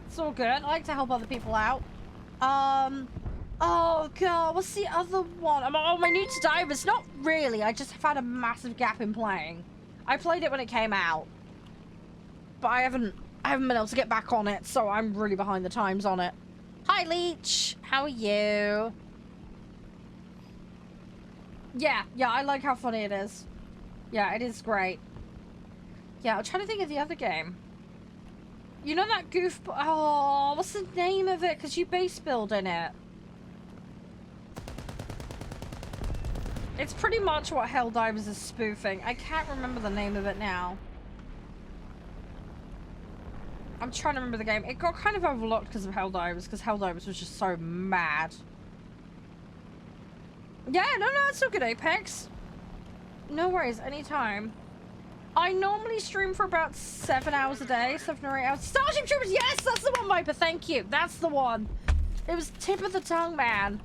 It's all good. I like to help other people out. Oh god, what's the other one? Oh, my new to Divers. Not really. I just have had a massive gap in playing. I played it when it came out, but I haven't been able to get back on it, so I'm really behind the times on it. Hi, Leech. How are you? Yeah, I like how funny it is. Yeah, it is great. Yeah, I'm trying to think of the other game. You know that goof... Oh, what's the name of it? Because you base build in it. It's pretty much what Helldivers is spoofing. I can't remember the name of it now. I'm trying to remember the game. It got kind of overlooked because of Helldivers, because Helldivers was just so mad. Yeah, no, it's all good, Apex. No worries, anytime. I normally stream for about 7 hours a day, 7 or 8 hours. Starship Troopers, yes, that's the one, Viper, thank you. That's the one. It was tip of the tongue, man.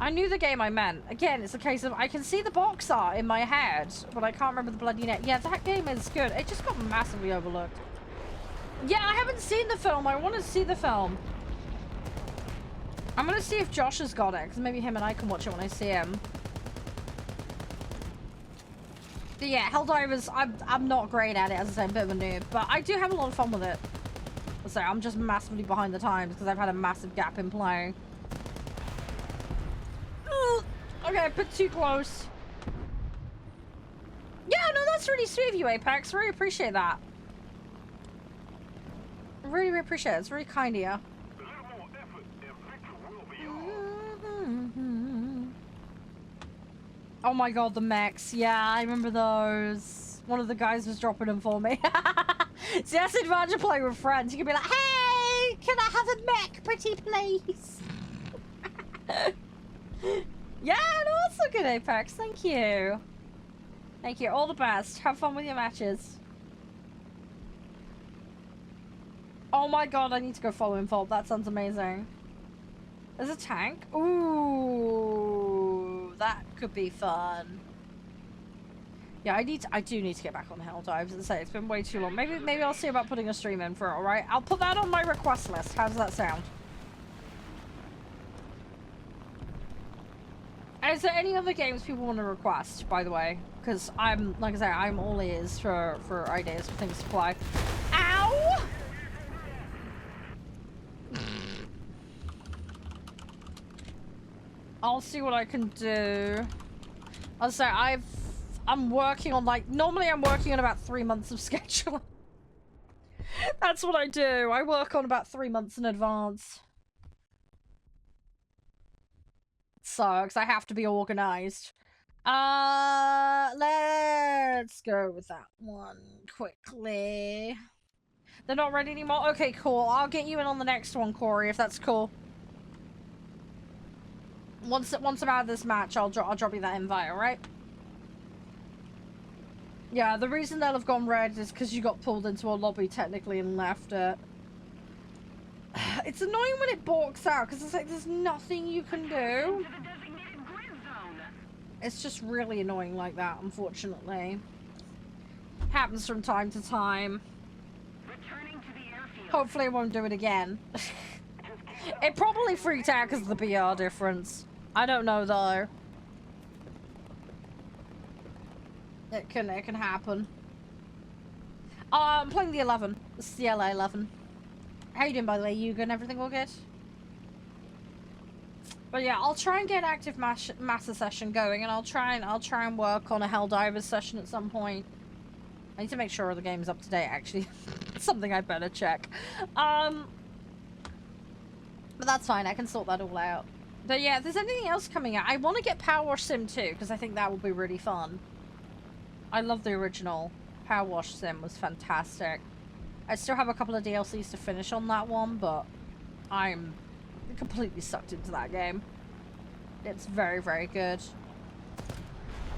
I knew the game I meant. Again, it's a case of I can see the box art in my head, but I can't remember the bloody name. Yeah, that game is good. It just got massively overlooked. Yeah, I haven't seen the film. I want to see the film. I'm going to see if Josh has got it, because maybe him and I can watch it when I see him. But yeah, Helldivers, I'm not great at it, as I say, I'm a bit of a noob, but I do have a lot of fun with it. So I'm just massively behind the times, because I've had a massive gap in playing. Okay, I put too close. Yeah, no, that's really sweet of you, Apex. Really appreciate that. Really appreciate it. It's really kind of you. Oh my god, the mechs. Yeah, I remember those. One of the guys was dropping them for me. See, that's the advantage of playing with friends. You can be like, hey, can I have a mech, pretty please? Yeah, no, that's so good, Apex. Thank you. Thank you. All the best. Have fun with your matches. Oh my god, I need to go follow Involve. That sounds amazing. There's a tank. Ooh, that could be fun. Yeah, I do need to get back on Helldives. As I say, it's been way too long. Maybe I'll see about putting a stream in for it, alright? I'll put that on my request list. How does that sound? Is there any other games people want to request, by the way? Because I'm, like I say, I'm all ears for ideas for things to play. Ow! I'll see what I can do. I'll say I'm working on like, normally I'm working on about 3 months of scheduling. That's what I do. I work on about 3 months in advance. It sucks. I have to be organized. Let's go with that one quickly. They're not ready anymore? Okay, cool. I'll get you in on the next one, Corey, if that's cool. Once I'm out of this match, I'll drop you that invite, alright? Yeah, the reason they'll have gone red is because you got pulled into a lobby technically and left it. It's annoying when it balks out because it's like there's nothing you can do. It's just really annoying like that, unfortunately. Happens from time to time. Hopefully I won't do it again. It probably freaked out because of the BR difference. I don't know though. It can happen. I'm playing the 11. It's the LA 11. How you doing, by the way? You good? Everything all good? But yeah, I'll try and get an active master session going, and I'll try and work on a Helldivers session at some point. I need to make sure the game's up to date. Actually, something I better check. But that's fine. I can sort that all out. But yeah, if there's anything else coming out, I want to get Power Wash Sim too, because I think that would be really fun. I love the original. Power Wash Sim was fantastic. I still have a couple of DLCs to finish on that one, but I'm completely sucked into that game. It's very, very good.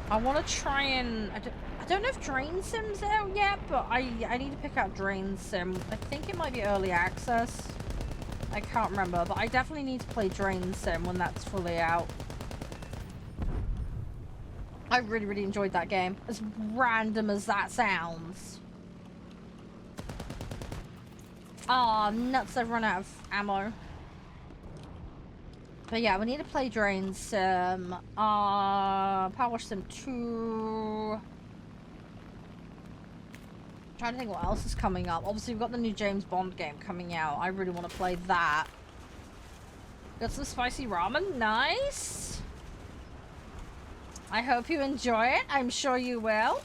I want to try and... I don't know if Drain Sim's out yet, but I need to pick out Drain Sim. I think it might be early access. I can't remember, but I definitely need to play Drain Sim when that's fully out. I really, really enjoyed that game. As random as that sounds. Ah, nuts, I've run out of ammo. But yeah, we need to play Drain Sim. Power Wash Sim 2. Trying to think what else is coming up. Obviously, we've got the new James Bond game coming out. I really want to play that. Got some spicy ramen. Nice. I hope you enjoy it. I'm sure you will.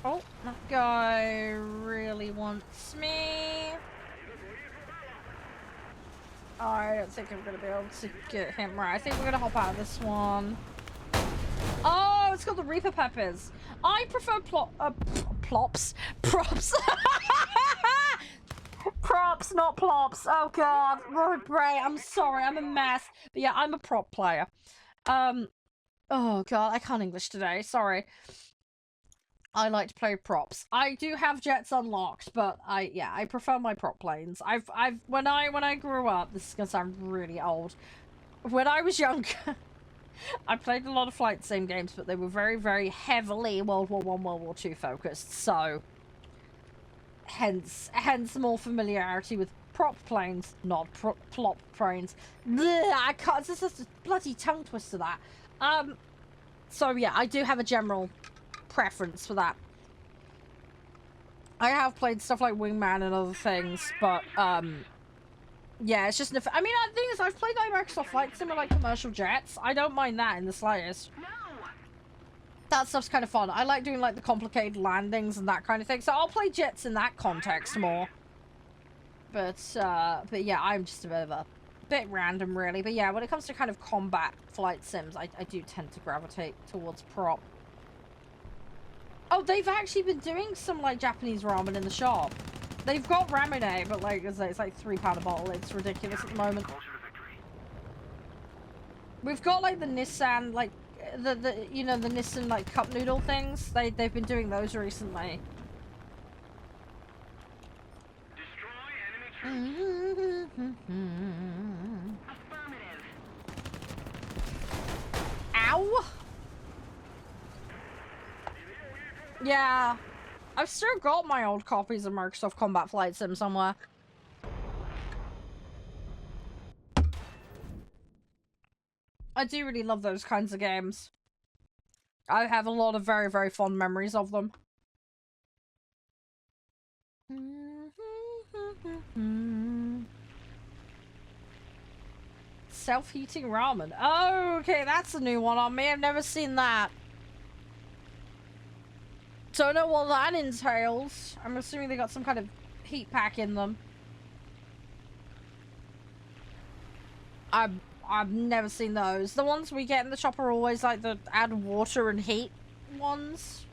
Oh, that guy really wants me. I don't think I'm going to be able to get him right. I think we're going to hop out of this one. Oh, it's called the Reaper Peppers. I prefer plops. Props. Props, not plops. Oh, God. My brain. I'm sorry. I'm a mess. But yeah, I'm a prop player. Oh, God. I can't English today. Sorry. I like to play props. I do have jets unlocked, but I prefer my prop planes. When I grew up, this is gonna sound really old. When I was younger, I played a lot of flight sim games, but they were very, very heavily World War I, World War II focused. So, hence more familiarity with prop planes, not plop planes. Blech, I can't. This is a bloody tongue twister. That. So yeah, I do have a general preference for that. I have played stuff like Wingman and other things, but yeah, it's just I mean, the thing is, I've played like Microsoft Flight Sim with like commercial jets. I don't mind that in the slightest. No. That stuff's kind of fun. I like doing like the complicated landings and that kind of thing, so I'll play jets in that context more. But yeah, I'm just a bit random really. But yeah, when it comes to kind of combat flight sims, I do tend to gravitate towards prop. Oh, they've actually been doing some, like, Japanese ramen in the shop. They've got ramen, but, like, it's like £3 a bottle. It's ridiculous at the moment. We've got, like, the Nissan, like, you know, the Nissan, like, cup noodle things. They've been doing those recently. Ow! Yeah, I've still got my old copies of Microsoft Combat Flight Sim somewhere. I do really love those kinds of games. I have a lot of very, very fond memories of them. Self-heating ramen. Oh, okay, that's a new one on me. I've never seen that. Don't know what that entails. I'm assuming they got some kind of heat pack in them. I've never seen those. The ones we get in the shop are always like the add water and heat ones.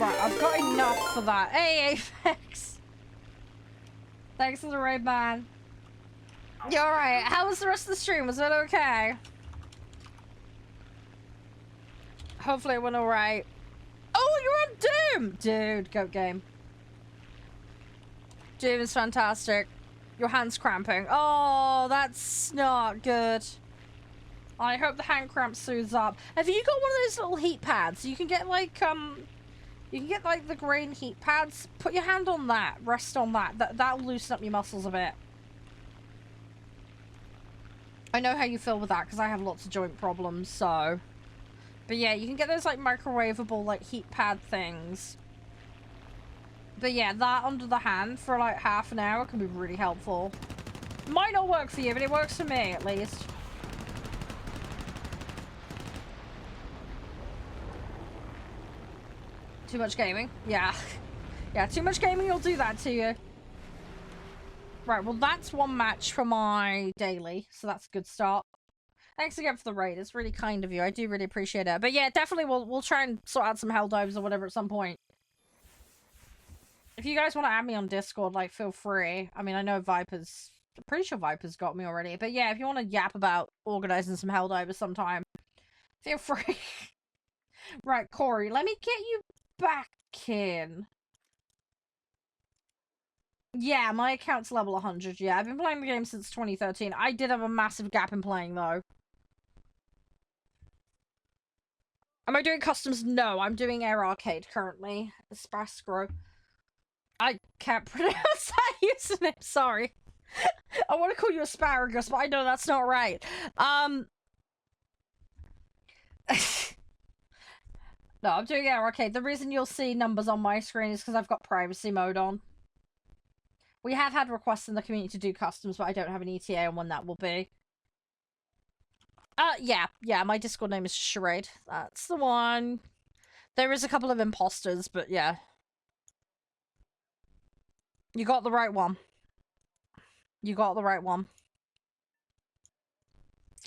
Right, I've got enough for that. Hey, Apex. Thanks for the raid, man. You alright? How was the rest of the stream? Was it okay? Hopefully it went alright. Oh, you're on Doom! Dude, goat game. Doom is fantastic. Your hand's cramping. Oh, that's not good. I hope the hand cramp soothes up. Have you got one of those little heat pads? You can get like, you can get like the green heat pads. Put your hand on that. Rest on that. That'll loosen up your muscles a bit. I know how you feel with that because I have lots of joint problems, so. But yeah, you can get those like microwavable like heat pad things. But yeah, that under the hand for like half an hour can be really helpful. Might not work for you, but it works for me at least. Too much gaming? Yeah. Yeah, too much gaming will do that to you. Right, well that's one match for my daily, so that's a good start. Thanks again for the raid. It's really kind of you. I do really appreciate it. But yeah, definitely we'll try and sort out some hell dives or whatever at some point. If you guys want to add me on Discord, like, feel free. I mean, I know Viper's... I'm pretty sure Viper's got me already. But yeah, if you want to yap about organizing some hell divers sometime, feel free. Right, Corey, let me get you back in. Yeah, my account's level 100, yeah. I've been playing the game since 2013. I did have a massive gap in playing, though. Am I doing customs? No, I'm doing Air Arcade currently. Aspascro. I can't pronounce that username, sorry. I want to call you Asparagus, but I know that's not right. No, I'm doing Air Arcade. The reason you'll see numbers on my screen is because I've got privacy mode on. We have had requests in the community to do customs, but I don't have an ETA on when that will be. Yeah, my Discord name is Charede. That's the one. There is a couple of imposters, but yeah. You got the right one. You got the right one.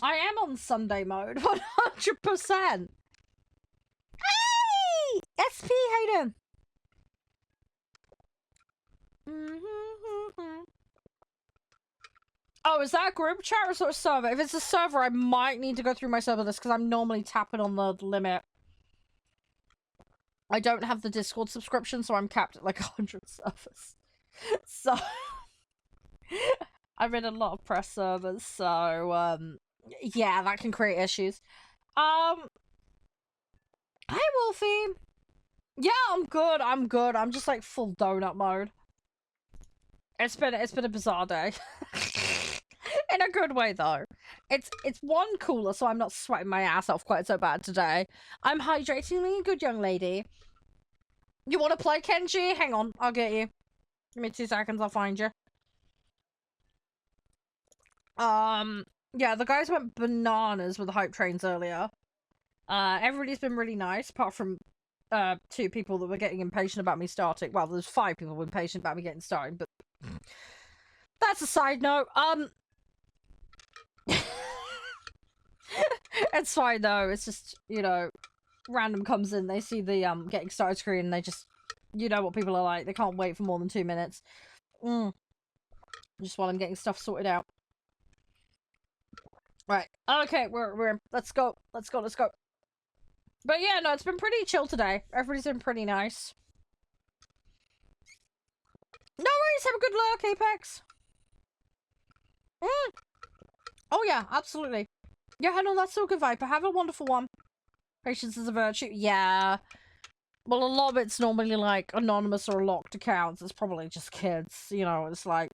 I am on Sunday mode, 100%. Hey! SP, how you doing? Oh, is that a group chat or sort of server? If it's a server, I might need to go through my server list because I'm normally tapping on the limit. I don't have the Discord subscription, so I'm capped at like 100 servers. So I'm in a lot of press servers, so yeah, that can create issues. Hi Wolfie. Yeah, I'm good. I'm just like full donut mode. It's been a bizarre day. In a good way though. It's one cooler, so I'm not sweating my ass off quite so bad today. I'm hydrating me, good young lady. You want to play Kenji? Hang on, I'll get you. Give me 2 seconds, I'll find you. Yeah, the guys went bananas with the hype trains earlier. Everybody's been really nice, apart from 2 people that were getting impatient about me starting. Well, there's 5 people who were impatient about me getting started, but that's a side note. It's fine though. It's just, you know, random comes in, they see the getting started screen, and they just, you know what people are like. They can't wait for more than 2 minutes. Just while I'm getting stuff sorted out. Right. Okay, we're let's go. Let's go. But yeah, no, it's been pretty chill today. Everybody's been pretty nice. No worries. Have a good luck, Apex. Oh yeah, absolutely. Yeah, no, that's so good, Viper. Have a wonderful one. Patience is a virtue. Yeah. Well, a lot of it's normally like anonymous or locked accounts. It's probably just kids. You know, it's like.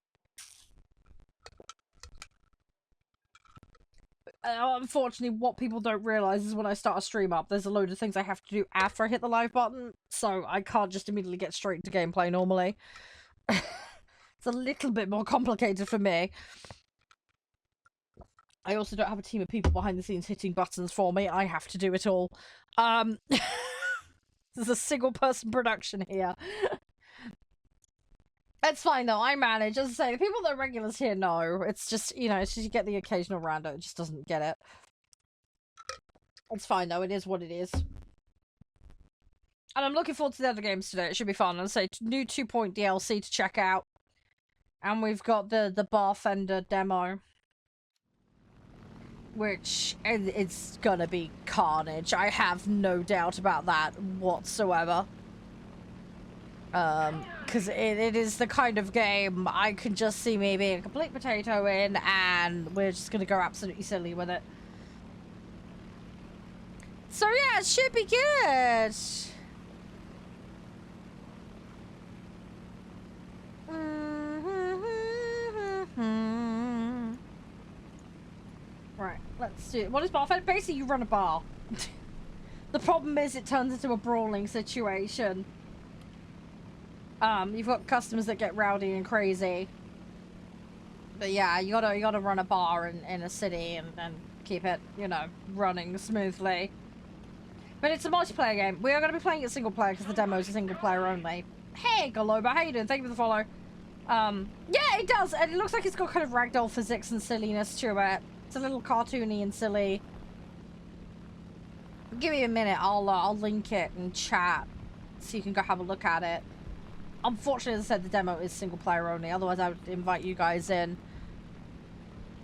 Unfortunately, what people don't realize is when I start a stream up, there's a load of things I have to do after I hit the live button, so I can't just immediately get straight into gameplay normally. It's a little bit more complicated for me. I also don't have a team of people behind the scenes hitting buttons for me. I have to do it all. There's a single person production here. It's fine though, I manage. As I say, the people that are regulars here know. It's just, you know, it's just you get the occasional rando that just doesn't get it. It's fine though, it is what it is. And I'm looking forward to the other games today. It should be fun. I'll say new 2-point DLC to check out. And we've got the Bartender demo. Which it's gonna be carnage. I have no doubt about that whatsoever. Because it is the kind of game I can just see me being a complete potato in, and we're just gonna go absolutely silly with it. So yeah, it should be good. Right, let's do it. What is bar fight? Basically, you run a bar. The problem is it turns into a brawling situation. You've got customers that get rowdy and crazy. But yeah, you gotta run a bar in a city and keep it, you know, running smoothly. But it's a multiplayer game. We are gonna be playing it single player because the demo is single player only. Hey, Galoba, how you doing? Thank you for the follow. Yeah, it does, and it looks like it's got kind of ragdoll physics and silliness to it. It's a little cartoony and silly. Give me a minute, I'll link it in chat so you can go have a look at it. Unfortunately, as I said, the demo is single player only, otherwise I would invite you guys in.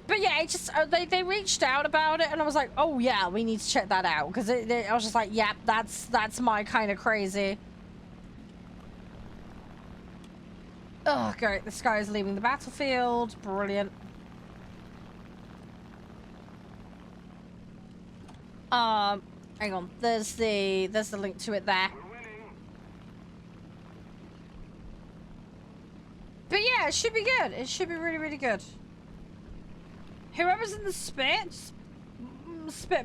But yeah, it just, they reached out about it, and I was like, oh yeah, we need to check that out, because I was just like, yep, that's my kind of crazy. Oh, great, this guy is leaving the battlefield, brilliant. Hang on, there's the link to it there. But yeah, it should be good. It should be really, really good. Whoever's in the spit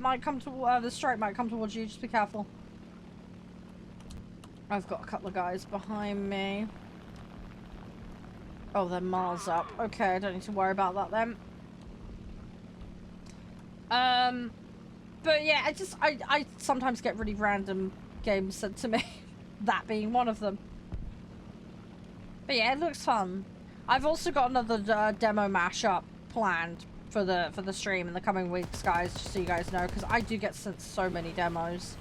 might come to, the strike might come towards you. Just be careful. I've got a couple of guys behind me. Oh, they're miles up. Okay, I don't need to worry about that then. But yeah, I sometimes get really random games sent to me. That being one of them. But yeah, it looks fun. I've also got another demo mashup planned for the stream in the coming weeks, guys, just so you guys know, because I do get sent so many demos.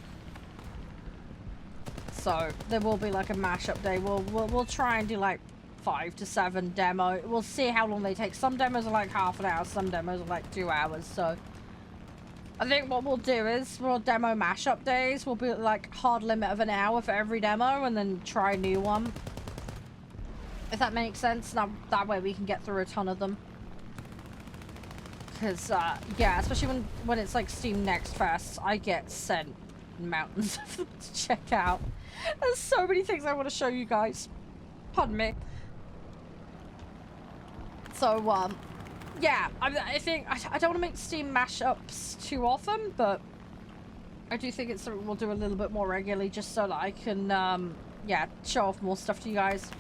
So there will be like a mashup day. We'll try and do like 5 to 7 demo. We'll see how long they take. Some demos are like half an hour, some demos are like 2 hours. So I think what we'll do is for demo mashup days, we'll be like hard limit of an hour for every demo, and then try a new one. If that makes sense, now that way we can get through a ton of them. Because, yeah, especially when it's like Steam Next Fest, I get sent mountains of them to check out. There's so many things I want to show you guys. Pardon me. So, yeah, I think, I don't want to make Steam mashups too often, but I do think it's something we'll do a little bit more regularly, just so that I can, yeah, show off more stuff to you guys.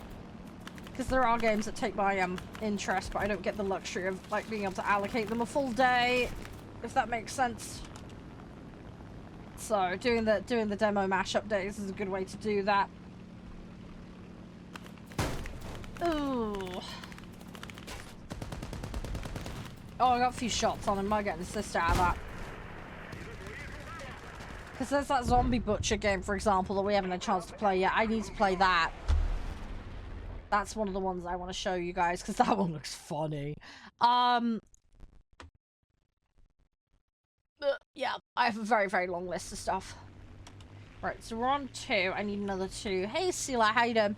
Because there are games that take my interest, but I don't get the luxury of like being able to allocate them a full day, if that makes sense. So doing the demo mashup days is a good way to do that. Ooh. Oh, I got a few shots on him. I get an assist out of that. Because there's that Zombie Butcher game, for example, that we haven't had a chance to play yet. I need to play that. That's one of the ones I want to show you guys, because that one looks funny. Yeah, I have a very, very long list of stuff. Right, so we're on 2. I need another 2. Hey, Sela, how you doing?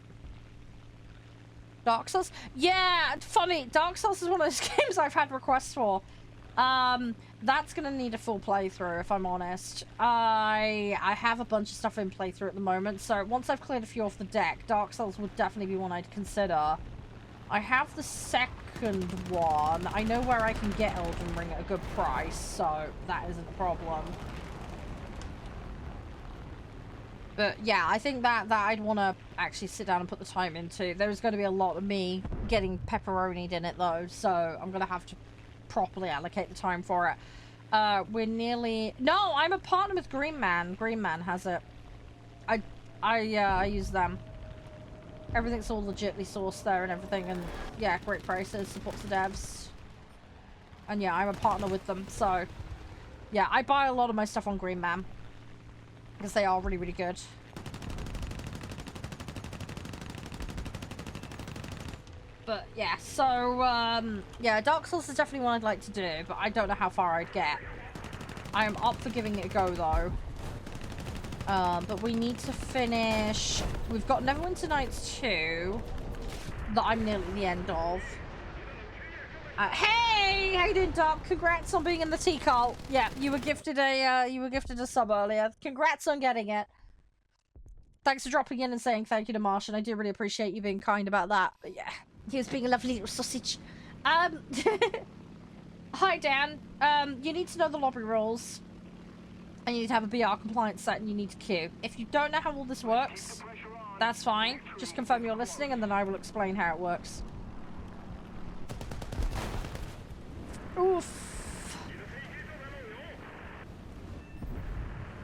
Dark Souls? Yeah, funny. Dark Souls is one of those games I've had requests for. That's gonna need a full playthrough, if I'm honest. I have a bunch of stuff in playthrough at the moment, so once I've cleared a few off the deck, Dark Souls would definitely be one I'd consider. I have the second one. I know where I can get Elden Ring at a good price, so that isn't a problem. But yeah, I think that I'd want to actually sit down and put the time into. There's going to be a lot of me getting pepperonied in it, though, so I'm going to have to properly allocate the time for it. We're nearly... No, I'm a partner with Green Man. Green Man has it. I use them. Everything's all legitly sourced there and everything, and yeah, great prices, supports the devs. And yeah, I'm a partner with them, so yeah, I buy a lot of my stuff on Green Man because they are really, really good. But yeah, so yeah, Dark Souls is definitely one I'd like to do, but I don't know how far I'd get. I am up for giving it a go though. But we need to finish. We've got Neverwinter Nights 2 that I'm nearly at the end of. Hey, how you doing, Doc? Congrats on being in the Tea Cult. Yeah, you were gifted a sub earlier. Congrats on getting it. Thanks for dropping in and saying thank you to Martian. I do really appreciate you being kind about that. But yeah, he was being a lovely little sausage. Hi, Dan. You need to know the lobby rules. And you need to have a BR compliance set and you need to queue. If you don't know how all this works, that's fine. Just confirm you're listening and then I will explain how it works. Oof.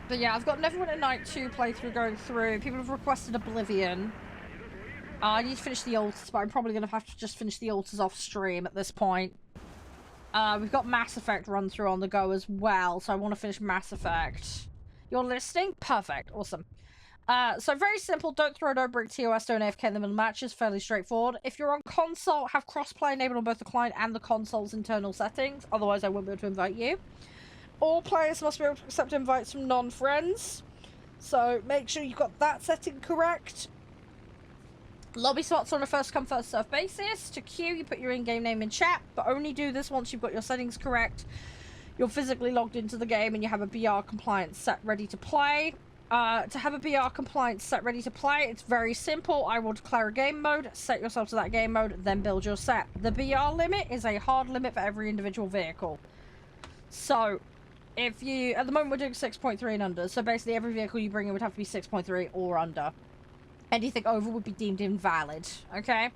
But yeah, I've got Neverwinter Night 2 playthrough going through. People have requested Oblivion. I need to finish the altars, but I'm probably going to have to just finish the altars off stream at this point. We've got Mass Effect run through on the go as well, so I want to finish Mass Effect. You're listening? Perfect. Awesome. So very simple. Don't throw, don't break TOS, don't AFK in the middle matches. Fairly straightforward. If you're on console, have crossplay enabled on both the client and the console's internal settings. Otherwise, I won't be able to invite you. All players must be able to accept invites from non-friends. So make sure you've got that setting correct. Lobby slots on a first come first serve basis. To queue, you put your in-game name in chat, but only do this once you've got your settings correct. You're physically logged into the game and you have a BR compliance set ready to play. To have a BR compliance set ready to play, it's very simple. I will declare a game mode, set yourself to that game mode, then build your set. The BR limit is a hard limit for every individual vehicle. So, if you... At the moment we're doing 6.3 and under, so basically every vehicle you bring in would have to be 6.3 or under. Anything over would be deemed invalid, okay?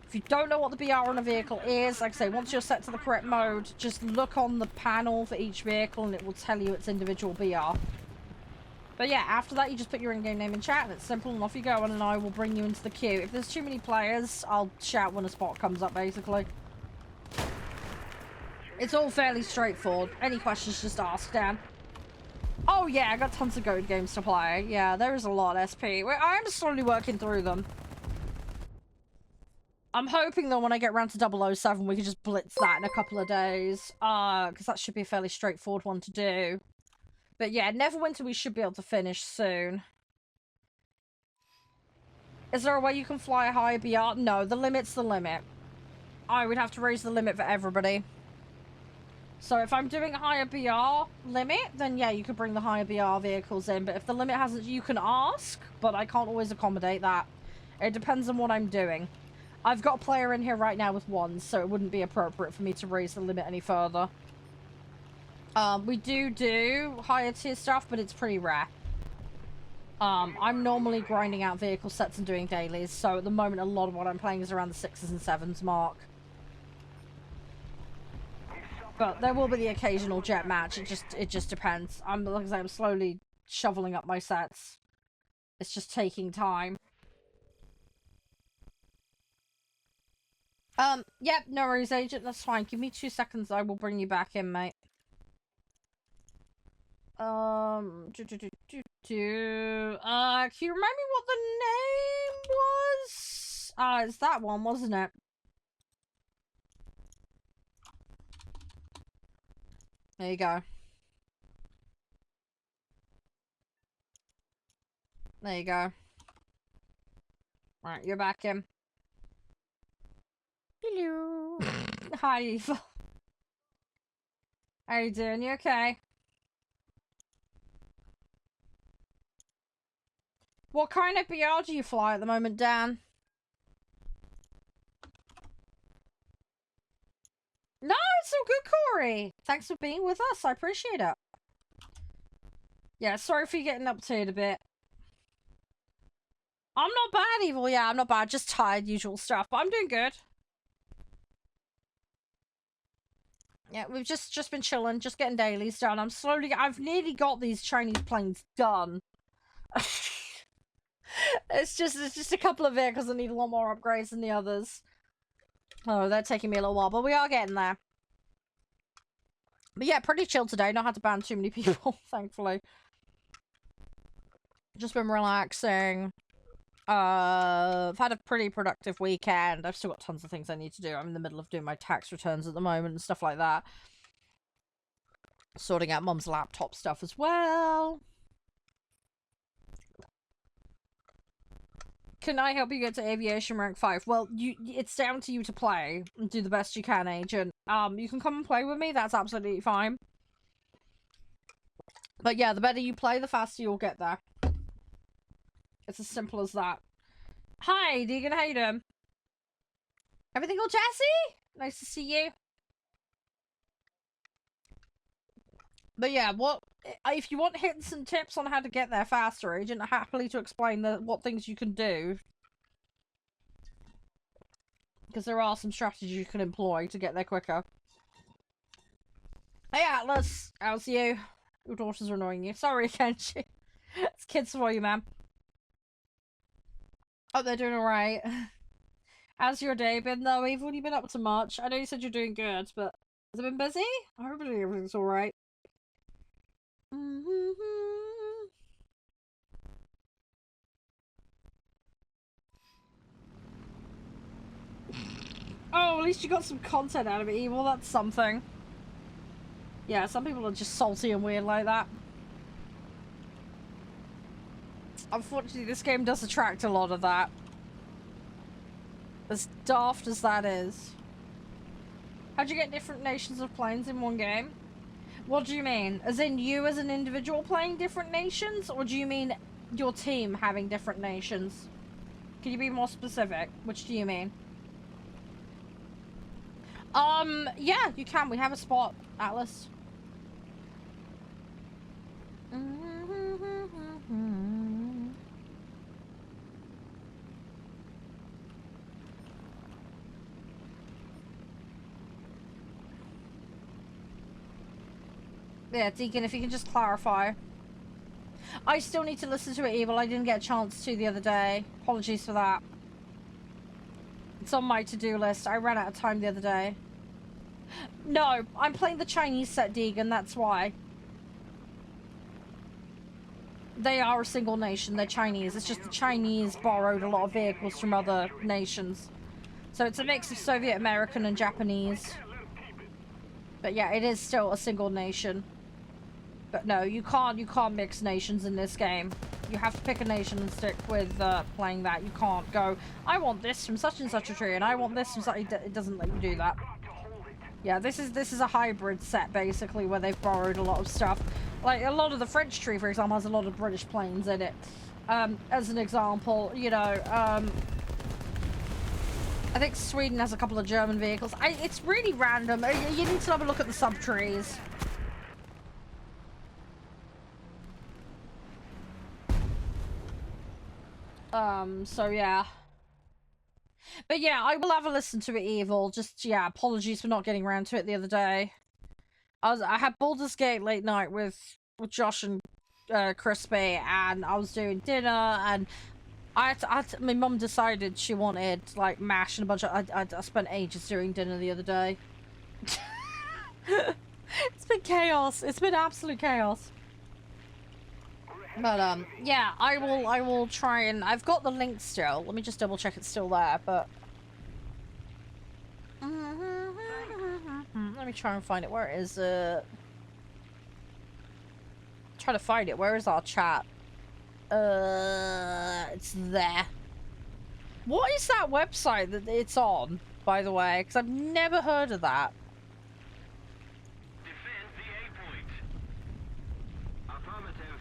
If you don't know what the BR on a vehicle is, like I say, once you're set to the correct mode, just look on the panel for each vehicle and it will tell you its individual BR. But yeah, after that you just put your in-game name in chat and it's simple and off you go, and then I will bring you into the queue. If there's too many players, I'll shout when a spot comes up, basically. It's all fairly straightforward. Any questions, just ask, Dan. Oh yeah, I got tons of Goat games to play. Yeah, there is a lot, SP. I'm slowly working through them. I'm hoping that when I get around to 007, we can just blitz that in a couple of days. Because that should be a fairly straightforward one to do. But yeah, Neverwinter we should be able to finish soon. Is there a way you can fly a higher BR? No, the limit's the limit. I would have to raise the limit for everybody. So if I'm doing a higher BR limit, then yeah, you could bring the higher BR vehicles in. But if the limit hasn't, you can ask, but I can't always accommodate that. It depends on what I'm doing. I've got a player in here right now with one, so it wouldn't be appropriate for me to raise the limit any further. We do higher tier stuff, but it's pretty rare. I'm normally grinding out vehicle sets and doing dailies, so at the moment a lot of what I'm playing is around the 6s and 7s mark. But there will be the occasional jet match. It just depends. Like I say, I'm slowly shoveling up my sets. It's just taking time. Yep, no worries, agent. That's fine. Give me 2 seconds. I will bring you back in, mate. Can you remind me what the name was? It's that one, wasn't it? There you go. There you go. Right, you're back in. Hello. Hi, Eva. How you doing? You okay? What kind of BR do you fly at the moment, Dan? No, it's all good, Corey. Thanks for being with us. I appreciate it. Yeah, sorry for you getting uptight a bit. I'm not bad, Evil. Yeah, I'm not bad. Just tired, usual stuff. But I'm doing good. Yeah, we've just been chilling, just getting dailies done. I've nearly got these Chinese planes done. It's just a couple of vehicles that need a lot more upgrades than the others. Oh, they're taking me a little while, but we are getting there. But yeah, pretty chill today. Not had to ban too many people, thankfully. Just been relaxing. I've had a pretty productive weekend. I've still got tons of things I need to do. I'm in the middle of doing my tax returns at the moment and stuff like that. Sorting out Mum's laptop stuff as well. Can I help you get to aviation rank 5? Well, it's down to you to play and do the best you can, Agent. You can come and play with me. That's absolutely fine. But yeah, the better you play, the faster you'll get there. It's as simple as that. Hi, Deegan, how you doing? Everything cool, Jesse? Nice to see you. But yeah, if you want hints and tips on how to get there faster, Agent, happily to explain what things you can do. Because there are some strategies you can employ to get there quicker. Hey Atlas, how's you? Your daughters are annoying you. Sorry, Kenshi. It's kids for you, man. Oh, they're doing alright. How's your day been, though? Eve, what have you been up to much? I know you said you're doing good, but has it been busy? I hope everything's alright. Oh, at least you got some content out of it, Evil. That's something. Yeah, some people are just salty and weird like that. Unfortunately, this game does attract a lot of that. As daft as that is. How'd you get different nations of planes in one game? What do you mean? As in you as an individual playing different nations? Or do you mean your team having different nations? Can you be more specific? Which do you mean? Yeah, you can. We have a spot, Atlas. Yeah, Deacon, if you can just clarify. I still need to listen to it, Evil. I didn't get a chance to the other day. Apologies for that. It's on my to-do list. I ran out of time the other day. No, I'm playing the Chinese set, Deegan, that's why. They are a single nation. They're Chinese. It's just the Chinese borrowed a lot of vehicles from other nations. So it's a mix of Soviet American and Japanese. But yeah, it is still a single nation. But no, you can't mix nations in this game. You have to pick a nation and stick with playing that. You can't go, I want this from such and such a tree, and I want this from such... It doesn't let you do that. Yeah, this is a hybrid set, basically, where they've borrowed a lot of stuff. Like, a lot of the French tree, for example, has a lot of British planes in it. As an example, you know, I think Sweden has a couple of German vehicles. It's really random. You need to have a look at the subtrees. So yeah. But yeah, I will have a listen to it, Evil. Just, yeah, apologies for not getting around to it the other day. I had Baldur's Gate late night with Josh and Crispy, and I was doing dinner, and my mum decided she wanted, like, mash and a bunch of... I spent ages doing dinner the other day. It's been chaos. It's been absolute chaos. But, yeah, I will try and... I've got the link still. Let me just double check it's still there, but... Let me try and find it. Where is it? Try to find it. Where is our chat? It's there. What is that website that it's on, by the way? Because I've never heard of that. Defend the A point. Affirmative.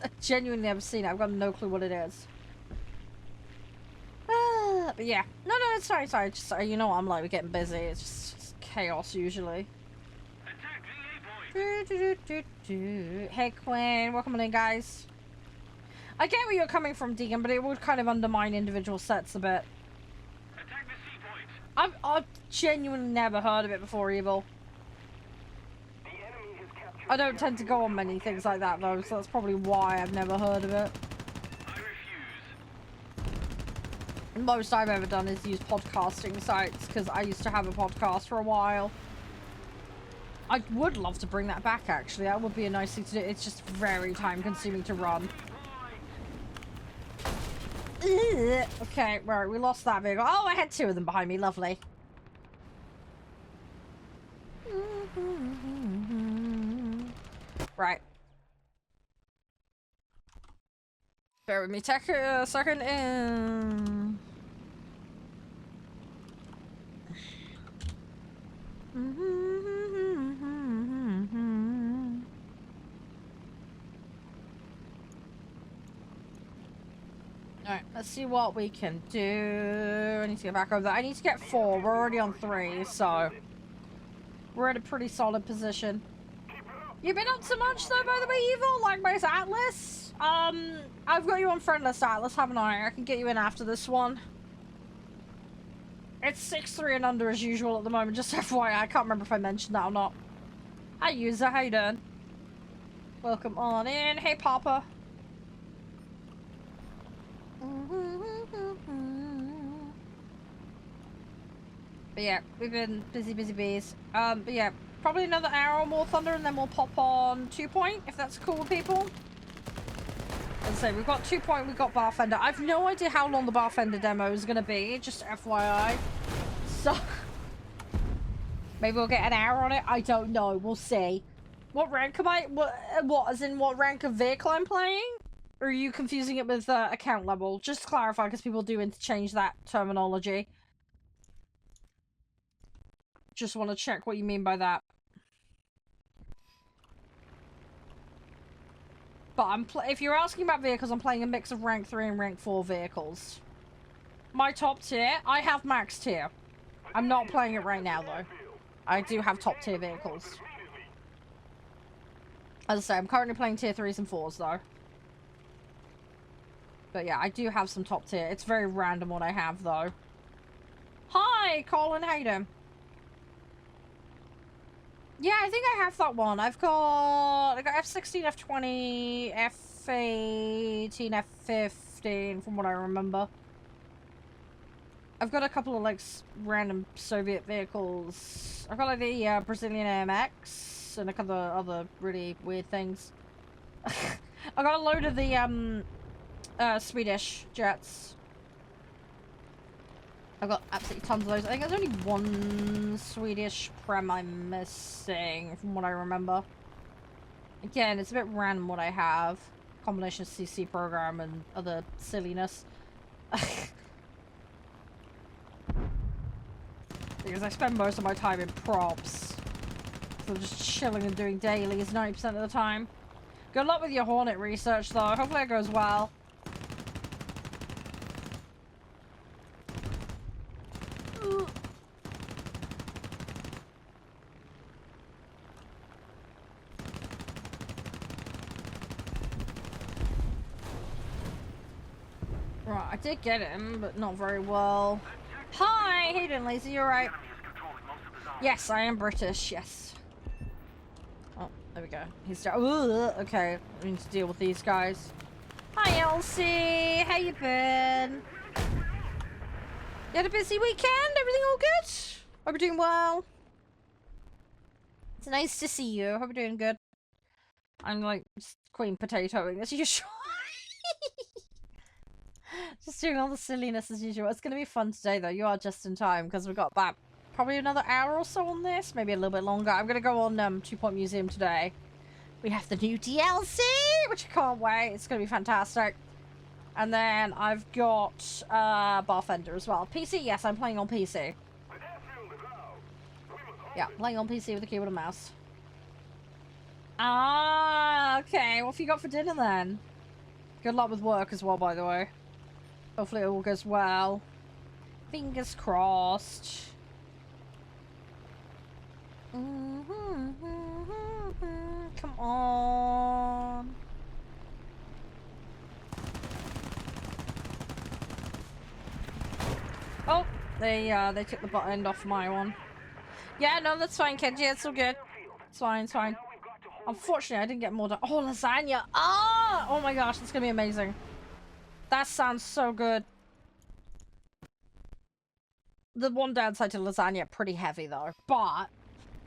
I've genuinely never seen it. I've got no clue what it is. But yeah. No, it's sorry. Just, you know what I'm like, we're getting busy. It's just chaos, usually. Attack the A point. Hey, Quinn. Welcome in, guys. I get where you're coming from, Deegan, but it would kind of undermine individual sets a bit. Attack the C point. I've genuinely never heard of it before, Evil. The enemy has captured I don't tend to go on many things like that though, so that's probably why I've never heard of it. Most I've ever done is use podcasting sites, because I used to have a podcast for a while. I would love to bring that back, actually. That would be a nice thing to do. It's just very time-consuming to run. Ugh. Okay, right, we lost that vehicle. Oh, I had two of them behind me. Lovely. Right. Bear with me a second. Alright, let's see what we can do. I need to get back over there. I need to get 4. We're already on 3, so we're in a pretty solid position. You've been up to much though, by the way, Evil? Like my Atlas? I've got you on friend list, Atlas, haven't I? I can get you in after this one. It's 6-3 and under as usual at the moment, just FYI. I can't remember if I mentioned that or not. Hi, user. How you doing? Welcome on in. Hey, Papa. But yeah, we've been busy bees. But yeah, probably another hour or more Thunder, and then we'll pop on 2 Point, if that's cool with people. As I say, we've got 2 Point, we've got Barfender. I've no idea how long the Barfender demo is going to be, just FYI. So, maybe we'll get an hour on it. I don't know. We'll see. What rank am I? What? As in, what rank of vehicle I'm playing? Or are you confusing it with account level? Just to clarify, because people do interchange that terminology. Just want to check what you mean by that. But if you're asking about vehicles, I'm playing a mix of rank 3 and rank 4 vehicles. My top tier, I have max tier. I'm not playing it right now, though. I do have top tier vehicles. As I say, I'm currently playing tier 3s and 4s, though. But yeah, I do have some top tier. It's very random what I have, though. Hi, Colin, how you doing? Yeah, I think I have that one. I got F16, F20, F18, F15, from what I remember. I've got a couple of, like, random Soviet vehicles. I've got, like, the Brazilian AMX and a couple of other really weird things. I got a load of the, Swedish jets. I've got absolutely tons of those. I think there's only one Swedish Prem I'm missing, from what I remember. Again, it's a bit random what I have. Combination of CC program and other silliness. Because I spend most of my time in props. So just chilling and doing dailies 90% of the time. Good luck with your Hornet research, though. Hopefully it goes well. Right, I did get him, but not very well. Hi, how you doing, Lazy? You alright? Yes, I am British, yes. Oh, there we go. He's down. Okay, I need to deal with these guys. Hi, Elsie. How you been? You had a busy weekend? Everything all good? Hope you're doing well. It's nice to see you. Hope you're doing good. I'm like queen potatoing as usual. Just doing all the silliness as usual. It's going to be fun today, though. You are just in time, because we've got about probably another hour or so on this. Maybe a little bit longer. I'm going to go on 2 Point Museum today. We have the new DLC, which I can't wait. It's going to be fantastic. And then I've got Barfender as well. PC, yes, I'm playing on PC. Yeah, playing on PC with a keyboard and mouse. Ah, okay. What have you got for dinner, then? Good luck with work as well, by the way. Hopefully it all goes well. Fingers crossed. Come on. Oh, they took the butt end off my one. Yeah, no, that's fine, Kenji. It's all good. It's fine, it's fine. Unfortunately, I didn't get more done. Oh, lasagna! Ah! Oh my gosh, that's gonna be amazing. That sounds so good. The one downside to lasagna, pretty heavy though. But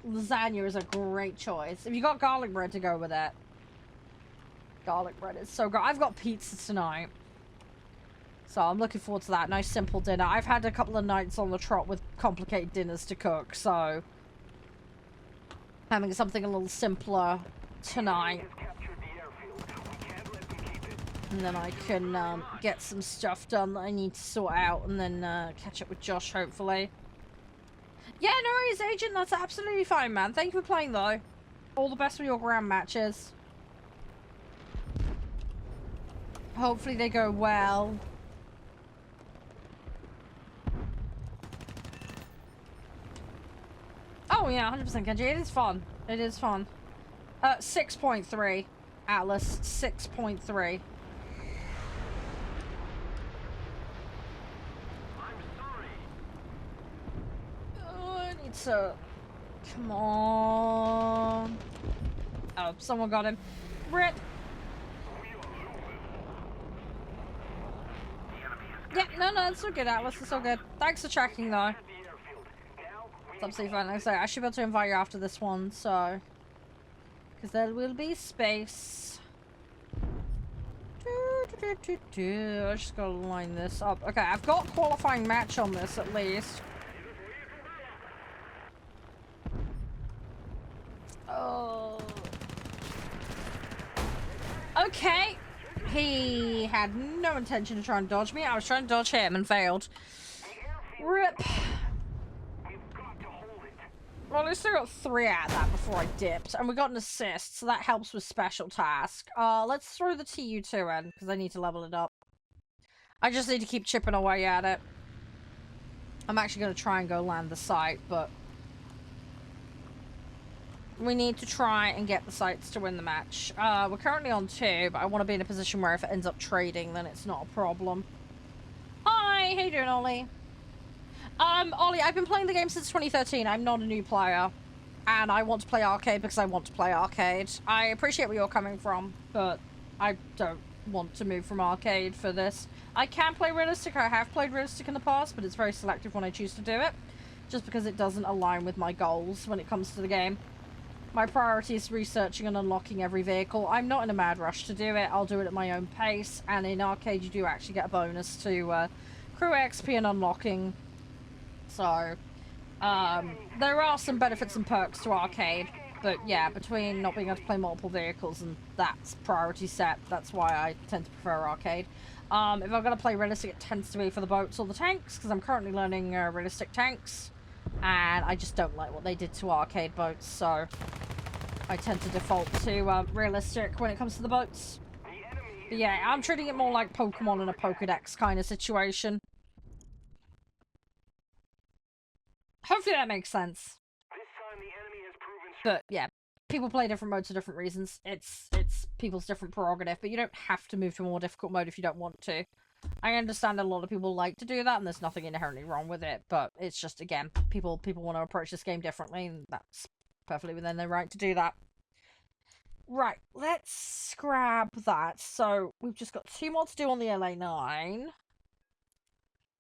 lasagna is a great choice. If you got garlic bread to go with it. Garlic bread is so good. I've got pizza tonight. So I'm looking forward to that. Nice simple dinner. I've had a couple of nights on the trot with complicated dinners to cook, so having something a little simpler tonight. And then I can get some stuff done that I need to sort out and then catch up with Josh, hopefully. Yeah, no worries, Agent. That's absolutely fine, man. Thank you for playing, though. All the best with your ground matches. Hopefully they go well. Oh, yeah, 100% Kenji. It is fun. It is fun. 6.3. Atlas, 6.3. I need to... Come on. Oh, someone got him. Rip. Yeah, no, it's so good, Atlas. It's so good. Thanks for tracking, though. It's absolutely fine. Like I say, I should be able to invite you after this one, so... Because there will be space. I just gotta line this up. Okay, I've got qualifying match on this, at least. Oh. Okay. He had no intention to try and dodge me. I was trying to dodge him and failed. Rip. Well, I still got 3 out of that before I dipped. And we got an assist, so that helps with special task. Let's throw the TU2 in, because I need to level it up. I just need to keep chipping away at it. I'm actually going to try and go land the site, but... we need to try and get the sites to win the match. We're currently on 2, but I want to be in a position where if it ends up trading, then it's not a problem. Hi! How you doing, Ollie? Ollie, I've been playing the game since 2013. I'm not a new player. And I want to play arcade because I want to play arcade. I appreciate where you're coming from, but I don't want to move from arcade for this. I can play realistic. I have played realistic in the past, but it's very selective when I choose to do it. Just because it doesn't align with my goals when it comes to the game. My priority is researching and unlocking every vehicle. I'm not in a mad rush to do it. I'll do it at my own pace. And in arcade, you do actually get a bonus to crew XP and unlocking. So, there are some benefits and perks to arcade. But yeah, between not being able to play multiple vehicles and that's priority set, that's why I tend to prefer arcade. If I'm going to play realistic, it tends to be for the boats or the tanks, because I'm currently learning realistic tanks. And I just don't like what they did to arcade boats, so I tend to default to realistic when it comes to the boats. But yeah, I'm treating it more like Pokemon in a Pokedex kind of situation. Hopefully that makes sense. But yeah, people play different modes for different reasons. It's people's different prerogative, but you don't have to move to a more difficult mode if you don't want to. I understand a lot of people like to do that, and there's nothing inherently wrong with it, but it's just, again, people want to approach this game differently, and that's perfectly within their right to do that. Right, let's grab that. So, we've just got 2 more to do on the LA9.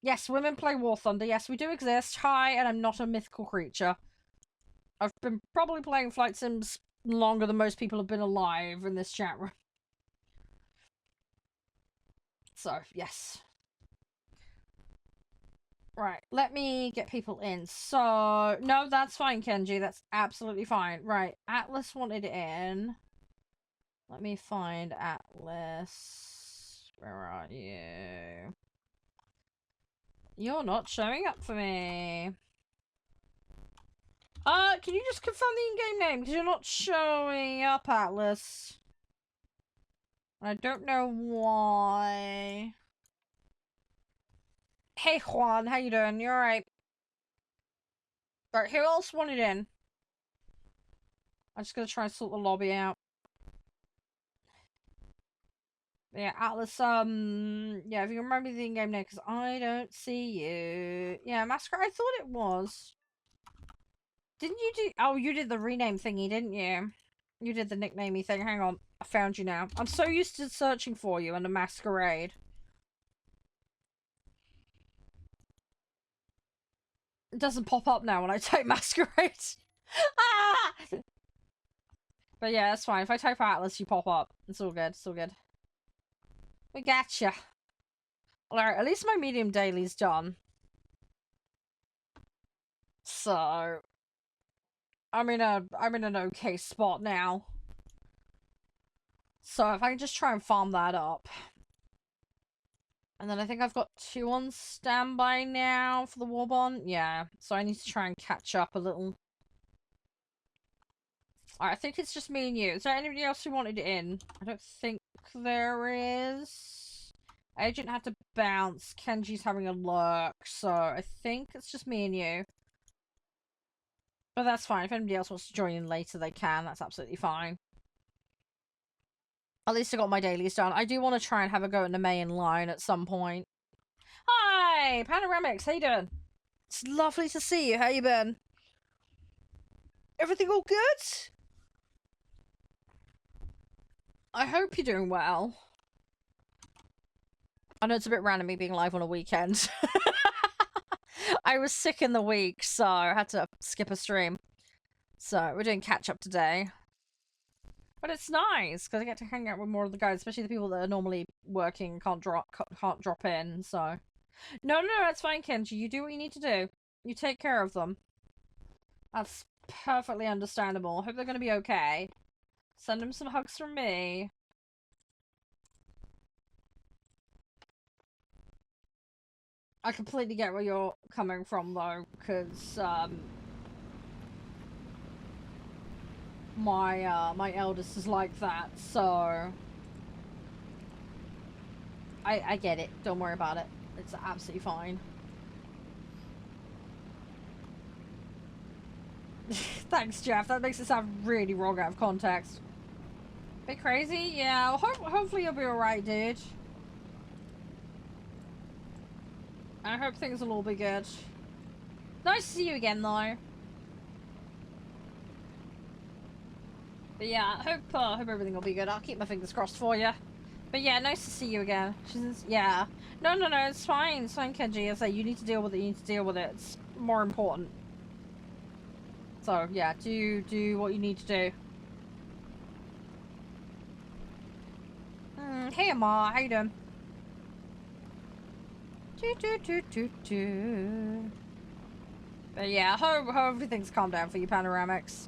Yes, women play War Thunder. Yes, we do exist. Hi, and I'm not a mythical creature. I've been probably playing flight sims longer than most people have been alive in this chat room. So, yes. Right, let me get people in. So, no, that's fine, Kenji. That's absolutely fine. Right, Atlas wanted in. Let me find Atlas. Where are you? You're not showing up for me. Can you just confirm the in-game name? Because you're not showing up, Atlas. I don't know why. Hey, Juan, how you doing? You alright? Alright, who else wanted in? I'm just gonna try and sort the lobby out. Yeah, Atlas, yeah, if you remember the in-game name, because I don't see you. Yeah, Massacre, I thought it was. Didn't you do... Oh, you did the rename thingy, didn't you? You did the nicknamey thing. Hang on. I found you now. I'm so used to searching for you under Masquerade. It doesn't pop up now when I type Masquerade. Ah! But yeah, that's fine. If I type Atlas, you pop up. It's all good. It's all good. We gotcha. Alright, at least my medium daily's done. So I'm in an okay spot now. So if I can just try and farm that up. And then I think I've got 2 on standby now for the war bond. Yeah, so I need to try and catch up a little. Alright, I think it's just me and you. Is there anybody else who wanted it in? I don't think there is. Agent had to bounce. Kenji's having a lurk. So I think it's just me and you. But that's fine. If anybody else wants to join in later, they can. That's absolutely fine. At least I got my dailies done. I do want to try and have a go at the main line at some point. Hi! Panoramics, how you doing? It's lovely to see you. How you been? Everything all good? I hope you're doing well. I know it's a bit random me being live on a weekend. I was sick in the week, so I had to skip a stream. So we're doing catch up today. But it's nice, because I get to hang out with more of the guys, especially the people that are normally working and can't drop in, so. No, that's fine, Kenji. You do what you need to do. You take care of them. That's perfectly understandable. Hope they're going to be okay. Send them some hugs from me. I completely get where you're coming from, though, because, my eldest is like that, so I get it. Don't worry about it. It's absolutely fine. Thanks, Jeff. That makes it sound really wrong out of context. Bit crazy? Yeah, well, hopefully you'll be alright, dude. I hope things will all be good. Nice to see you again, though. But yeah, I hope everything will be good. I'll keep my fingers crossed for you. But yeah, nice to see you again. Yeah. No, it's fine. It's fine, Kenji. I say, you need to deal with it. You need to deal with it. It's more important. So, yeah, do what you need to do. Hey, Ma. How you doing? But yeah, hope everything's calmed down for you, Panoramics.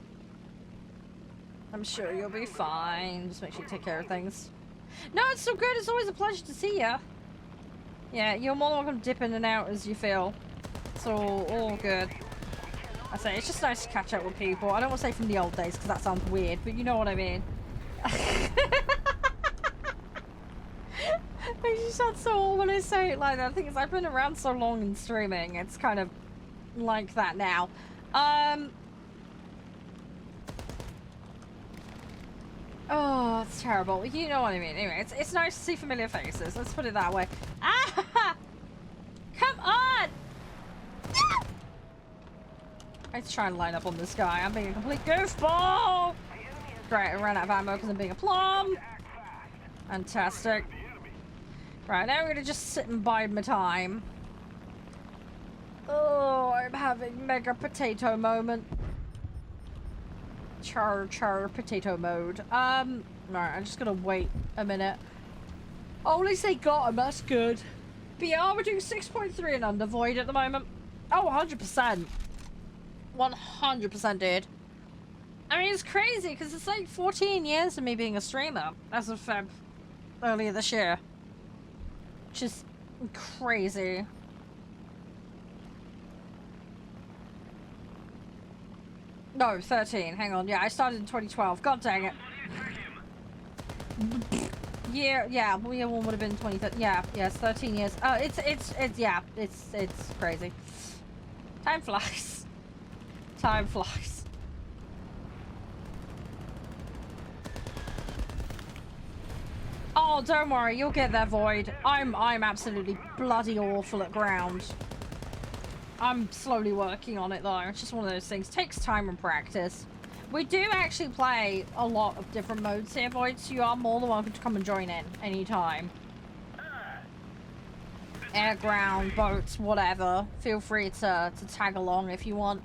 I'm sure you'll be fine. Just make sure you take care of things. No, it's so good. It's always a pleasure to see you. Yeah, you're more than welcome to dip in and out as you feel. It's all good. I say, it's just nice to catch up with people. I don't want to say from the old days because that sounds weird, but you know what I mean. Makes you sound so old when I say it like that. The thing is, I've been around so long in streaming, it's kind of like that now. Oh, it's terrible. You know what I mean. Anyway, it's nice to see familiar faces. Let's put it that way. Ah! Come on! I need to try and line up on this guy. I'm being a complete goofball! Great, I ran out of ammo because I'm being a plum. Fantastic. Right, now we're gonna just sit and bide my time. Oh, I'm having mega potato moment. Char potato mode. Alright, I'm just gonna wait a minute. Oh, at least they got him, that's good. But yeah, we're doing 6.3 and under void at the moment. Oh, 100%. 100% dude. I mean, it's crazy, because it's like 14 years of me being a streamer as of Feb earlier this year. Which is crazy. No, 13. Hang on. Yeah, I started in 2012. God dang it. Yeah, well, year one would have been 2013. Yeah, it's 13 years. It's crazy. Time flies. Time flies. Oh, don't worry, you'll get there, Void. I'm absolutely bloody awful at ground. I'm slowly working on it, though. It's just one of those things. Takes time and practice. We do actually play a lot of different modes here, Void, so you are more than welcome to come and join in anytime. Air, ground, boats, whatever. Feel free to tag along if you want.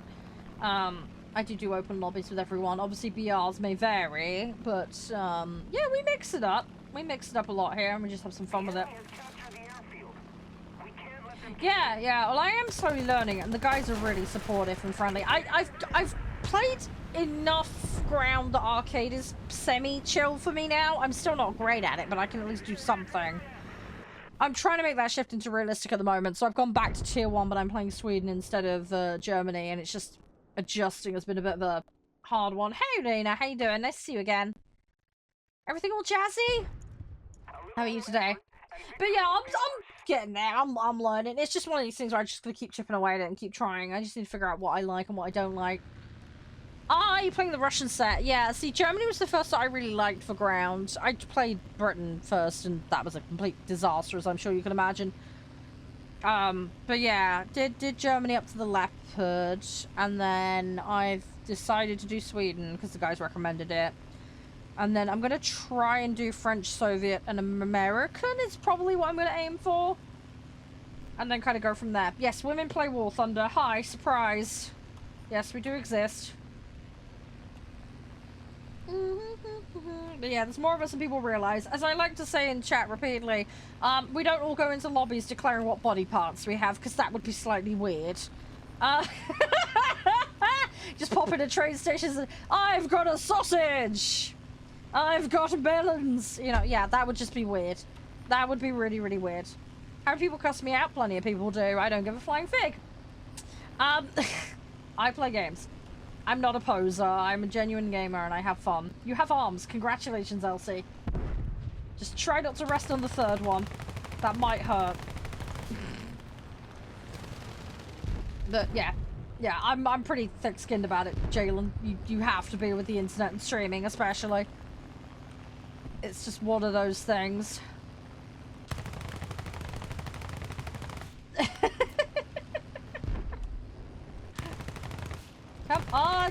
I do open lobbies with everyone. Obviously, BRs may vary, but yeah, we mix it up. We mix it up a lot here, and we just have some fun with it. Yeah, yeah. Well, I am slowly learning, and the guys are really supportive and friendly. I've played enough ground that arcade is semi-chill for me now. I'm still not great at it, but I can at least do something. I'm trying to make that shift into realistic at the moment, so I've gone back to tier 1, but I'm playing Sweden instead of Germany, and it's just adjusting has been a bit of a hard one. Hey, Lena, how you doing? Nice to see you again. Everything all jazzy? How are you today? But yeah, I'm getting there. I'm learning. It's just one of these things where I'm just gonna keep chipping away at it and keep trying. I just need to figure out what I like and what I don't like. Ah, you're playing the Russian set. Yeah, see, Germany was the first that I really liked for ground. I played Britain first, and that was a complete disaster, as I'm sure you can imagine. But yeah, did Germany up to the Leopard, and then I've decided to do Sweden, because the guys recommended it. And then I'm going to try and do French, Soviet, and American is probably what I'm going to aim for. And then kind of go from there. Yes, women play War Thunder. Hi, surprise. Yes, we do exist. But yeah, there's more of us than people realise. As I like to say in chat repeatedly, we don't all go into lobbies declaring what body parts we have, because that would be slightly weird. Just pop into train stations and, I've got a sausage! I've got melons! You know, yeah, that would just be weird. That would be really, really weird. How do people cuss me out? Plenty of people do. I don't give a flying fig. I play games. I'm not a poser. I'm a genuine gamer and I have fun. You have arms. Congratulations, Elsie. Just try not to rest on the third one. That might hurt. But yeah. Yeah, I'm pretty thick-skinned about it, Jalen. You have to be with the internet and streaming, especially. It's just one of those things. Come on!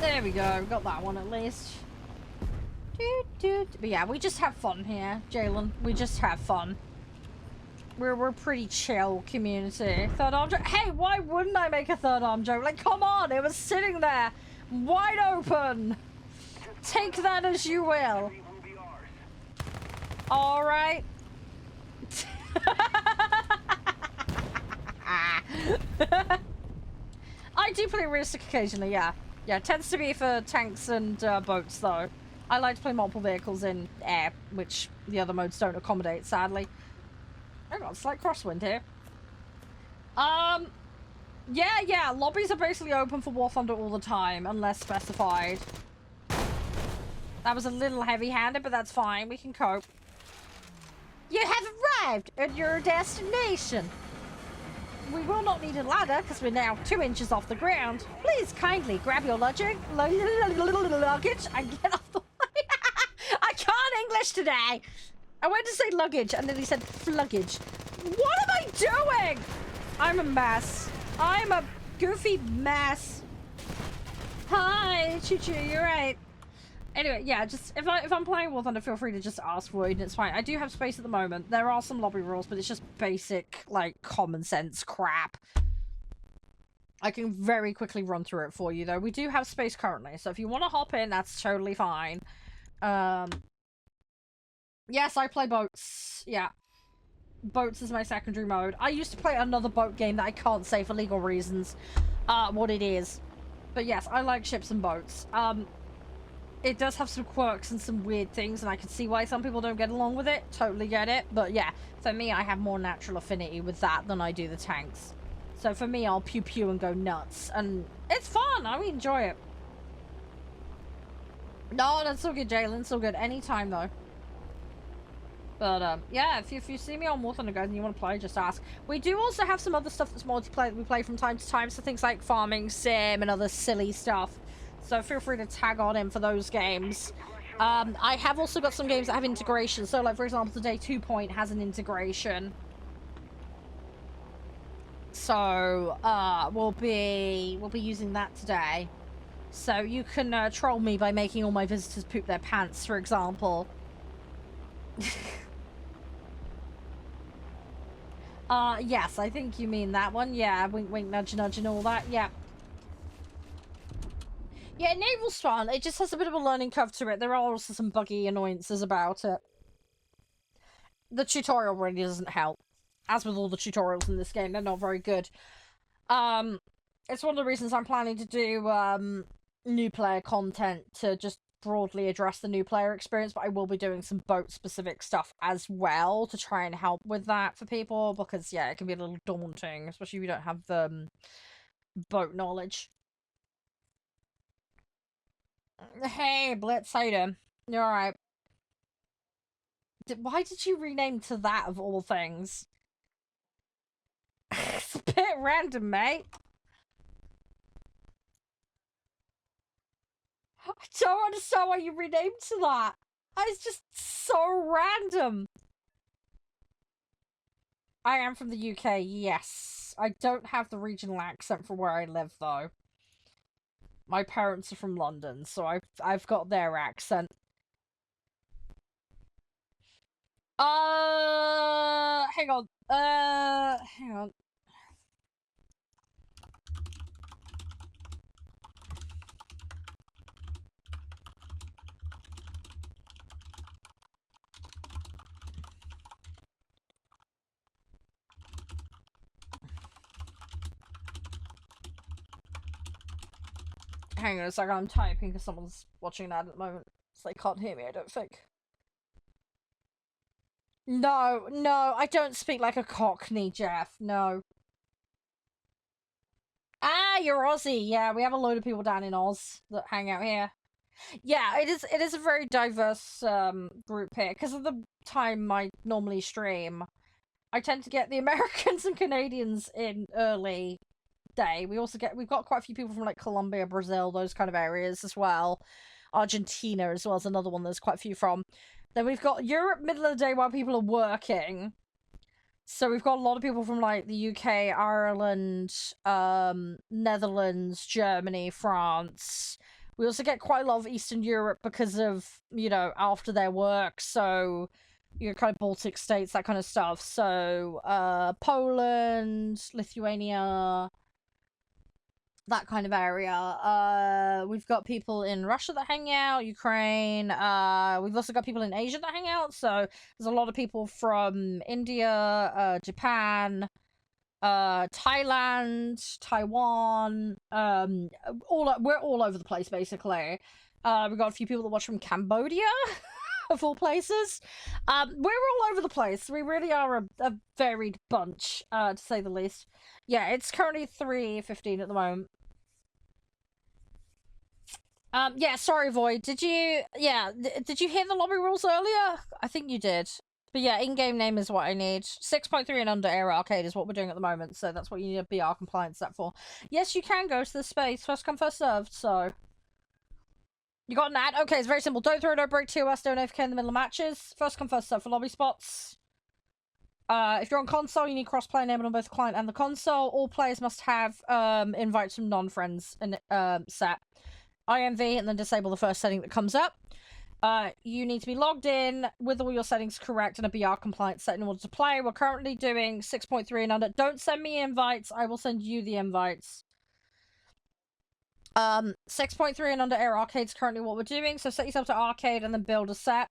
There we go, we got that one at least. But yeah, we just have fun here, Jalen. We just have fun. We're pretty chill community. Third arm joke. Hey, why wouldn't I make a third arm joke? Like, come on, it was sitting there, wide open. Take that as you will. All right. I do play realistic occasionally, yeah. Yeah, it tends to be for tanks and boats, though. I like to play multiple vehicles in air, which the other modes don't accommodate, sadly. I got a slight crosswind here. Yeah, lobbies are basically open for War Thunder all the time, unless specified. That was a little heavy-handed, but that's fine. We can cope. You have arrived at your destination. We will not need a ladder, because we're now 2 inches off the ground. Please kindly grab your luggage and get off the way. I can't English today. I went to say luggage, and then he said fluggage. What am I doing? I'm a mess. I'm a goofy mess. Hi, Choo-Choo, you're right. Anyway, yeah, just if I'm playing War Thunder, feel free to just ask Void, and it's fine. I do have space at the moment. There are some lobby rules, but it's just basic, like, common sense crap. I can very quickly run through it for you, though. We do have space currently, so if you want to hop in, that's totally fine. Yes, I play boats. Yeah. Boats is my secondary mode. I used to play another boat game that I can't say for legal reasons what it is. But yes, I like ships and boats. It does have some quirks and some weird things, and I can see why some people don't get along with it. Totally get it. But yeah, for me, I have more natural affinity with that than I do the tanks. So for me, I'll pew-pew and go nuts. And it's fun. I enjoy it. No, that's so good, Jalen. It's so good. Anytime, though. But, yeah, if you see me on War Thunder, guys, and you want to play, just ask. We do also have some other stuff that's multiplayer that we play from time to time, so things like Farming Sim and other silly stuff. So feel free to tag on in for those games. I have also got some games that have integration. So, like, for example, today 2 Point has an integration. So, we'll be using that today. So you can troll me by making all my visitors poop their pants, for example. Yes, I think you mean that one. Yeah, wink, wink, nudge, nudge, and all that. Yeah. Yeah, Naval's fun. It just has a bit of a learning curve to it. There are also some buggy annoyances about it. The tutorial really doesn't help. As with all the tutorials in this game, they're not very good. It's one of the reasons I'm planning to do, new player content to just broadly address the new player experience, but I will be doing some boat-specific stuff as well to try and help with that for people, because, yeah, it can be a little daunting, especially if you don't have the boat knowledge. Hey, Blitz, how you doing? You alright? Why did you rename to that, of all things? It's a bit random, mate. I don't understand why you renamed to that. It's just so random. I am from the UK, yes. I don't have the accent for where I live, though. My parents are from London, so I've got their accent. Hang on. Hang on. Hang on a second, I'm typing because someone's watching that at the moment, so they can't hear me, I don't think. No, no, I don't speak like a Cockney, Jeff, no. Ah, you're Aussie, yeah, we have a load of people down in Oz that hang out here. Yeah, it is a very diverse group here, because of the time I normally stream. I tend to get the Americans and Canadians in early day. We've got quite a few people from like Colombia, Brazil, those kind of areas as well. Argentina as well as another one there's quite a few from. Then we've got Europe middle of the day while people are working. So we've got a lot of people from like the UK, Ireland, Netherlands, Germany, France. We also get quite a lot of Eastern Europe because of, after their work, so kind of Baltic states, that kind of stuff. So Poland, Lithuania, that kind of area. We've got people in Russia that hang out, Ukraine. We've also got people in Asia that hang out. So there's a lot of people from India, Japan, Thailand, Taiwan. We're all over the place basically. We've got a few people that watch from Cambodia. Of all places. We're all over the place. We really are a varied bunch, to say the least. Yeah, it's currently 3:15 at the moment. Yeah, sorry, Void. Did you hear the lobby rules earlier? I think you did. But yeah, in-game name is what I need. 6.3 and under Air Arcade is what we're doing at the moment, so that's what you need a BR compliance set for. Yes, you can go to the space. First come, first served, so... You got an ad? Okay, it's very simple. Don't throw, don't break TOS, don't AFK in the middle of matches. First come, first serve for lobby spots. If you're on console, you need cross-play enabled on both the client and the console. All players must have invites from non-friends set. IMV and then disable the first setting that comes up. You need to be logged in with all your settings correct and a BR compliance set in order to play. We're currently doing 6.3 and under. Don't send me invites. I will send you the invites. 6.3 and under Air Arcade is currently what we're doing. So set yourself to arcade and then build a set.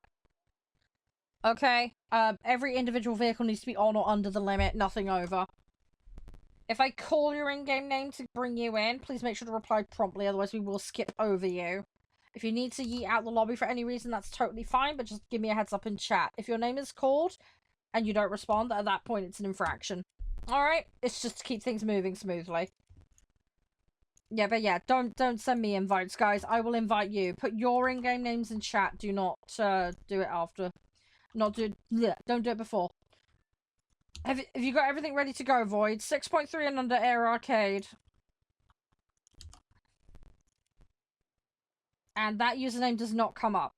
Okay. Every individual vehicle needs to be on or under the limit, nothing over. If I call your in-game name to bring you in, please make sure to reply promptly, otherwise we will skip over you. If you need to yeet out the lobby for any reason, that's totally fine, but just give me a heads up in chat. If your name is called and you don't respond, at that point it's an infraction. Alright? It's just to keep things moving smoothly. Yeah, but yeah, don't send me invites, guys. I will invite you. Put your in-game names in chat. Do not do it after. Don't do it before. Have you got everything ready to go, Void? 6.3 and under Air Arcade. And that username does not come up.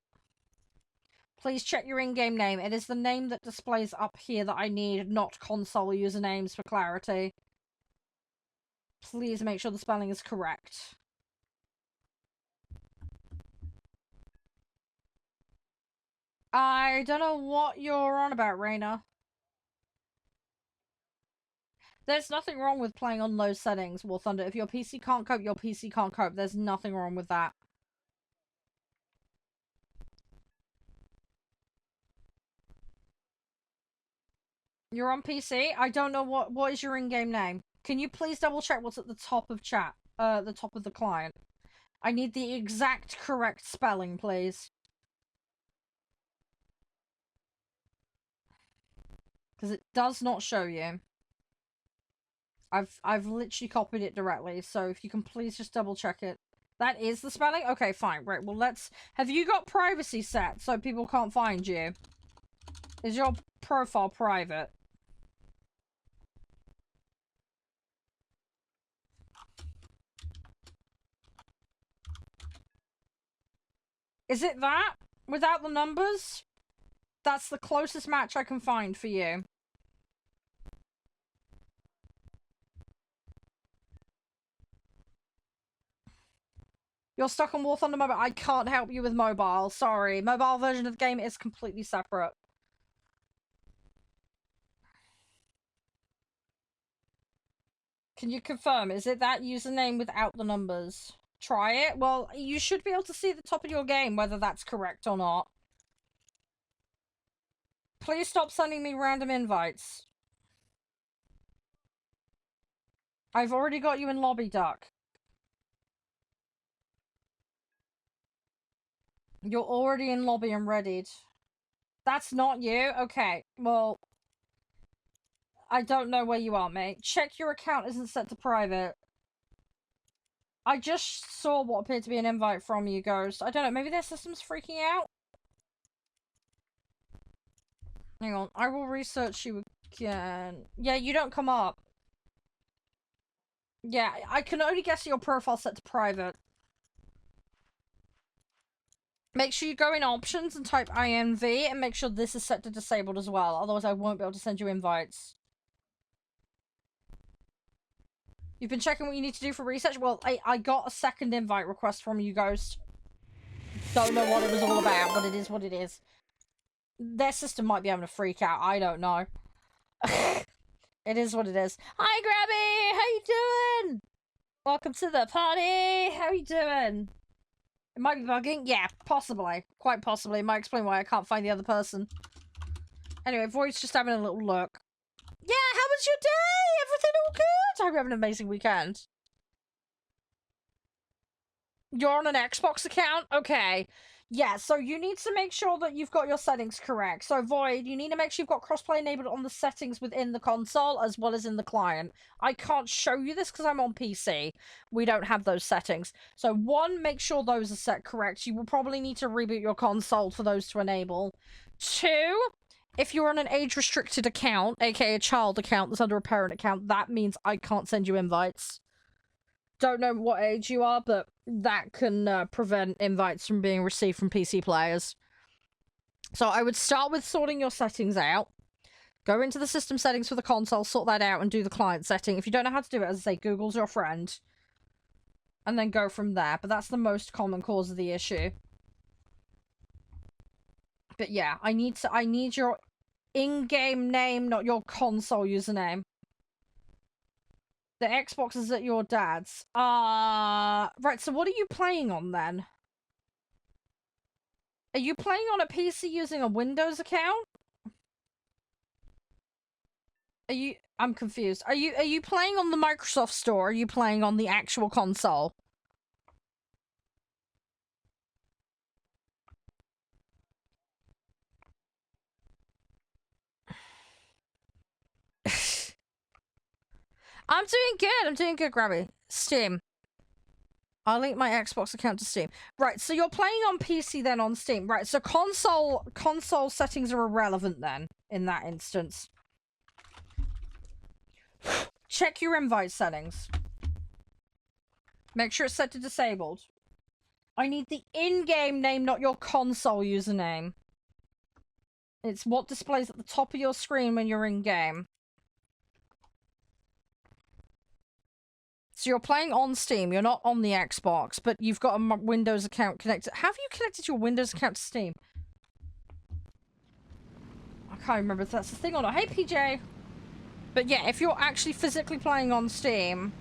Please check your in-game name. It is the name that displays up here that I need, not console usernames for clarity. Please make sure the spelling is correct. I don't know what you're on about, Raina. There's nothing wrong with playing on low settings, warthunder. If your PC can't cope, your PC can't cope. There's nothing wrong with that. You're on PC? I don't know what is your in-game name. Can you please double check what's at the top of chat? The top of the client. I need the exact correct spelling, please. Because it does not show you. I've literally copied it directly, so if you can please just double check it. That is the spelling? Okay, fine. Right, well let's... Have you got privacy set so people can't find you? Is your profile private? Is it that? Without the numbers? That's the closest match I can find for you. You're stuck on War Thunder Mobile. I can't help you with mobile. Sorry. Mobile version of the game is completely separate. Can you confirm? Is it that username without the numbers? Try it? Well, you should be able to see the top of your game whether that's correct or not. Please stop sending me random invites. I've already got you in lobby, Duck. You're already in lobby and readied. That's not you? Okay, well... I don't know where you are, mate. Check your account isn't set to private. I just saw what appeared to be an invite from you, Ghost. I don't know, maybe their system's freaking out? Hang on, I will research you again. Yeah, you don't come up. Yeah, I can only guess your profile set to private. Make sure you go in options and type INV and make sure this is set to disabled as well. Otherwise I won't be able to send you invites. You've been checking what you need to do for research? Well, I got a second invite request from you, Ghost. Don't know what it was all about, but it is what it is. Their system might be having a freak out. I don't know. It is what it is. Hi, Grabby! How you doing? Welcome to the party! How you doing? It might be bugging? Yeah, possibly. Quite possibly. It might explain why I can't find the other person. Anyway, Void's just having a little look. Yeah, how was your day? Everything all good? I hope you have an amazing weekend. You're on an Xbox account? Okay. Yeah, so you need to make sure that you've got your settings correct. So, Void, you need to make sure you've got crossplay enabled on the settings within the console as well as in the client. I can't show you this because I'm on PC. We don't have those settings. So, one, make sure those are set correct. You will probably need to reboot your console for those to enable. Two, if you're on an age-restricted account, aka a child account that's under a parent account, that means I can't send you invites. Don't know what age you are, but that can prevent invites from being received from PC players. So I would start with sorting your settings out. Go into the system settings for the console, sort that out, and do the client setting. If you don't know how to do it, as I say, Google's your friend. And then go from there. But that's the most common cause of the issue. But yeah, I need your in-game name, not your console username. The Xbox is at your dad's. Right, so what are you playing on then? Are you playing on a PC using a Windows account? I'm confused. Are you playing on the Microsoft Store? Or are you playing on the actual console? I'm doing good, Grabby. Steam. I'll link my Xbox account to Steam. Right, so you're playing on PC then on Steam. Right, so console settings are irrelevant then, in that instance. Check your invite settings. Make sure it's set to disabled. I need the in-game name, not your console username. It's what displays at the top of your screen when you're in-game. So you're playing on Steam, you're not on the Xbox, but you've got a Windows account connected. Have you connected your Windows account to Steam? I can't remember if that's the thing or not. Hey, PJ! But yeah, if you're actually physically playing on Steam,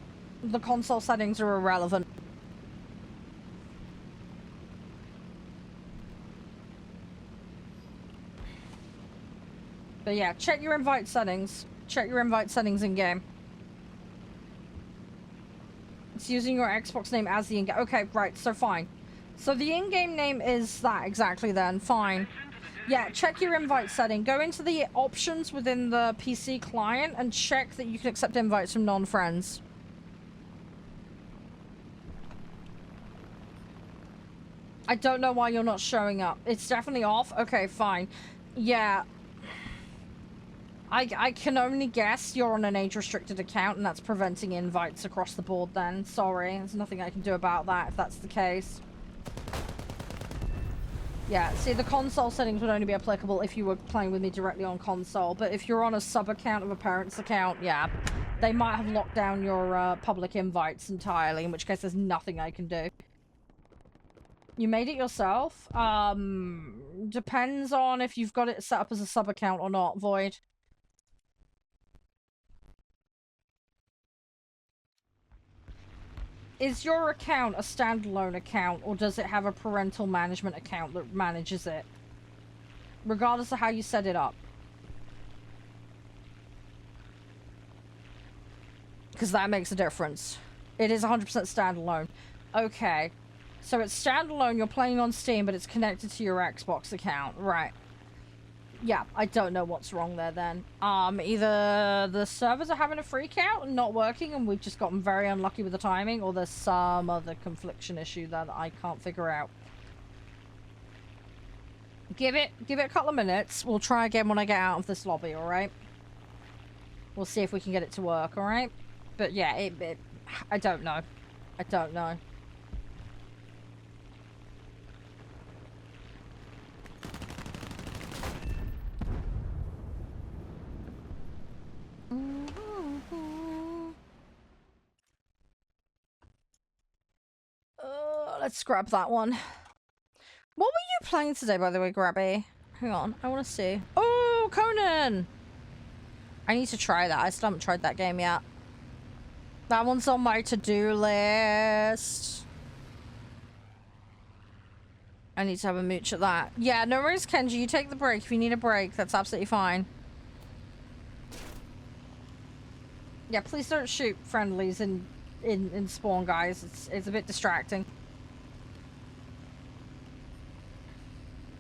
the console settings are irrelevant. But yeah, check your invite settings. Check your invite settings in-game. It's using your Xbox name as the in-game. Okay, right, so fine. So the in-game name is that exactly then. Fine. Yeah, check your invite setting. Go into the options within the PC client and check that you can accept invites from non-friends. I don't know why you're not showing up. It's definitely off? Okay, fine. Yeah. I can only guess you're on an age-restricted account and that's preventing invites across the board then. Sorry, there's nothing I can do about that if that's the case. Yeah, see, the console settings would only be applicable if you were playing with me directly on console, but if you're on a sub-account of a parent's account, yeah, they might have locked down your public invites entirely, in which case there's nothing I can do. You made it yourself? Depends on if you've got it set up as a sub-account or not, Void. Is your account a standalone account, or does it have a parental management account that manages it? Regardless of how you set it up. Because that makes a difference. It is 100% standalone. Okay. So it's standalone, you're playing on Steam, but it's connected to your Xbox account. Right. Yeah, I don't know what's wrong there then. Either the servers are having a freak out and not working and we've just gotten very unlucky with the timing, or there's some other confliction issue that I can't figure out. Give it a couple of minutes. We'll try again when I get out of this lobby, alright? We'll see if we can get it to work, alright? But yeah, I don't know. I don't know. Let's grab that one. What were you playing today, by the way, Grabby? Hang on, I want to see. Oh, Conan! I need to try that. I still haven't tried that game yet. That one's on my to-do list. I need to have a mooch at that. Yeah, no worries, Kenji. You take the break. If you need a break, that's absolutely fine. Yeah, please don't shoot friendlies in spawn, guys. It's a bit distracting.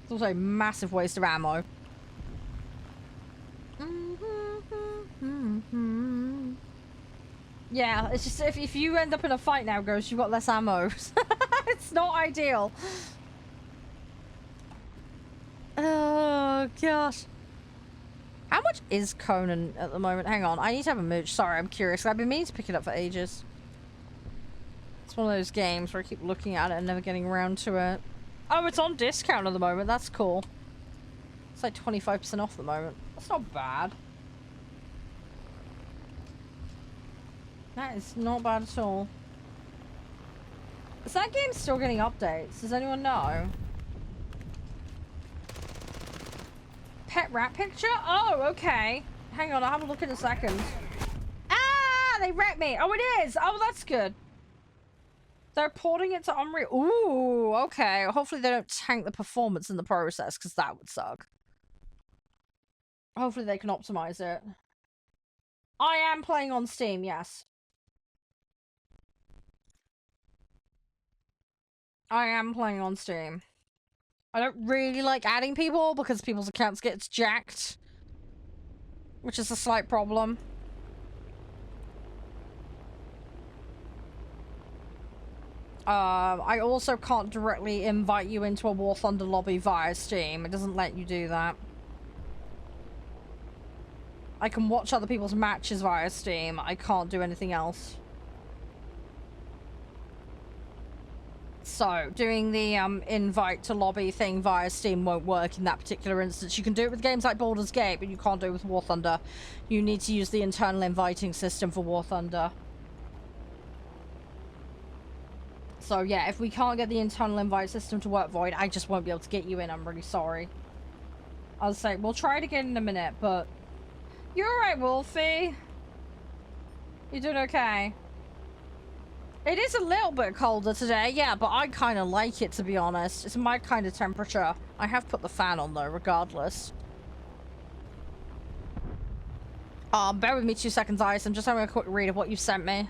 It's also a massive waste of ammo. Yeah, it's just if you end up in a fight now, Ghost, you've got less ammo. It's not ideal. Oh, gosh. How much is Conan at the moment? Hang on, I need to have a mooch. Sorry, I'm curious. I've been meaning to pick it up for ages. It's one of those games where I keep looking at it and never getting around to it. Oh, it's on discount at the moment. That's cool. It's like 25% off at the moment. That's not bad. That is not bad at all. Is that game still getting updates? Does anyone know? Pet rat picture? Oh, okay. Hang on, I'll have a look in a second. Ah, they wrecked me. Oh, it is. Oh, that's good. They're porting it to Unreal. Ooh, okay. Hopefully they don't tank the performance in the process, because that would suck. Hopefully they can optimize it. I am playing on Steam, yes. I am playing on Steam. I don't really like adding people because people's accounts get jacked, which is a slight problem. I also can't directly invite you into a War Thunder lobby via Steam. It doesn't let you do that. I can watch other people's matches via Steam. I can't do anything else. So, doing the invite to lobby thing via Steam won't work in that particular instance. You can do it with games like Baldur's Gate, but you can't do it with War Thunder. You need to use the internal inviting system for War Thunder. So yeah, if we can't get the internal invite system to work, Void, I just won't be able to get you in. I'm really sorry. I'll say, we'll try it again in a minute, but... You're alright, Wolfie. You doing okay? It is a little bit colder today, yeah, but I kind of like it, to be honest. It's my kind of temperature. I have put the fan on, though, regardless. Bear with me 2 seconds, Ice. I'm just having a quick read of what you sent me.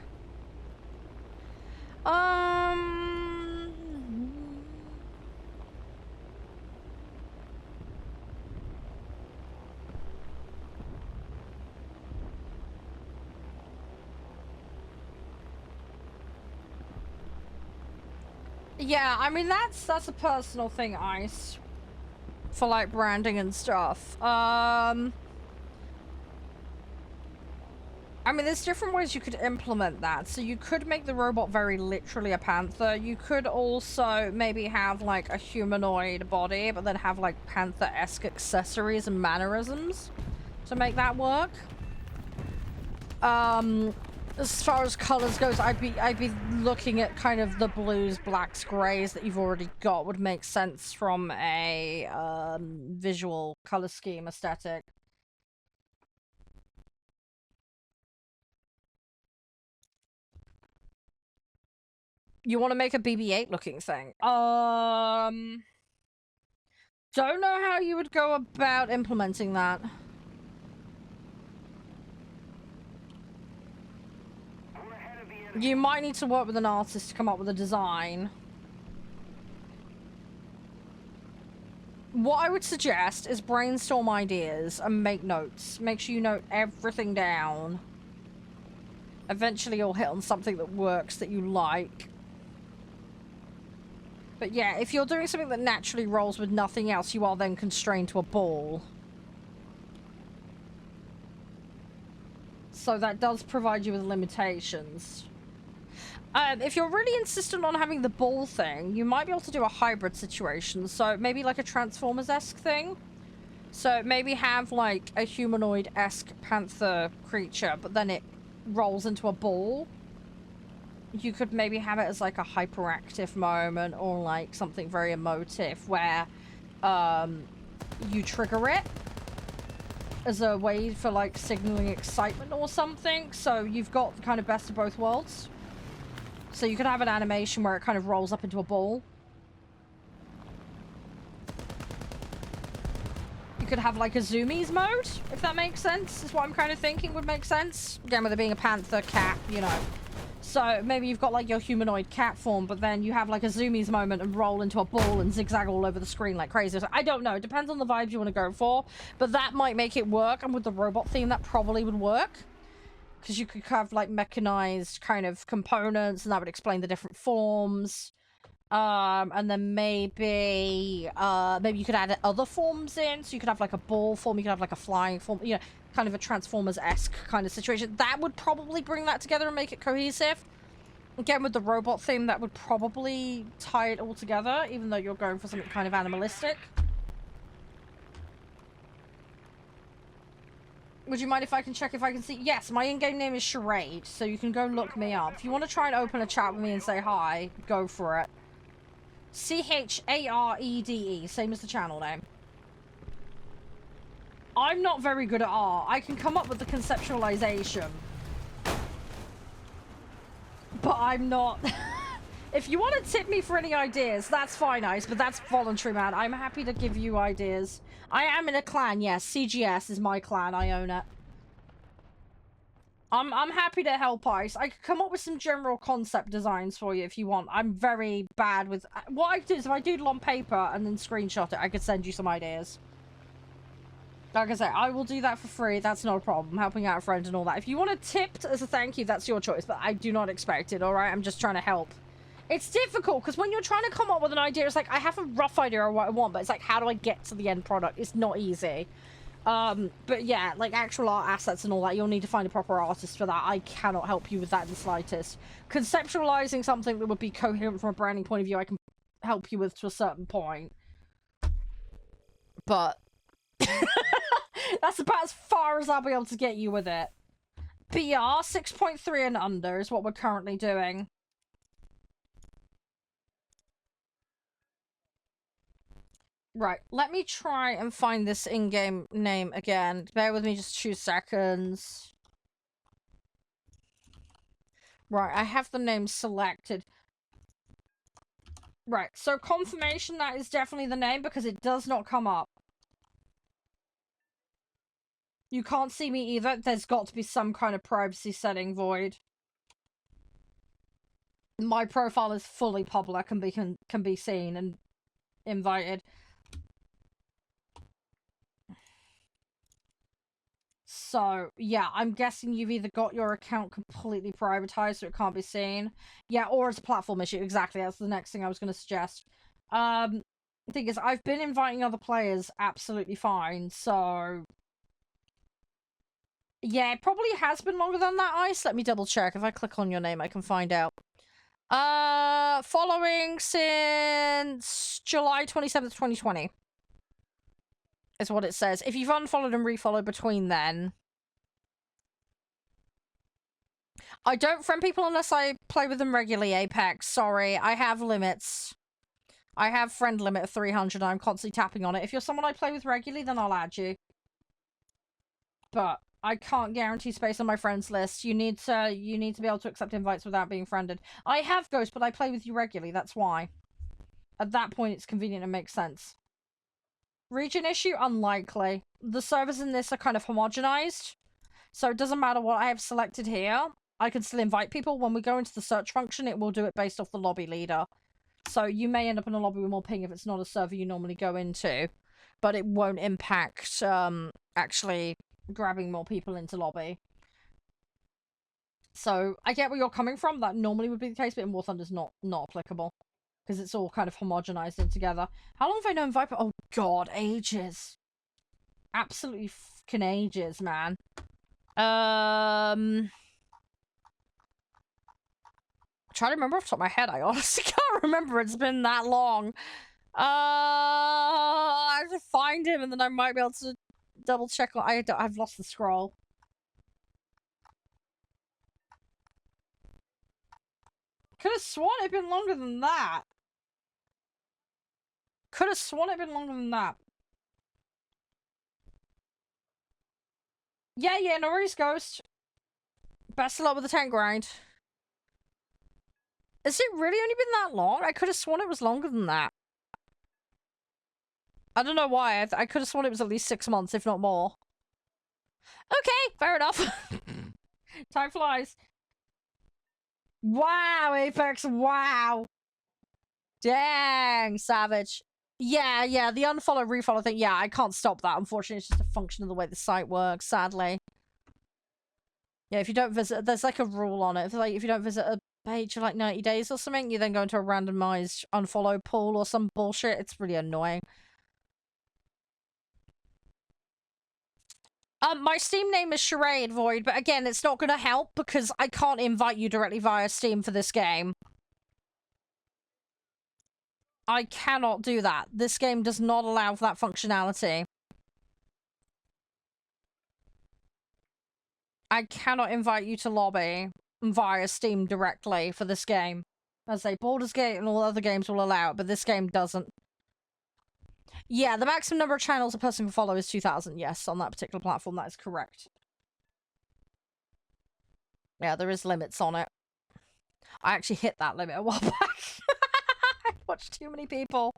Yeah, I mean, that's a personal thing, Ice. For, like, branding and stuff. I mean, there's different ways you could implement that. So you could make the robot very literally a panther. You could also maybe have, like, a humanoid body, but then have, like, panther-esque accessories and mannerisms to make that work. As far as colors goes, I'd be looking at kind of the blues, blacks, grays that you've already got would make sense from a visual color scheme aesthetic. You want to make a BB-8 looking thing? Don't know how you would go about implementing that. You might need to work with an artist to come up with a design. What I would suggest is brainstorm ideas and make notes. Make sure you note everything down. Eventually you'll hit on something that works, that you like. But yeah, if you're doing something that naturally rolls with nothing else, you are then constrained to a ball. So that does provide you with limitations. If you're really insistent on having the ball thing, you might be able to do a hybrid situation. So maybe like a Transformers-esque thing. So maybe have like a humanoid-esque panther creature, but then it rolls into a ball. You could maybe have it as like a hyperactive moment or like something very emotive where you trigger it as a way for like signaling excitement or something. So you've got the kind of best of both worlds. So you could have an animation where it kind of rolls up into a ball. You could have like a zoomies mode, if that makes sense, is what I'm kind of thinking would make sense. Again, with it being a panther, cat, you know. So maybe you've got like your humanoid cat form, but then you have like a zoomies moment and roll into a ball and zigzag all over the screen like crazy. So I don't know. It depends on the vibes you want to go for, but that might make it work. And with the robot theme, that probably would work. Because you could have like mechanized kind of components and that would explain the different forms. And then maybe you could add other forms in. So you could have like a ball form, you could have like a flying form, you know, kind of a Transformers-esque kind of situation. That would probably bring that together and make it cohesive. Again, with the robot theme, that would probably tie it all together, even though you're going for something kind of animalistic. Would you mind if I can check if I can see? Yes, my in-game name is Charede, so you can go look me up. If you want to try and open a chat with me and say hi, go for it. C-H-A-R-E-D-E, same as the channel name. I'm not very good at art. I can come up with the conceptualization. But I'm not... If you want to tip me for any ideas, that's fine, Ice, but that's voluntary, man. I'm happy to give you ideas. I am in a clan, yes. CGS is my clan. I own it. I'm happy to help, Ice. I could come up with some general concept designs for you if you want. I'm very bad with... What I do is if I doodle on paper and then screenshot it, I could send you some ideas. Like I say, I will do that for free. That's not a problem. Helping out a friend and all that. If you want a tip as a thank you, that's your choice. But I do not expect it, alright? I'm just trying to help. It's difficult, because when you're trying to come up with an idea, it's like, I have a rough idea of what I want, but it's like, how do I get to the end product? It's not easy. But yeah, like actual art assets and all that, you'll need to find a proper artist for that. I cannot help you with that in the slightest. Conceptualizing something that would be coherent from a branding point of view, I can help you with to a certain point. But... that's about as far as I'll be able to get you with it. BR 6.3 and under is what we're currently doing. Right, let me try and find this in-game name again. Bear with me just 2 seconds. Right, I have the name selected. Right, so confirmation that is definitely the name because it does not come up. You can't see me either. There's got to be some kind of privacy setting, Void. My profile is fully public and can be seen and invited. So, yeah, I'm guessing you've either got your account completely privatized so it can't be seen. Yeah, or it's a platform issue. Exactly, that's the next thing I was going to suggest. The thing is, I've been inviting other players absolutely fine, so... Yeah, it probably has been longer than that, Ice. Let me double check. If I click on your name, I can find out. Following since July 27th, 2020. Is what it says. If you've unfollowed and refollowed between then... I don't friend people unless I play with them regularly, Apex. Sorry, I have limits. I have friend limit of 300 and I'm constantly tapping on it. If you're someone I play with regularly, then I'll add you. But I can't guarantee space on my friends list. You need to be able to accept invites without being friended. I have Ghost, but I play with you regularly, that's why. At that point, it's convenient and makes sense. Region issue? Unlikely. The servers in this are kind of homogenized. So it doesn't matter what I have selected here. I can still invite people. When we go into the search function, it will do it based off the lobby leader. So you may end up in a lobby with more ping if it's not a server you normally go into. But it won't impact actually grabbing more people into lobby. So I get where you're coming from. That normally would be the case, but in War Thunder's not applicable. Because it's all kind of homogenized in together. How long have I known Viper? Oh god, ages. Absolutely fucking ages, man. Try to remember off the top of my head. I honestly can't remember. It's been that long. I have to find him and then I might be able to double check. I've lost the scroll. Could have sworn it'd been longer than that. Could have sworn it'd been longer than that. Yeah, no worries, Ghost. Best of luck with the tank grind. Has it really only been that long? I could have sworn it was longer than that. I don't know why. I could have sworn it was at least 6 months, if not more. Okay, fair enough. Time flies. Wow, Apex, wow. Dang, savage. Yeah, the unfollow, refollow thing, yeah, I can't stop that. Unfortunately, it's just a function of the way the site works, sadly. Yeah, if you don't visit, there's like a rule on it. If you don't visit a page for like 90 days or something, you then go into a randomized unfollow pool or some bullshit. It's really annoying. My Steam name is Charede, Void, but again, it's not going to help because I can't invite you directly via Steam for this game. I cannot do that. This game does not allow for that functionality. I cannot invite you to lobby via Steam directly for this game. As I say, Baldur's Gate and all other games will allow it, but this game doesn't. Yeah, the maximum number of channels a person can follow is 2,000, yes, on that particular platform, that is correct. Yeah, there is limits on it. I actually hit that limit a while back. I watched too many people.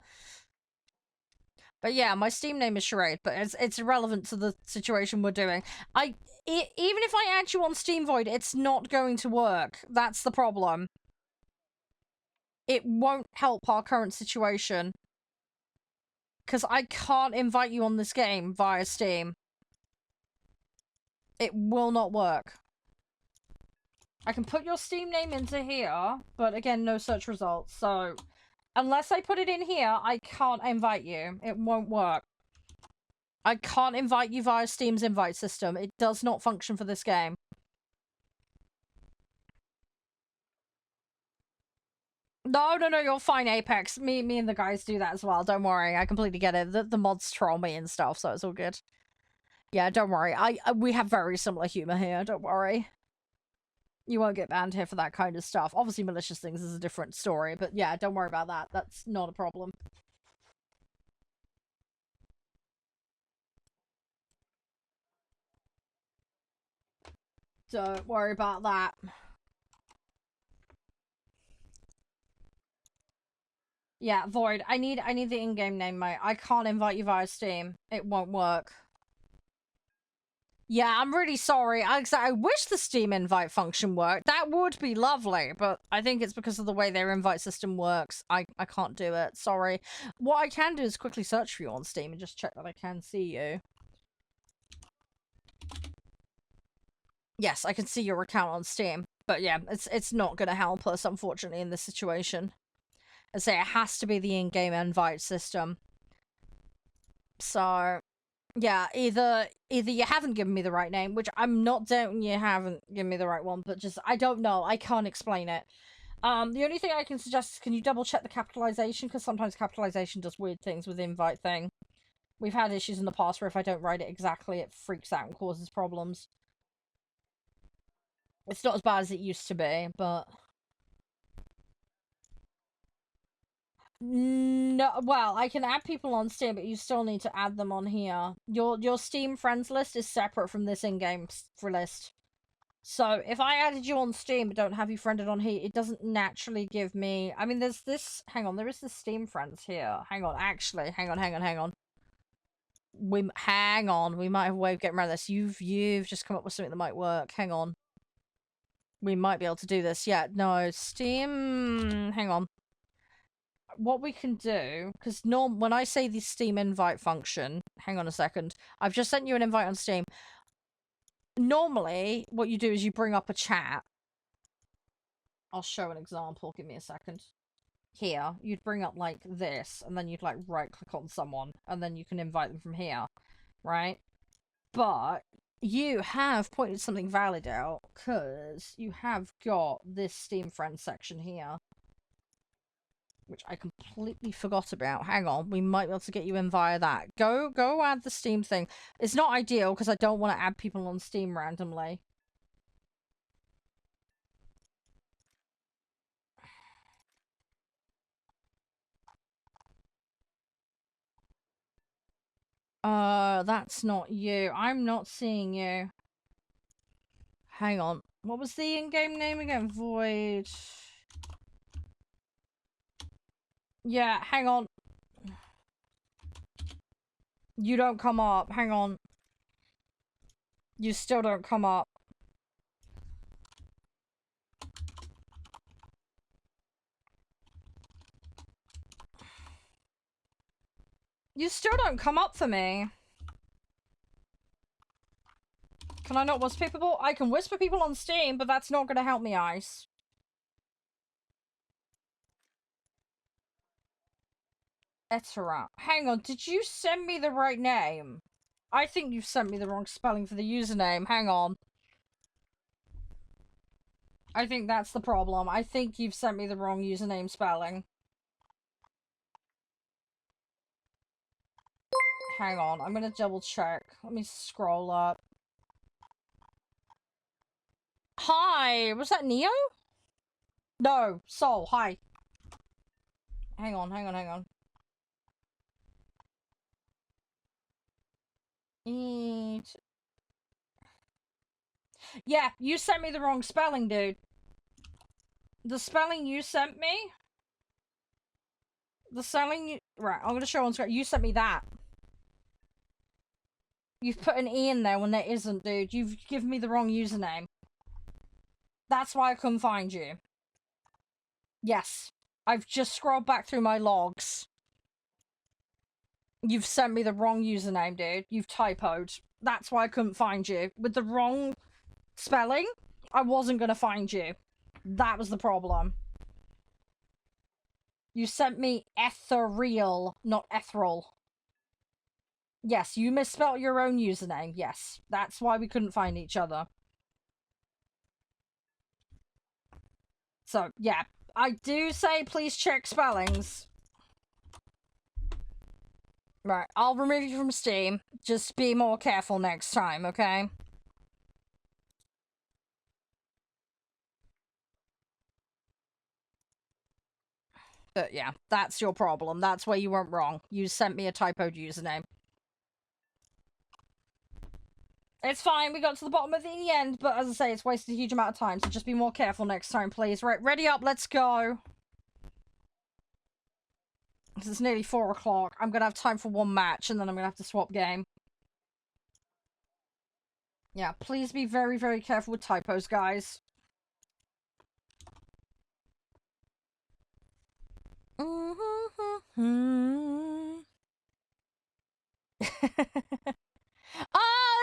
But yeah, my Steam name is Charade, but it's irrelevant to the situation we're doing. Even if I add you on Steam Void, it's not going to work. That's the problem. It won't help our current situation. Because I can't invite you on this game via Steam. It will not work. I can put your Steam name into here, but again, no search results. So, unless I put it in here, I can't invite you. It won't work. I can't invite you via Steam's invite system. It does not function for this game. No, you're fine, Apex. Me and the guys do that as well. Don't worry. I completely get it. The mods troll me and stuff, so it's all good. Yeah, don't worry. We have very similar humor here. Don't worry. You won't get banned here for that kind of stuff. Obviously, malicious things is a different story, but yeah, don't worry about that. That's not a problem. Don't worry about that. Yeah, Void, I need the in-game name, mate. I can't invite you via Steam. It won't work. Yeah, I'm really sorry. I wish the Steam invite function worked. That would be lovely, but I think it's because of the way their invite system works. I can't do it. Sorry. What I can do is quickly search for you on Steam and just check that I can see you. Yes, I can see your account on Steam. But yeah, it's not going to help us, unfortunately, in this situation. I say it has to be the in-game invite system. So, yeah, either you haven't given me the right name, which I'm not doubting you haven't given me the right one, but just, I don't know. I can't explain it. The only thing I can suggest is, can you double check the capitalization? Because sometimes capitalization does weird things with the invite thing. We've had issues in the past where if I don't write it exactly, it freaks out and causes problems. It's not as bad as it used to be, but... No, well, I can add people on Steam, but you still need to add them on here. Your Steam friends list is separate from this in-game list. So, if I added you on Steam but don't have you friended on here, it doesn't naturally give me... I mean, there's this... Hang on, there is the Steam friends here. Hang on, actually. Hang on. Hang on. We might have a way of getting around this. You've just come up with something that might work. Hang on. We might be able to do this. Yeah, no, Steam... Hang on. What we can do, because when I say the Steam invite function, hang on a second, I've just sent you an invite on Steam. Normally, what you do is you bring up a chat. I'll show an example, give me a second. Here, you'd bring up like this, and then you'd like right click on someone, and then you can invite them from here, right? But you have pointed something valid out, because you have got this Steam Friends section here. Which I completely forgot about. Hang on, we might be able to get you in via that. Go add the Steam thing. It's not ideal because I don't want to add people on Steam randomly. That's not you. I'm not seeing you. Hang on. What was the in-game name again? Void. Yeah, hang on. You don't come up. Hang on. You still don't come up. You still don't come up for me. Can I not whisper people? I can whisper people on Steam, but that's not going to help me, Ice. Etera. Hang on, did you send me the right name? I think you've sent me the wrong spelling for the username. Hang on. I think that's the problem. I think you've sent me the wrong username spelling. Hang on, I'm gonna double check. Let me scroll up. Hi! Was that Neo? No, Soul, hi. Hang on. Yeah, you sent me the wrong spelling, dude. The spelling you sent me? The spelling you... Right, I'm gonna show on screen. You sent me that. You've put an E in there when there isn't, dude. You've given me the wrong username. That's why I couldn't find you. Yes. I've just scrolled back through my logs. You've sent me the wrong username, dude. You've typoed. That's why I couldn't find you. With the wrong spelling, I wasn't gonna find you. That was the problem. You sent me ethereal, not ethereal. Yes, you misspelled your own username. Yes, that's why we couldn't find each other. So, yeah. I do say please check spellings. Right, I'll remove you from Steam. Just be more careful next time, okay? But yeah, that's your problem. That's where you weren't wrong. You sent me a typoed username. It's fine, we got to the bottom of it in the end, but as I say, it's wasted a huge amount of time, so just be more careful next time, please. Right, ready up, let's go. It's nearly 4 o'clock. I'm gonna have time for one match, and then I'm gonna have to swap game. Yeah, please be very, very careful with typos, guys. Oh,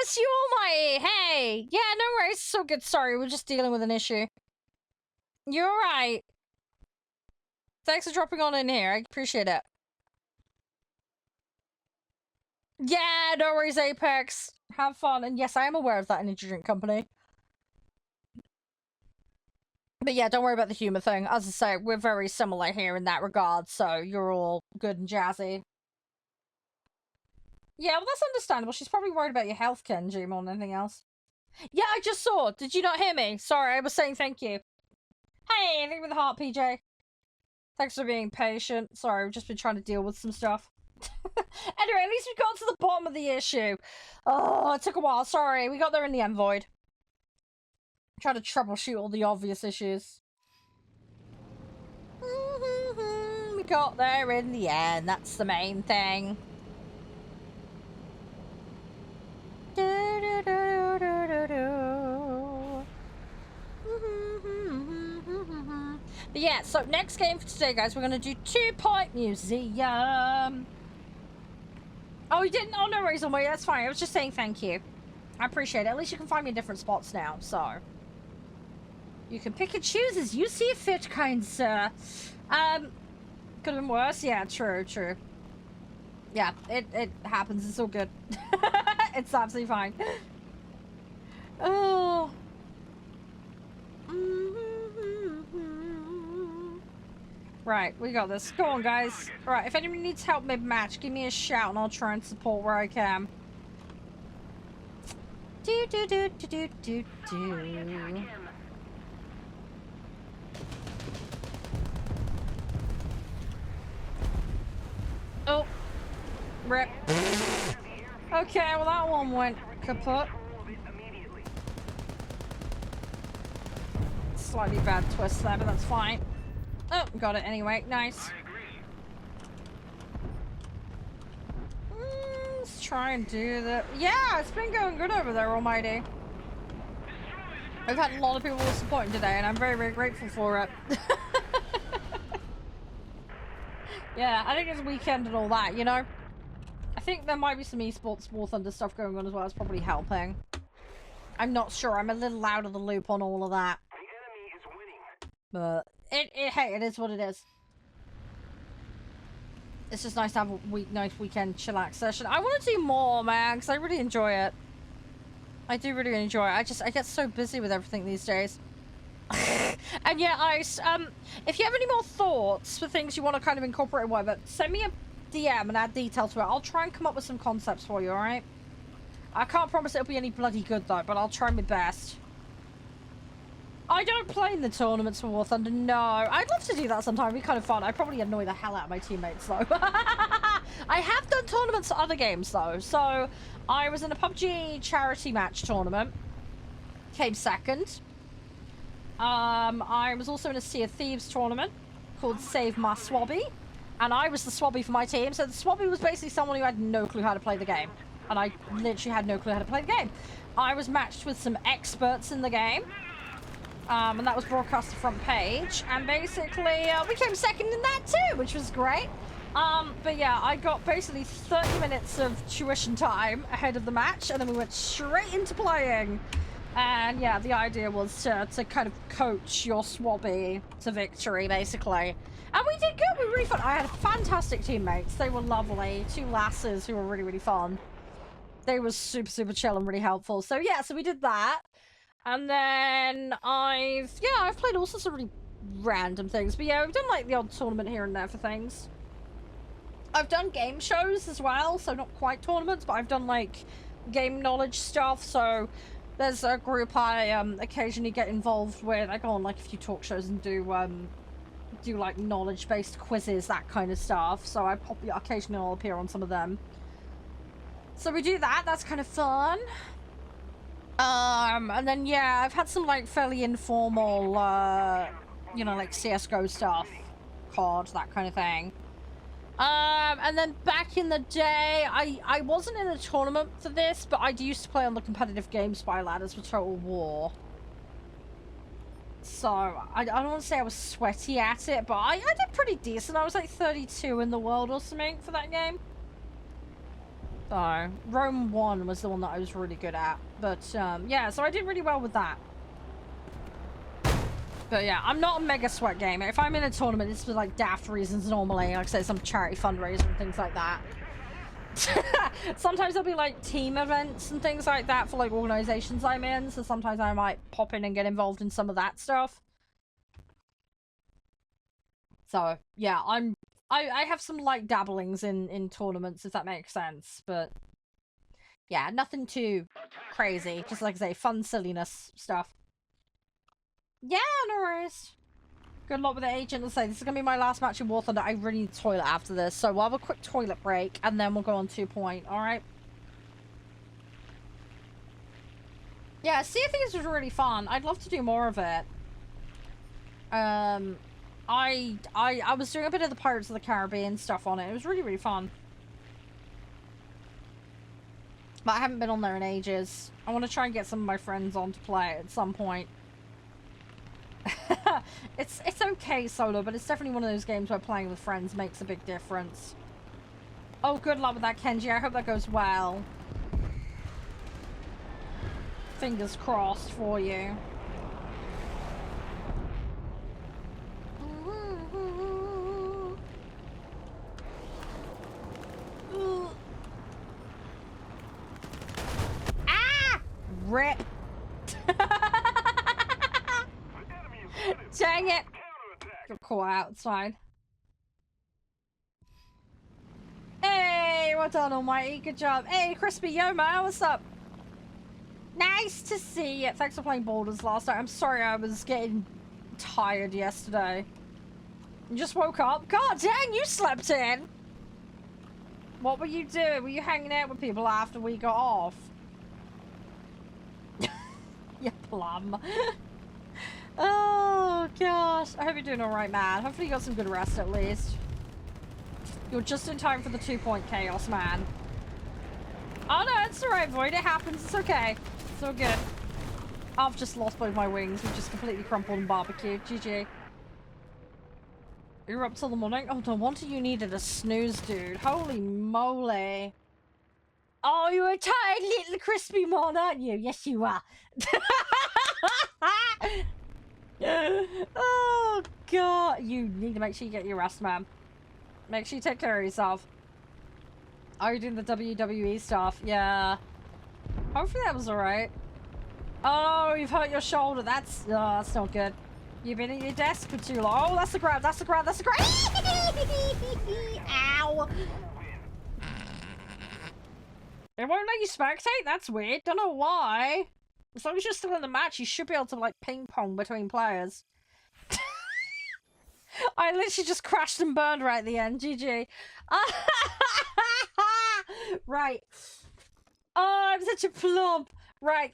it's you, Almighty! Hey! Yeah, no worries, it's so good. Sorry, we're just dealing with an issue. You're right. Thanks for dropping on in here. I appreciate it. Yeah, no worries, Apex. Have fun. And yes, I am aware of that energy drink company. But yeah, don't worry about the humor thing. As I say, we're very similar here in that regard, so you're all good and jazzy. Yeah, well, that's understandable. She's probably worried about your health, Kenji, more than anything else. Yeah, I just saw. Did you not hear me? Sorry, I was saying thank you. Hey, anything with the heart, PJ? Thanks for being patient. Sorry, we've just been trying to deal with some stuff. Anyway, at least we got to the bottom of the issue. Oh, it took a while. Sorry, we got there in the end, Void. Try to troubleshoot all the obvious issues. We got there in the end. That's the main thing. But yeah, so next game for today, guys, we're going to do 2 Point Museum. Oh, you didn't? Oh, no worries, Almighty. That's fine. I was just saying thank you. I appreciate it. At least you can find me in different spots now, so. You can pick and choose as you see fit, kind sir. Could have been worse. Yeah, true, true. Yeah, it happens. It's all good. It's absolutely fine. Oh. Right, we got this. Go on, guys. Right, if anyone needs help mid-match, give me a shout and I'll try and support where I can. Do do do do do do do. Oh, rip. Okay, well that one went kaput. Slightly bad twist there, but that's fine. Oh, got it anyway. Nice. Let's try and do that. Yeah, it's been going good over there, Almighty. I've had a lot of people supporting today, and I'm very, very grateful for it. Yeah, I think it's a weekend and all that, you know? I think there might be some esports warthunder stuff going on as well. It's probably helping. I'm not sure. I'm a little out of the loop on all of that. The enemy is winning. But hey, it is what it is. It's just nice to have a nice weekend chillax session. I want to do more, man, because I really enjoy it. I do really enjoy it. I get so busy with everything these days. And yeah, Ice, if you have any more thoughts for things you want to kind of incorporate or whatever, send me a DM and add detail to it. I'll try and come up with some concepts for you, alright? I can't promise it'll be any bloody good though, but I'll try my best. I don't play in the tournaments for War Thunder, no. I'd love to do that sometime, it'd be kind of fun. I'd probably annoy the hell out of my teammates though. I have done tournaments for other games though. So, I was in a PUBG charity match tournament. Came second. I was also in a Sea of Thieves tournament called Save My Swabby. And I was the Swabby for my team. So the Swabby was basically someone who had no clue how to play the game. And I literally had no clue how to play the game. I was matched with some experts in the game. And that was broadcast to front page. And basically, we came second in that too, which was great. But yeah, I got basically 30 minutes of tuition time ahead of the match. And then we went straight into playing. And yeah, the idea was to kind of coach your Swabby to victory, basically. And we did good, we were really fun. I had fantastic teammates. They were lovely. 2 lasses who were really, really fun. They were super, super chill and really helpful. So yeah, so we did that. And then I've played all sorts of really random things. But yeah, we've done like the odd tournament here and there for things. I've done game shows as well, so not quite tournaments, but I've done like game knowledge stuff. So there's a group I occasionally get involved with. I go on like a few talk shows and do like knowledge-based quizzes, that kind of stuff. So I occasionally I'll appear on some of them. So we do that. That's kind of fun. And then, yeah, I've had some, like, fairly informal, you know, like, CSGO stuff. COD, that kind of thing. And then back in the day, I wasn't in a tournament for this, but I used to play on the competitive game spy ladders for Total War. So, I don't want to say I was sweaty at it, but I did pretty decent. I was like 32 in the world or something for that game. So, Rome 1 was the one that I was really good at. But, yeah, so I did really well with that. But yeah, I'm not a mega sweat gamer. If I'm in a tournament, it's for like daft reasons normally. Like I say, some charity fundraiser and things like that. Sometimes there'll be like team events and things like that for like organizations I'm in. So sometimes I might pop in and get involved in some of that stuff. So yeah, I have some light dabblings in tournaments, if that makes sense. But yeah, nothing too crazy. Just like I say, fun silliness stuff. Yeah, no worries. Good luck with the agent. Let's say this is gonna be my last match in War Thunder. I really need a toilet after this, so we'll have a quick toilet break and then we'll go on 2 point. All right. Yeah, Sea of Thieves was really fun. I'd love to do more of it. I was doing a bit of the Pirates of the Caribbean stuff on it. It was really fun. But I haven't been on there in ages. I want to try and get some of my friends on to play at some point. It's okay solo, but it's definitely one of those games where playing with friends makes a big difference. Oh, good luck with that, Kenji. I hope that goes well. Fingers crossed for you. Ah! Rip. Dang it! Got caught outside. Hey, well done, Almighty. Good job. Hey, Crispy Yo, man, what's up? Nice to see you. Thanks for playing Boulders last night. I'm sorry I was getting tired yesterday. You just woke up? God dang, you slept in! What were you doing? Were you hanging out with people after we got off? You plum. Oh, gosh. I hope you're doing alright, man. Hopefully you got some good rest, at least. You're just in time for the 2 point chaos, man. Oh, no, it's alright, Void. It happens. It's okay. It's all good. I've just lost both my wings. We've just completely crumpled and barbecued. GG. You're up till the morning? Oh, no wonder you needed a snooze, dude. Holy moly. Oh, you're a tired little crispy mon, aren't you? Yes, you are. Oh, God. You need to make sure you get your rest, man. Make sure you take care of yourself. Are you doing the WWE stuff? Yeah. Hopefully that was alright. Oh, you've hurt your shoulder. That's not good. You've been at your desk for too long. Oh, that's the grab. That's the grab. That's the grab. Ow. It won't let you spectate? That's weird. Don't know why. As long as you're still in the match, you should be able to, like, ping pong between players. I literally just crashed and burned right at the end. GG. Right. Oh, I'm such a plump. Right.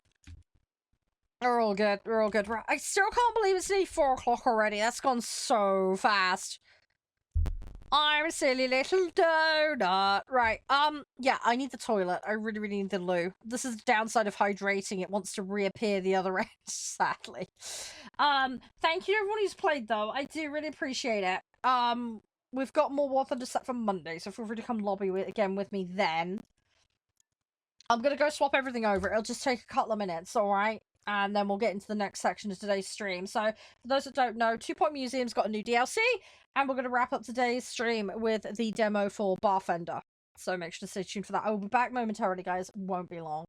We're all good. We're all good. Right. I still can't believe it's nearly 4 o'clock already. That's gone so fast. I'm a silly little donut. Right, yeah, I need the toilet. I really need the loo. This is the downside of hydrating. It wants to reappear the other end, sadly. Thank you to everyone who's played, though. I do really appreciate it. We've got more War Thunder set for Monday, so feel free to come lobby again with me then. I'm gonna go swap everything over. It'll just take a couple of minutes, alright? And then we'll get into the next section of today's stream. So, for those that don't know, 2 Point Museum's got a new DLC, and we're going to wrap up today's stream with the demo for Barfender. So make sure to stay tuned for that. I will be back momentarily, guys. Won't be long.